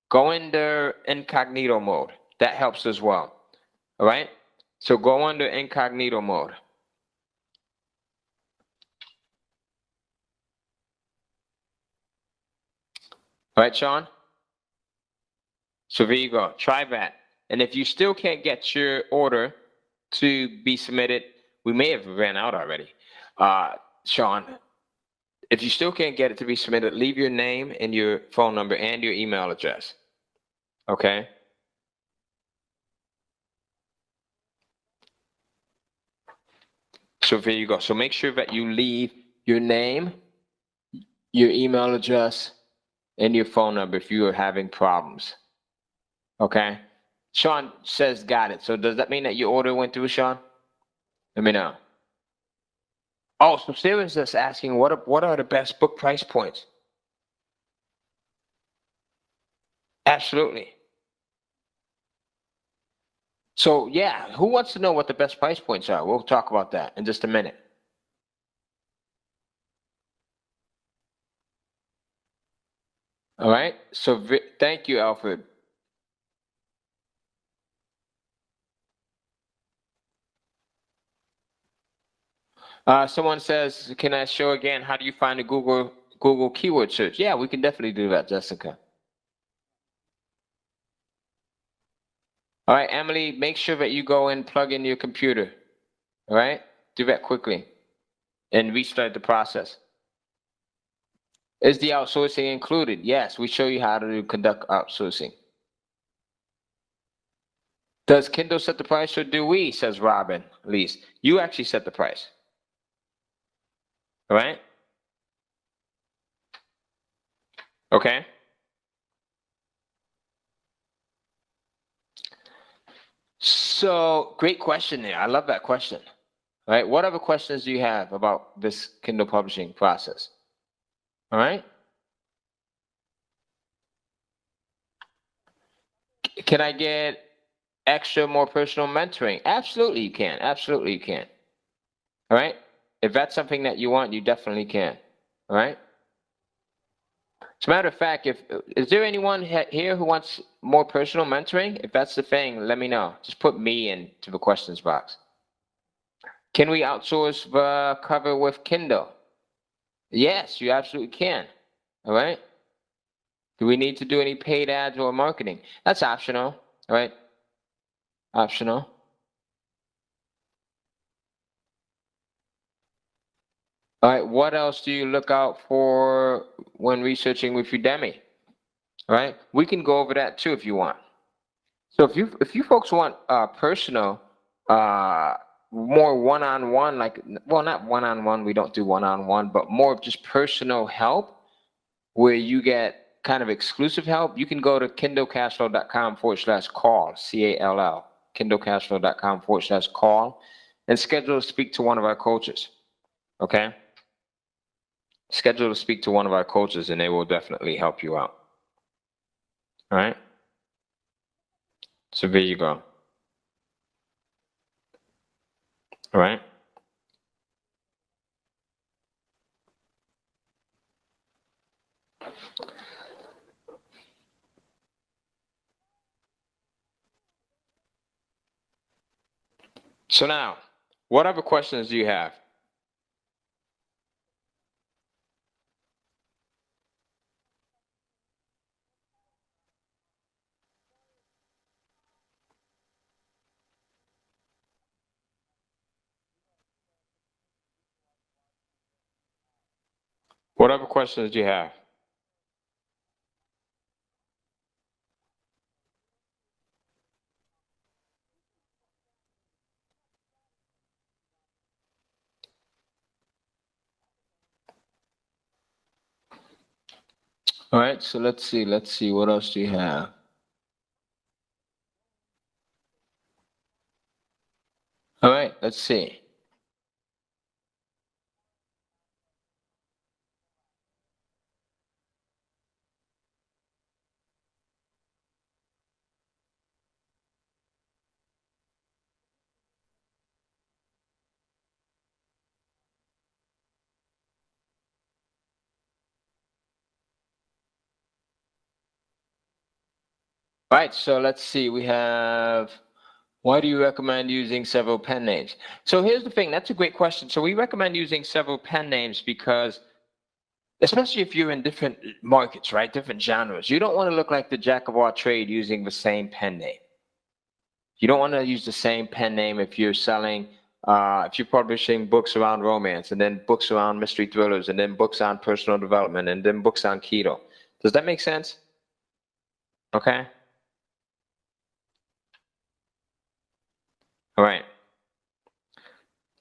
Go into incognito mode. That helps as well. All right. So go under incognito mode. All right, Sean. So there you go. Try that. And if you still can't get your order to be submitted, we may have ran out already. Sean, if you still can't get it to be submitted, leave your name and your phone number and your email address. Okay? So there you go. So make sure that you leave your name, your email address, and your phone number if you are having problems. Okay? Sean says got it. So does that mean that your order went through, Sean? Let me know. Oh, so Sarah's just asking, what are the best book price points? Absolutely. So yeah, who wants to know what the best price points are? We'll talk about that in just a minute. All right. So thank you, Alfred. Someone says, can I show again, how do you find a Google keyword search? Yeah, we can definitely do that, Jessica. All right, Emily, make sure that you go and plug in your computer. All right, do that quickly and restart the process. Is the outsourcing included? Yes, we show you how to conduct outsourcing. Does Kindle set the price or do we, says Robin, at least. You actually set the price. All right? Okay. So great question there. I love that question. All right. What other questions do you have about this Kindle publishing process? All right. Can I get extra, more personal mentoring? Absolutely, you can. Absolutely, you can. All right. If that's something that you want, you definitely can. All right. As a matter of fact, is there anyone here who wants more personal mentoring? If that's the thing, let me know. Just put me into the questions box. Can we outsource the cover with Kindle? Yes, you absolutely can. All right. Do we need to do any paid ads or marketing? That's optional. All right. Optional. All right. What else do you look out for when researching with Udemy? All right. We can go over that too if you want. So if you folks want personal, more one-on-one, not one-on-one, we don't do one-on-one, but more of just personal help where you get kind of exclusive help, you can go to kindlecashflow.com/call, CALL, kindlecashflow.com/call, and schedule to speak to one of our coaches. Okay? Schedule to speak to one of our coaches and they will definitely help you out. All right? So there you go. All right? So now, what other questions do you have? What other questions do you have? All right, so let's see, what else do you have? All right, let's see. All right, so let's see, we have, why do you recommend using several pen names? So here's the thing, that's a great question. So we recommend using several pen names because, especially if you're in different markets, right, different genres, you don't want to look like the jack of all trade using the same pen name. You don't want to use the same pen name if you're selling, if you're publishing books around romance, and then books around mystery thrillers, and then books on personal development, and then books on keto. Does that make sense? Okay. All right.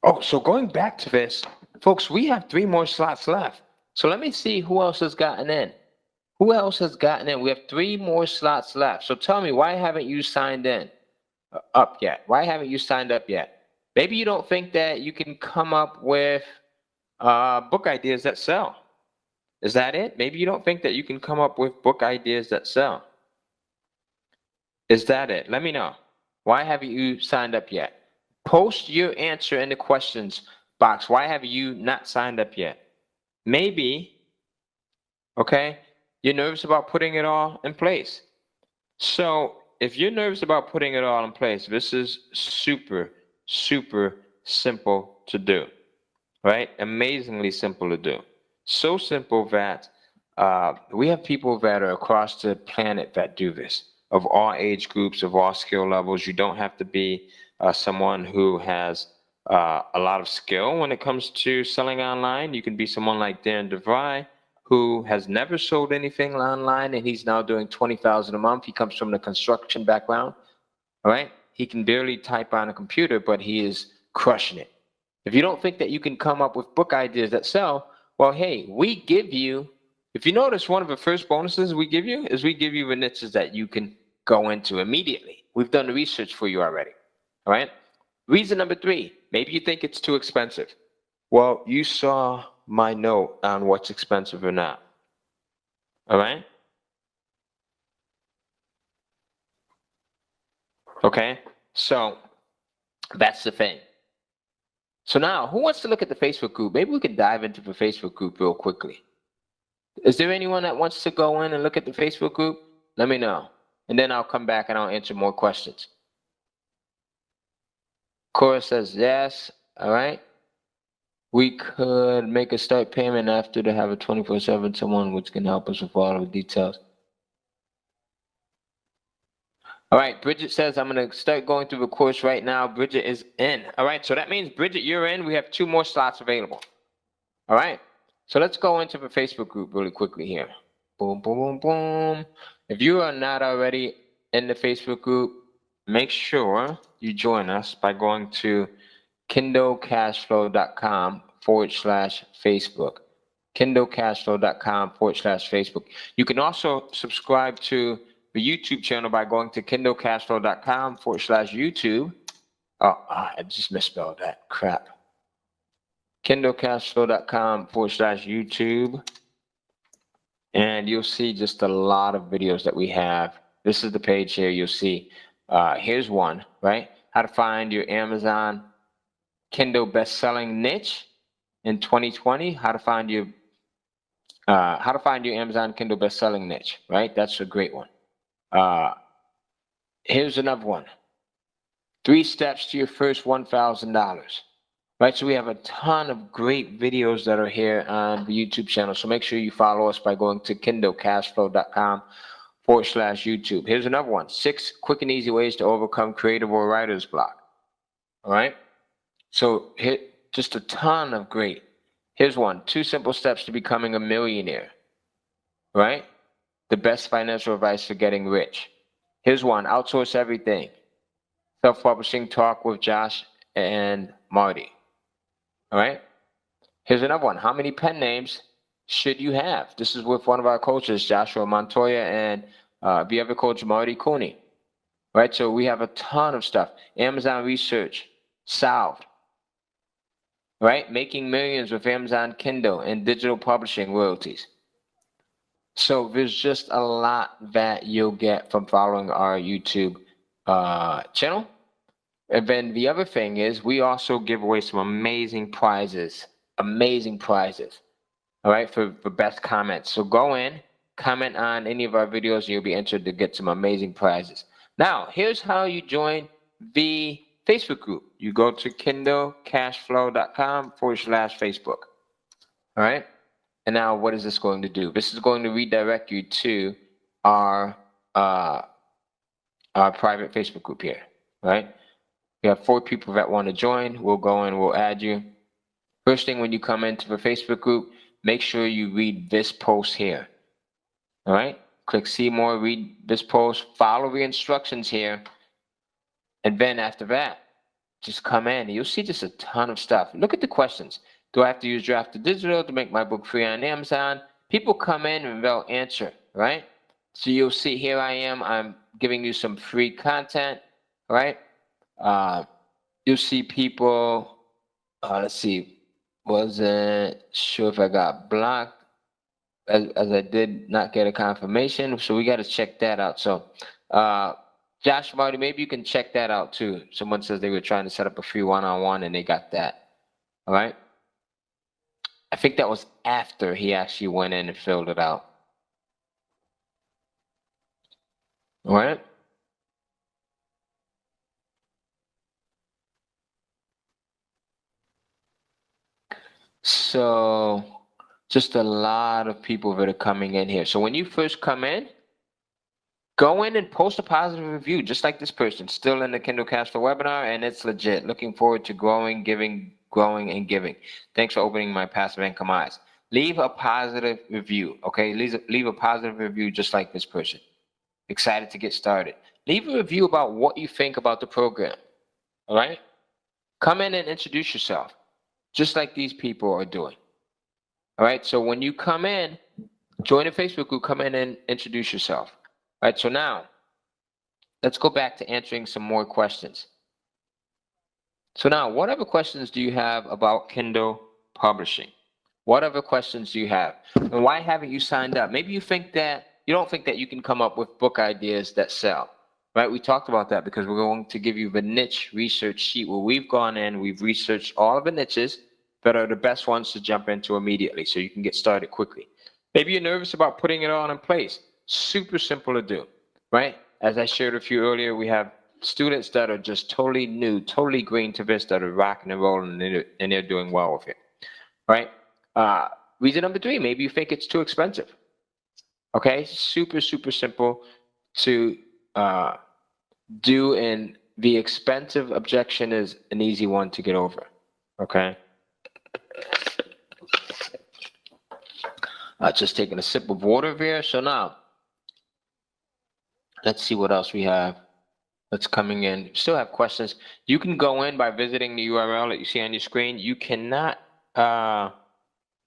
Oh, so going back to this, folks, we have 3 more slots left. So let me see who else has gotten in. Who else has gotten in? We have 3 more slots left. So tell me, why haven't you signed in up yet? Why haven't you signed up yet? Maybe you don't think that you can come up with book ideas that sell. Is that it? Maybe you don't think that you can come up with book ideas that sell. Is that it? Let me know. Why haven't you signed up yet? Post your answer in the questions box. Why have you not signed up yet? Maybe, okay, you're nervous about putting it all in place. So if you're nervous about putting it all in place, this is super, super simple to do, right? Amazingly simple to do. So simple that we have people that are across the planet that do this, of all age groups, of all skill levels. You don't have to be someone who has a lot of skill when it comes to selling online. You can be someone like Dan DeVry, who has never sold anything online, and he's now doing $20,000 a month. He comes from the construction background, all right? He can barely type on a computer, but he is crushing it. If you don't think that you can come up with book ideas that sell, well, hey, we give you, if you notice, one of the first bonuses we give you the niches that you can go into immediately. We've done the research for you already, All right. Reason number 3, maybe you think it's too expensive. Well, you saw my note on what's expensive or not. All right. Okay. So that's the thing. So now, who wants to look at the Facebook group? Maybe we could dive into the Facebook group real quickly. Is there anyone that wants to go in and look at the Facebook group? Let me know. And then I'll come back and I'll answer more questions. Cora says yes. All right. We could make a start payment after to have a 24/7 someone which can help us with all the details. All right, Bridget says I'm going to start going through the course right now. Bridget is in. All right, so that means, Bridget, you're in. We have 2 more slots available. All right, so let's go into the Facebook group really quickly here. Boom, boom, boom, boom. If you are not already in the Facebook group, make sure you join us by going to kindlecashflow.com/Facebook. kindlecashflow.com/Facebook. You can also subscribe to the YouTube channel by going to kindlecashflow.com/YouTube. Oh, I just misspelled that. Crap. kindlecashflow.com/YouTube. And you'll see just a lot of videos that we have. This is the page here. You'll see. Here's one, right? How to find your Amazon Kindle best-selling niche in 2020. How to find your Amazon Kindle best-selling niche, right? That's a great one. Here's another one. 3 steps to your first $1,000. Right, so we have a ton of great videos that are here on the YouTube channel. So make sure you follow us by going to kindlecashflow.com/YouTube. Here's another one. 6 quick and easy ways to overcome creative or writer's block. All right. So here, just a ton of great. Here's one. 2 simple steps to becoming a millionaire. Right. The best financial advice for getting rich. Here's one. Outsource everything. Self-publishing talk with Josh and Marty. All right. Here's another one. How many pen names should you have? This is with one of our coaches, Joshua Montoya, and the other coach, Marty Cooney. Right. So we have a ton of stuff. Amazon research solved. Right. Making millions with Amazon Kindle and digital publishing royalties. So there's just a lot that you'll get from following our YouTube channel. And then the other thing is we also give away some amazing prizes. All right, for best comments. So go in, comment on any of our videos, and you'll be entered to get some amazing prizes. Now, here's how you join the Facebook group. You go to kindlecashflow.com/Facebook. All right. And now what is this going to do? This is going to redirect you to our private Facebook group here. Right. We have 4 people that want to join. We'll go and we'll add you. First thing when you come into the Facebook group, make sure you read this post here. All right. Click see more, read this post, follow the instructions here. And then after that, just come in. You'll see just a ton of stuff. Look at the questions. Do I have to use Draft to Digital to make my book free on Amazon? People come in and they'll answer, right? So you'll see here I am. I'm giving you some free content, right? You'll see people, let's see, wasn't sure if I got blocked as I did not get a confirmation. So we got to check that out. So, Josh, Marty, maybe you can check that out too. Someone says they were trying to set up a free one-on-one and they got that. All right. I think that was after he actually went in and filled it out. All right. So just a lot of people that are coming in here. So when you first come in, go in and post a positive review, just like this person, still in the Kindle Cashflow webinar, and it's legit. Looking forward to growing, and giving. Thanks for opening my passive income eyes. Leave a positive review, okay? Leave a positive review just like this person. Excited to get started. Leave a review about what you think about the program, all right? Come in and introduce yourself, just like these people are doing. All right, so when you come in, join a Facebook group, come in and introduce yourself. All right, so now let's go back to answering some more questions. So now, what other questions do you have about Kindle publishing? What other questions do you have? And why haven't you signed up? Maybe you don't think that you can come up with book ideas that sell, right? We talked about that because we're going to give you the niche research sheet where we've gone in, we've researched all of the niches that are the best ones to jump into immediately so you can get started quickly. Maybe you're nervous about putting it all in place. Super simple to do, right? As I shared with you earlier, we have students that are just totally new, totally green to this, that are rocking and rolling, and they're doing well with it, right? Reason number 3, maybe you think it's too expensive. Okay, super, super simple to do, and the expensive objection is an easy one to get over. Okay. Just taking a sip of water here. So now, let's see what else we have that's coming in. Still have questions. You can go in by visiting the URL that you see on your screen. You cannot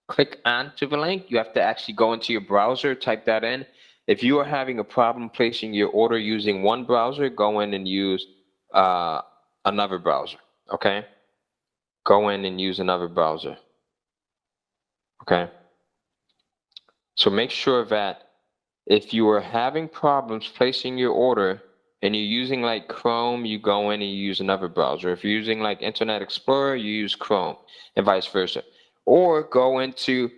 click onto the link. You have to actually go into your browser, type that in. If you are having a problem placing your order using one browser, go in and use another browser, okay? Go in and use another browser, okay? So make sure that if you are having problems placing your order and you're using like Chrome, you go in and you use another browser. If you're using like Internet Explorer, you use Chrome, and vice versa. Or go into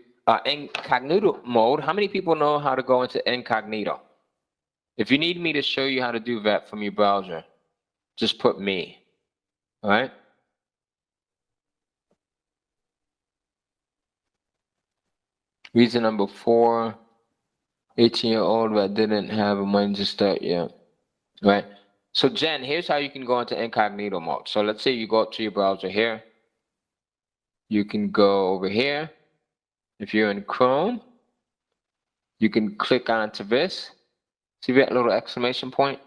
incognito mode. How many people know how to go into incognito? If you need me to show you how to do that from your browser, just put me, all right? Reason number 4, 18-year-old that didn't have money to start yet, right? So Jen, here's how you can go into incognito mode. So let's say you go up to your browser here. You can go over here. If you're in Chrome, you can click onto this. See that little exclamation point?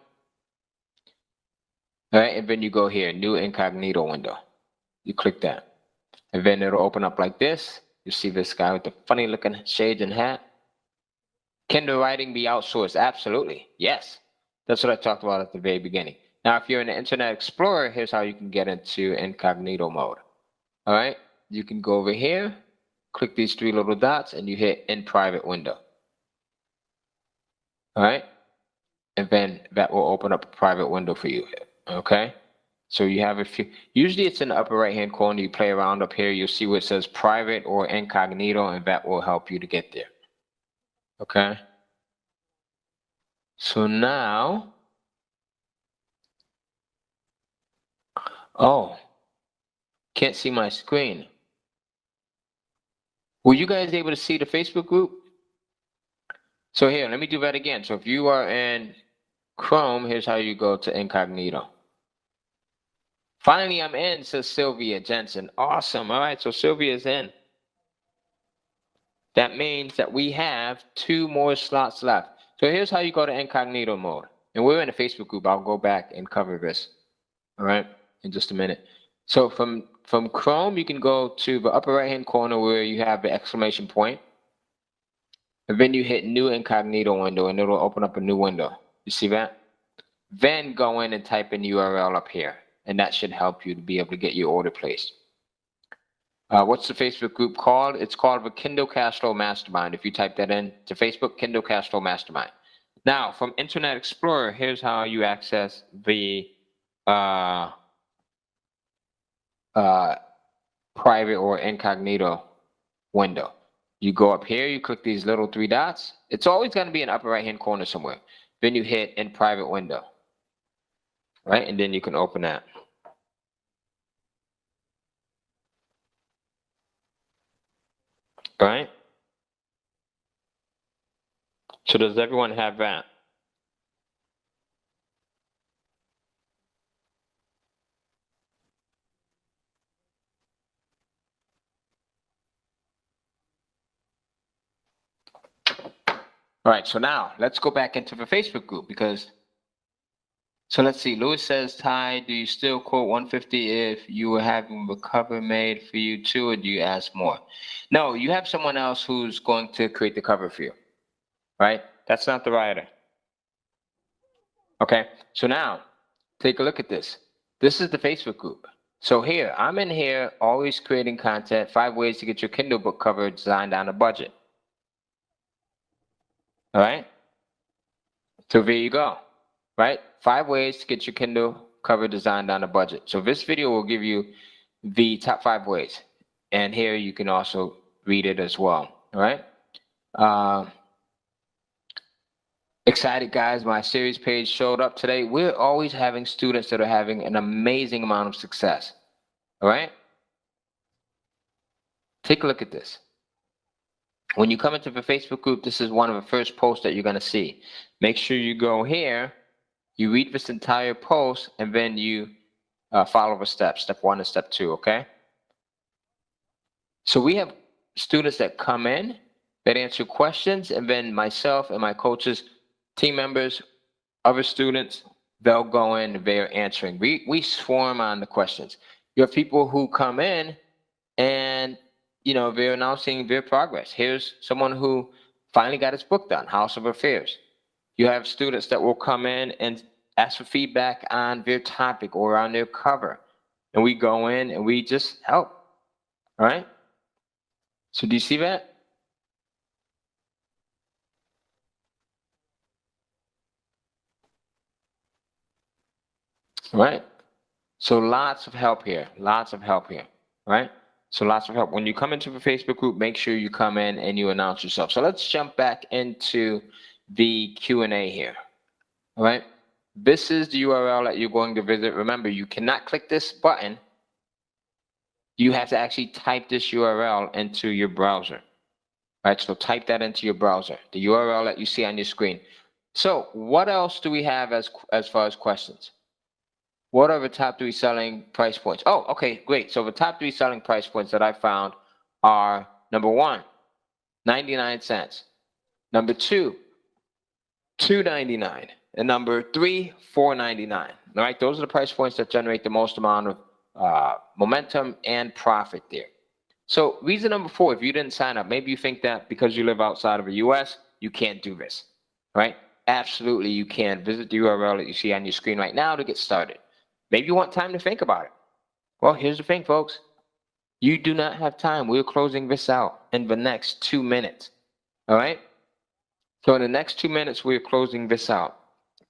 All right, and then you go here, new incognito window. You click that. And then it'll open up like this. You see this guy with the funny looking shades and hat. Kindle writing be outsourced? Absolutely, yes. That's what I talked about at the very beginning. Now, if you're in the Internet Explorer, here's how you can get into incognito mode. All right, you can go over here, click these 3 little dots, and you hit in private window. All right, and then that will open up a private window for you. Okay, so you have a few. Usually it's in the upper right hand corner. You play around up here, you'll see where it says private or incognito, and that will help you to get there. Okay, so now, oh, can't see my screen. Were you guys able to see the Facebook group? So here, let me do that again. So if you are in Chrome, here's how you go to incognito. Finally, I'm in, says Sylvia Jensen. Awesome. All right, so Sylvia's in. That means that we have 2 more slots left. So here's how you go to incognito mode. And we're in a Facebook group. I'll go back and cover this, all right, in just a minute. So from Chrome, you can go to the upper right-hand corner where you have the exclamation point. And then you hit new incognito window, and it'll open up a new window. You see that? Then go in and type in URL up here, and that should help you to be able to get your order placed. What's the Facebook group called? It's called the Kindle Cashflow Mastermind. If you type that in to Facebook, Kindle Cashflow Mastermind. Now, from Internet Explorer, here's how you access the private or incognito window. You go up here, you click these little 3 dots. It's always going to be in the upper right-hand corner somewhere. Then you hit in private window, right? And then you can open that. All right? So does everyone have that? All right, so now let's go back into the Facebook group because, so let's see, Lewis says, Ty, do you still quote 150 if you were having the cover made for you too, or do you ask more? No, you have someone else who's going to create the cover for you, right? That's not the writer. Okay, so now take a look at this. This is the Facebook group. So here, I'm in here, always creating content, 5 ways to get your Kindle book cover designed on a budget. All right? So there you go, right? 5 ways to get your Kindle cover designed on a budget. So this video will give you the top 5 ways. And here you can also read it as well, all right? Excited, guys, my series page showed up today. We're always having students that are having an amazing amount of success, all right? Take a look at this. When you come into the Facebook group, this is one of the first posts that you're going to see. Make sure you go here, you read this entire post, and then you follow the steps, step 1 and step 2, okay? So we have students that come in, that answer questions, and then myself and my coaches, team members, other students, they'll go in, they're answering. We swarm on the questions. You have people who come in and, you know, they're announcing their progress. Here's someone who finally got his book done, House of Affairs. You have students that will come in and ask for feedback on their topic or on their cover. And we go in and we just help, all right? So do you see that? Right? So lots of help here, right? So lots of help. When you come into the Facebook group, make sure you come in and you announce yourself. So let's jump back into the Q&A here, all right? This is the URL that you're going to visit. Remember, you cannot click this button. You have to actually type this URL into your browser, right? So type that into your browser, the URL that you see on your screen. So what else do we have as far as questions? What are the top 3 selling price points? Oh, okay, great. So the top 3 selling price points that I found are number 1, 99 cents. Number 2, $2.99. And number 3, $4.99. All right, those are the price points that generate the most amount of momentum and profit there. So reason number 4, if you didn't sign up, maybe you think that because you live outside of the US, you can't do this, right? Absolutely, you can. Visit the URL that you see on your screen right now to get started. Maybe you want time to think about it. Well, here's the thing, folks. You do not have time. We're closing this out in the next 2 minutes. All right? So in the next 2 minutes, we're closing this out.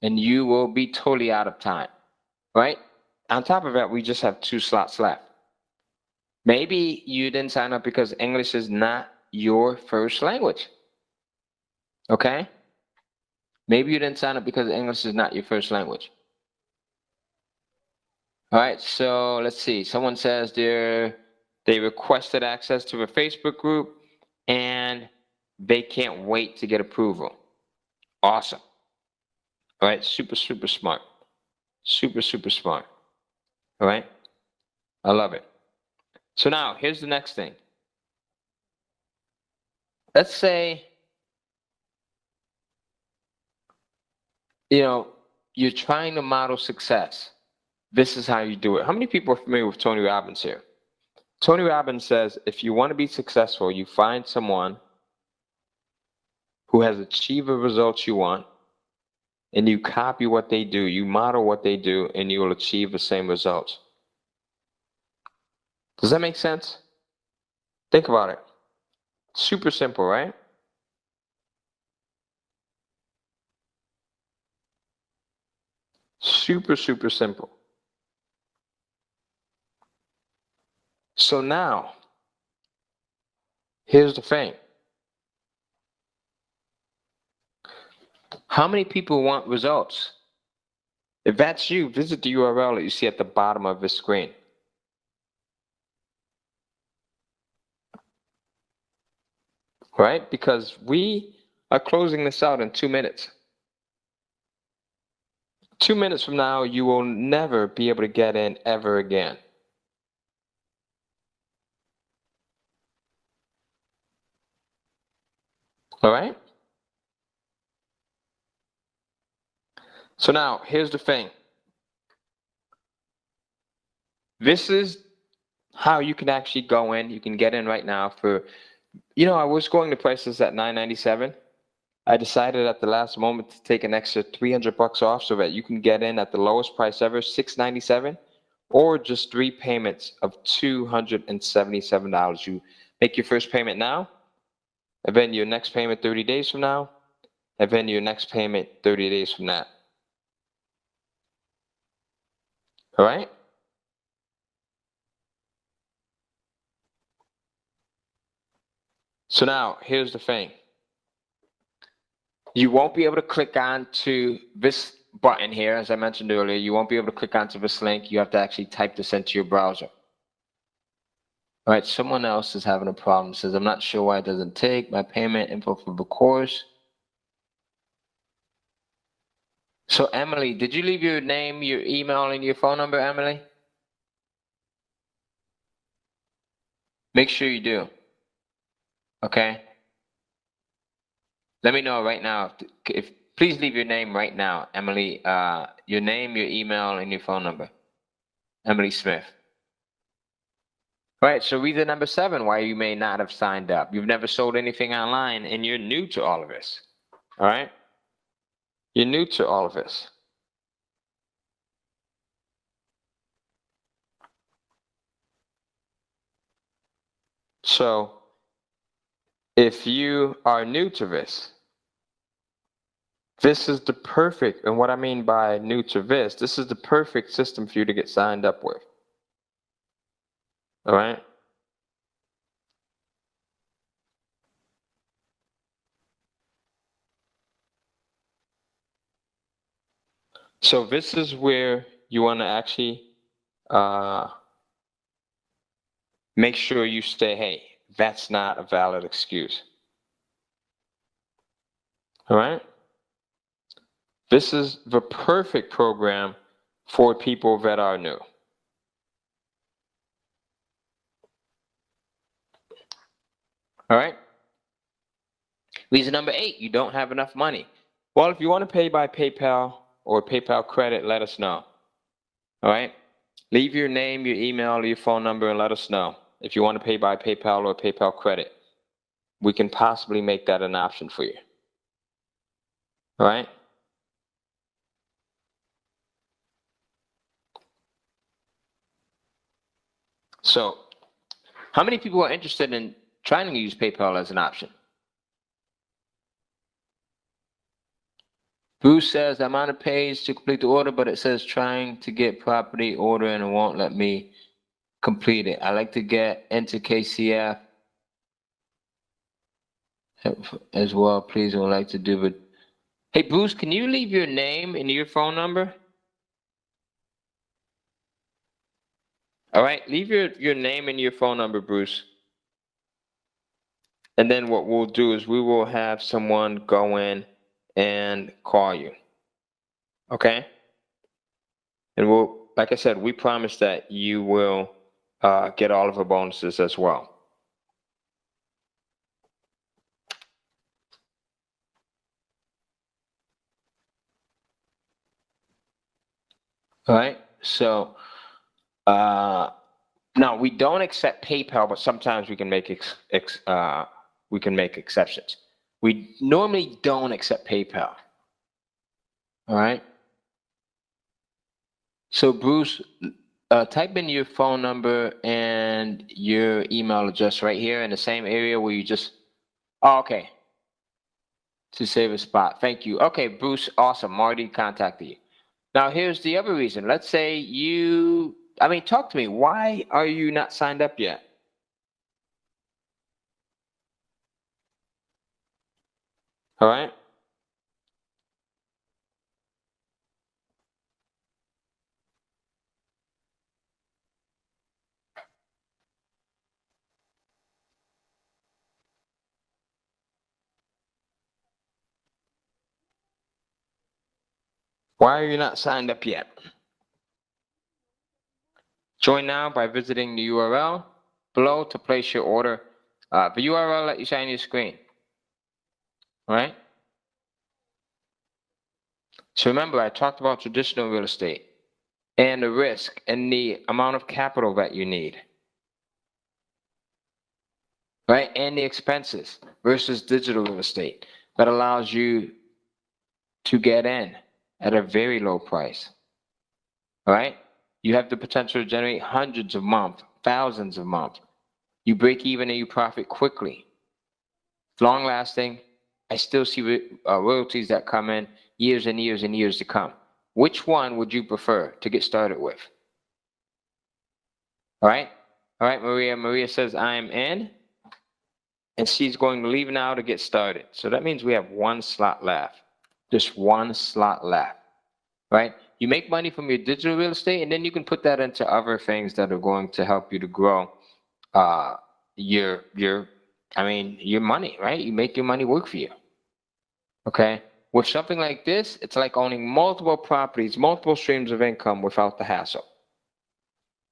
And you will be totally out of time. Right? On top of that, we just have 2 slots left. Maybe you didn't sign up because English is not your first language. Okay? Maybe you didn't sign up because English is not your first language. All right, so let's see. Someone says they requested access to a Facebook group and they can't wait to get approval. Awesome. All right, super, super smart. Super, super smart. All right, I love it. So now, here's the next thing. Let's say, you know, you're trying to model success. This is how you do it. How many people are familiar with Tony Robbins here? Tony Robbins says, if you want to be successful, you find someone who has achieved the results you want, and you copy what they do, you model what they do, and you will achieve the same results. Does that make sense? Think about it. Super simple, right? Super, super simple. So now, here's the thing. How many people want results? If that's you, visit the URL that you see at the bottom of this screen. Right? Because we are closing this out in 2 minutes. 2 minutes from now, you will never be able to get in ever again. All right? So now, here's the thing. This is how you can actually go in. You can get in right now for, you know, I was going to price this at $9.97. I decided at the last moment to take an extra $300 off so that you can get in at the lowest price ever, $6.97. or just 3 payments of $277. You make your first payment now, and then your next payment 30 days from now, and then your next payment 30 days from that. All right? So now, here's the thing. You won't be able to click on to this button here, as I mentioned earlier. You won't be able to click onto this link. You have to actually type this into your browser. All right, someone else is having a problem. Says, I'm not sure why it doesn't take my payment info for the course. So, Emily, did you leave your name, your email, and your phone number, Emily? Make sure you do. Okay? Let me know right now. If please leave your name right now, Emily. Your name, your email, and your phone number. Emily Smith. All right, so reason number 7 why you may not have signed up. You've never sold anything online, and you're new to all of this. All right? You're new to all of this. So, if you are new to this, this is the perfect, and what I mean by new to this is the perfect system for you to get signed up with. All right? So this is where you want to actually make sure you say, hey, that's not a valid excuse. All right? This is the perfect program for people that are new. All right? Reason number 8, you don't have enough money. Well, if you want to pay by PayPal or PayPal credit, let us know. All right? Leave your name, your email, or your phone number, and let us know if you want to pay by PayPal or PayPal credit. We can possibly make that an option for you. All right? So, how many people are interested in trying to use PayPal as an option? Bruce says, I'm on a page to complete the order, but it says trying to get property order and it won't let me complete it. I like to get into KCF as well, please. I would like to do it. Hey, Bruce, can you leave your name and your phone number? All right, leave your name and your phone number, Bruce. And then what we'll do is we will have someone go in and call you. Okay? And we'll, like I said, we promise that you will get all of the bonuses as well. All right, so now we don't accept PayPal, but sometimes we can make exceptions. We normally don't accept PayPal. All right. So Bruce, type in your phone number and your email address right here in the same area where you just. Oh, okay. To save a spot. Thank you. Okay, Bruce. Awesome. Marty contacted you. Now, here's the other reason. Let's say talk to me. Why are you not signed up yet? All right. Why are you not signed up yet? Join now by visiting the URL below to place your order. The URL that you see on your screen. All right. So remember, I talked about traditional real estate and the risk and the amount of capital that you need. Right? And the expenses versus digital real estate that allows you to get in at a very low price. All right? You have the potential to generate hundreds a month, thousands a month. You break even and you profit quickly. Long lasting. I still see royalties that come in years and years and years to come. Which one would you prefer to get started with? All right. All right, Maria. Maria says, I am in. And she's going to leave now to get started. So that means we have one slot left. Just one slot left. Right? You make money from your digital real estate, and then you can put that into other things that are going to help you to grow your money, right? You make your money work for you. Okay? With something like this, it's like owning multiple properties, multiple streams of income without the hassle.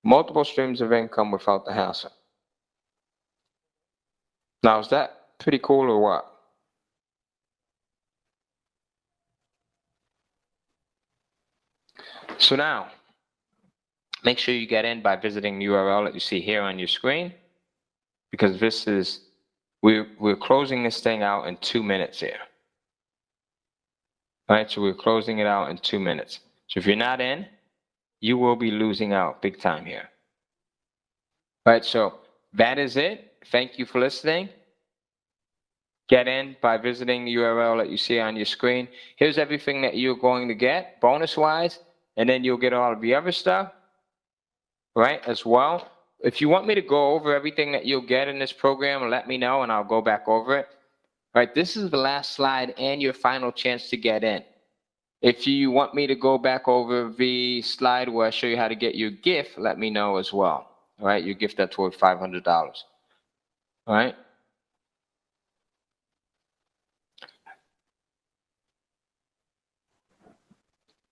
Multiple streams of income without the hassle. Now, is that pretty cool or what? So now, make sure you get in by visiting the URL that you see here on your screen, because this is, we're closing this thing out in 2 minutes here. All right, so we're closing it out in 2 minutes. So if you're not in, you will be losing out big time here. All right, so that is it. Thank you for listening. Get in by visiting the URL that you see on your screen. Here's everything that you're going to get bonus-wise, and then you'll get all of the other stuff, right, as well. If you want me to go over everything that you'll get in this program, let me know, and I'll go back over it. All right, this is the last slide and your final chance to get in. If you want me to go back over the slide where I show you how to get your gift, let me know as well. All right, your gift that's worth $500. All right.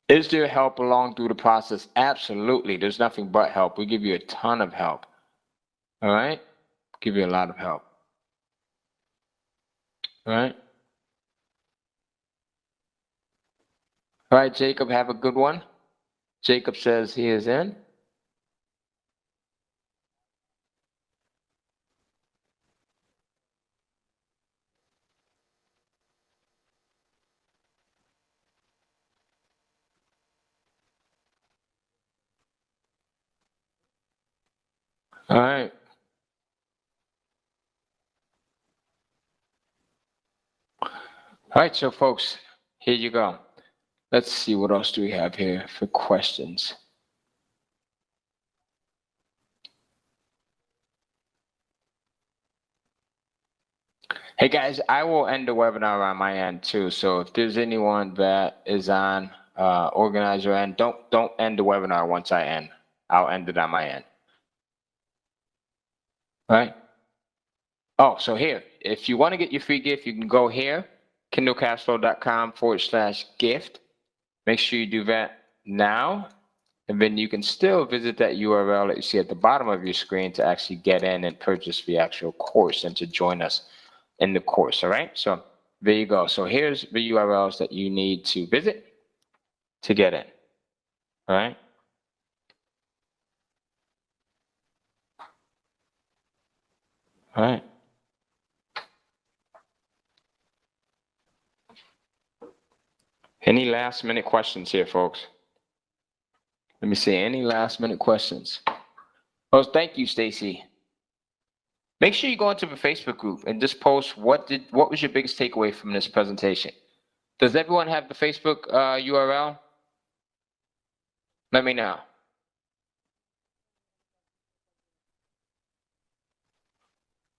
Is there help along through the process? Absolutely. There's nothing but help. We give you a ton of help. All right? Give you a lot of help. All right? All right, Jacob, have a good one. Jacob says he is in. All right. All right, so folks, here you go. Let's see, what else do we have here for questions? Hey guys, I will end the webinar on my end too. So if there's anyone that is on organizer end, don't end the webinar once I end. I'll end it on my end. All right. Oh, so here, if you want to get your free gift, you can go here, kindlecashflow.com/gift. Make sure you do that now. And then you can still visit that URL that you see at the bottom of your screen to actually get in and purchase the actual course and to join us in the course. All right. So there you go. So here's the URLs that you need to visit to get in. All right. All right. Any last minute questions here, folks? Let me see. Any last minute questions? Oh, thank you, Stacy. Make sure you go into the Facebook group and just post what was your biggest takeaway from this presentation. Does everyone have the Facebook URL? Let me know.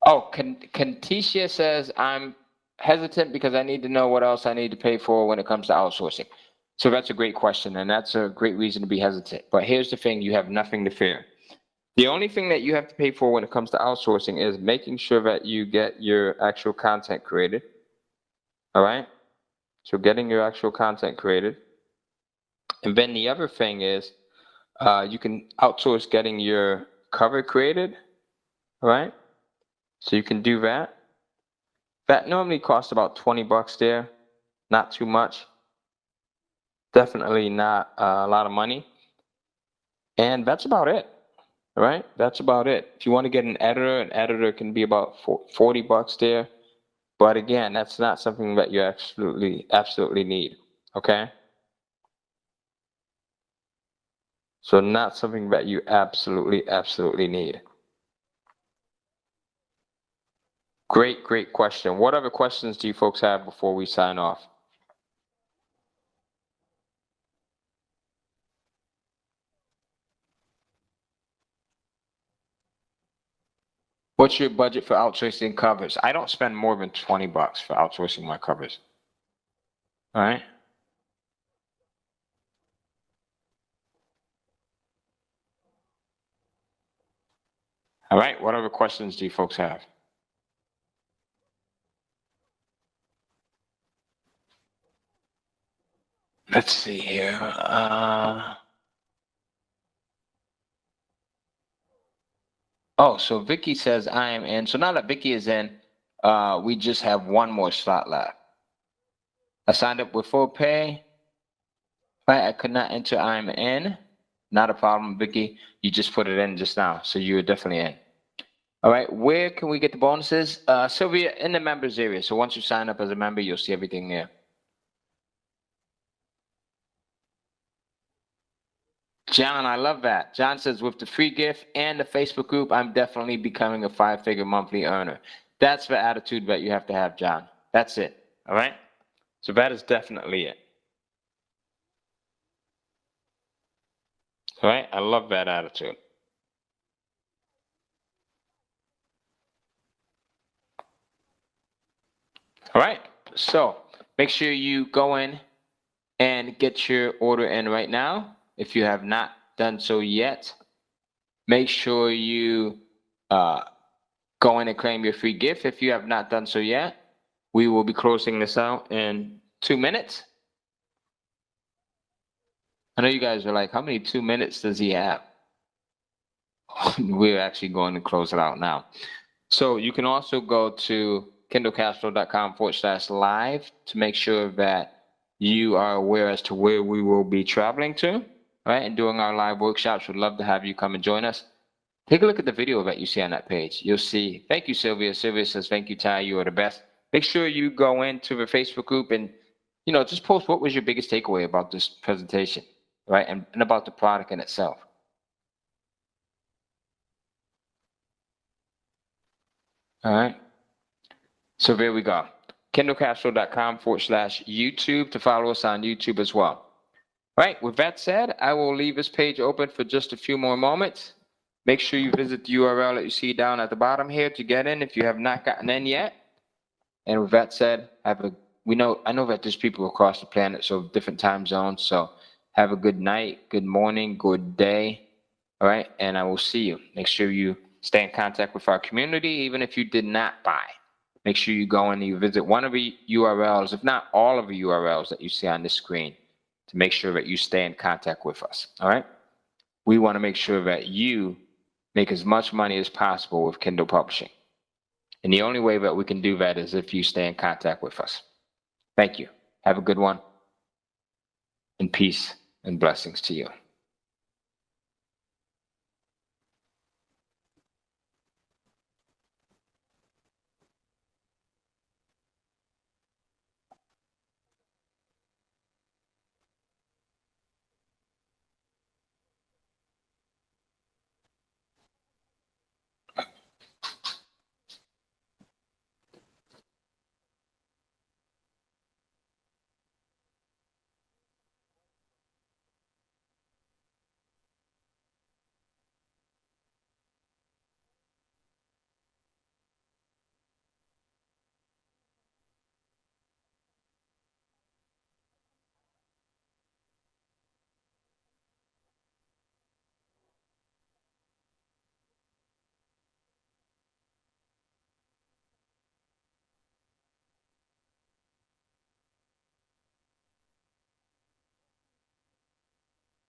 Oh, Kantisha says, I'm hesitant because I need to know what else I need to pay for when it comes to outsourcing. So that's a great question, and that's a great reason to be hesitant. But here's the thing, you have nothing to fear. The only thing that you have to pay for when it comes to outsourcing is making sure that you get your actual content created. All right? So getting your actual content created. And then the other thing is you can outsource getting your cover created. All right? So you can do that. That normally costs about $20 there. Not too much. Definitely not a lot of money. And that's about it. All right? That's about it. If you want to get an editor can be about $40 there. But again, that's not something that you absolutely need. Okay? So not something that you absolutely need. Great question. What other questions do you folks have before we sign off? What's your budget for outsourcing covers? I don't spend more than $20 for outsourcing my covers. All right. All right. What other questions do you folks have? Let's see here. Oh, so Vicky says I am in. So now that Vicky is in, we just have one more slot left. I signed up with full pay. Right, I could not enter I'm in. Not a problem, Vicky. You just put it in just now, so you're definitely in. All right, where can we get the bonuses? Sylvia, in the members area. So once you sign up as a member, you'll see everything there. John, I love that. John says, with the free gift and the Facebook group, I'm definitely becoming a 5-figure monthly earner. That's the attitude that you have to have, John. That's it. All right? So that is definitely it. All right? I love that attitude. All right? So make sure you go in and get your order in right now. If you have not done so yet, make sure you go in and claim your free gift. If you have not done so yet, we will be closing this out in 2 minutes. I know you guys are like, how many 2 minutes does he have? We're actually going to close it out now. So you can also go to kindlecashflow.com/live to make sure that you are aware as to where we will be traveling to. Right, and doing our live workshops. We'd love to have you come and join us. Take a look at the video that you see on that page. You'll see, thank you, Sylvia. Sylvia says, thank you, Ty, you are the best. Make sure you go into the Facebook group and, just post what was your biggest takeaway about this presentation, right? And about the product in itself. All right. So there we go. kindlecashflow.com/YouTube to follow us on YouTube as well. All right, with that said, I will leave this page open for just a few more moments. Make sure you visit the URL that you see down at the bottom here to get in if you have not gotten in yet. And with that said, I know that there's people across the planet, so different time zones. So have a good night, good morning, good day. All right, and I will see you. Make sure you stay in contact with our community, even if you did not buy. Make sure you go and you visit one of the URLs, if not all of the URLs that you see on this screen, to make sure that you stay in contact with us, all right? We want to make sure that you make as much money as possible with Kindle Publishing. And the only way that we can do that is if you stay in contact with us. Thank you. Have a good one. And peace and blessings to you.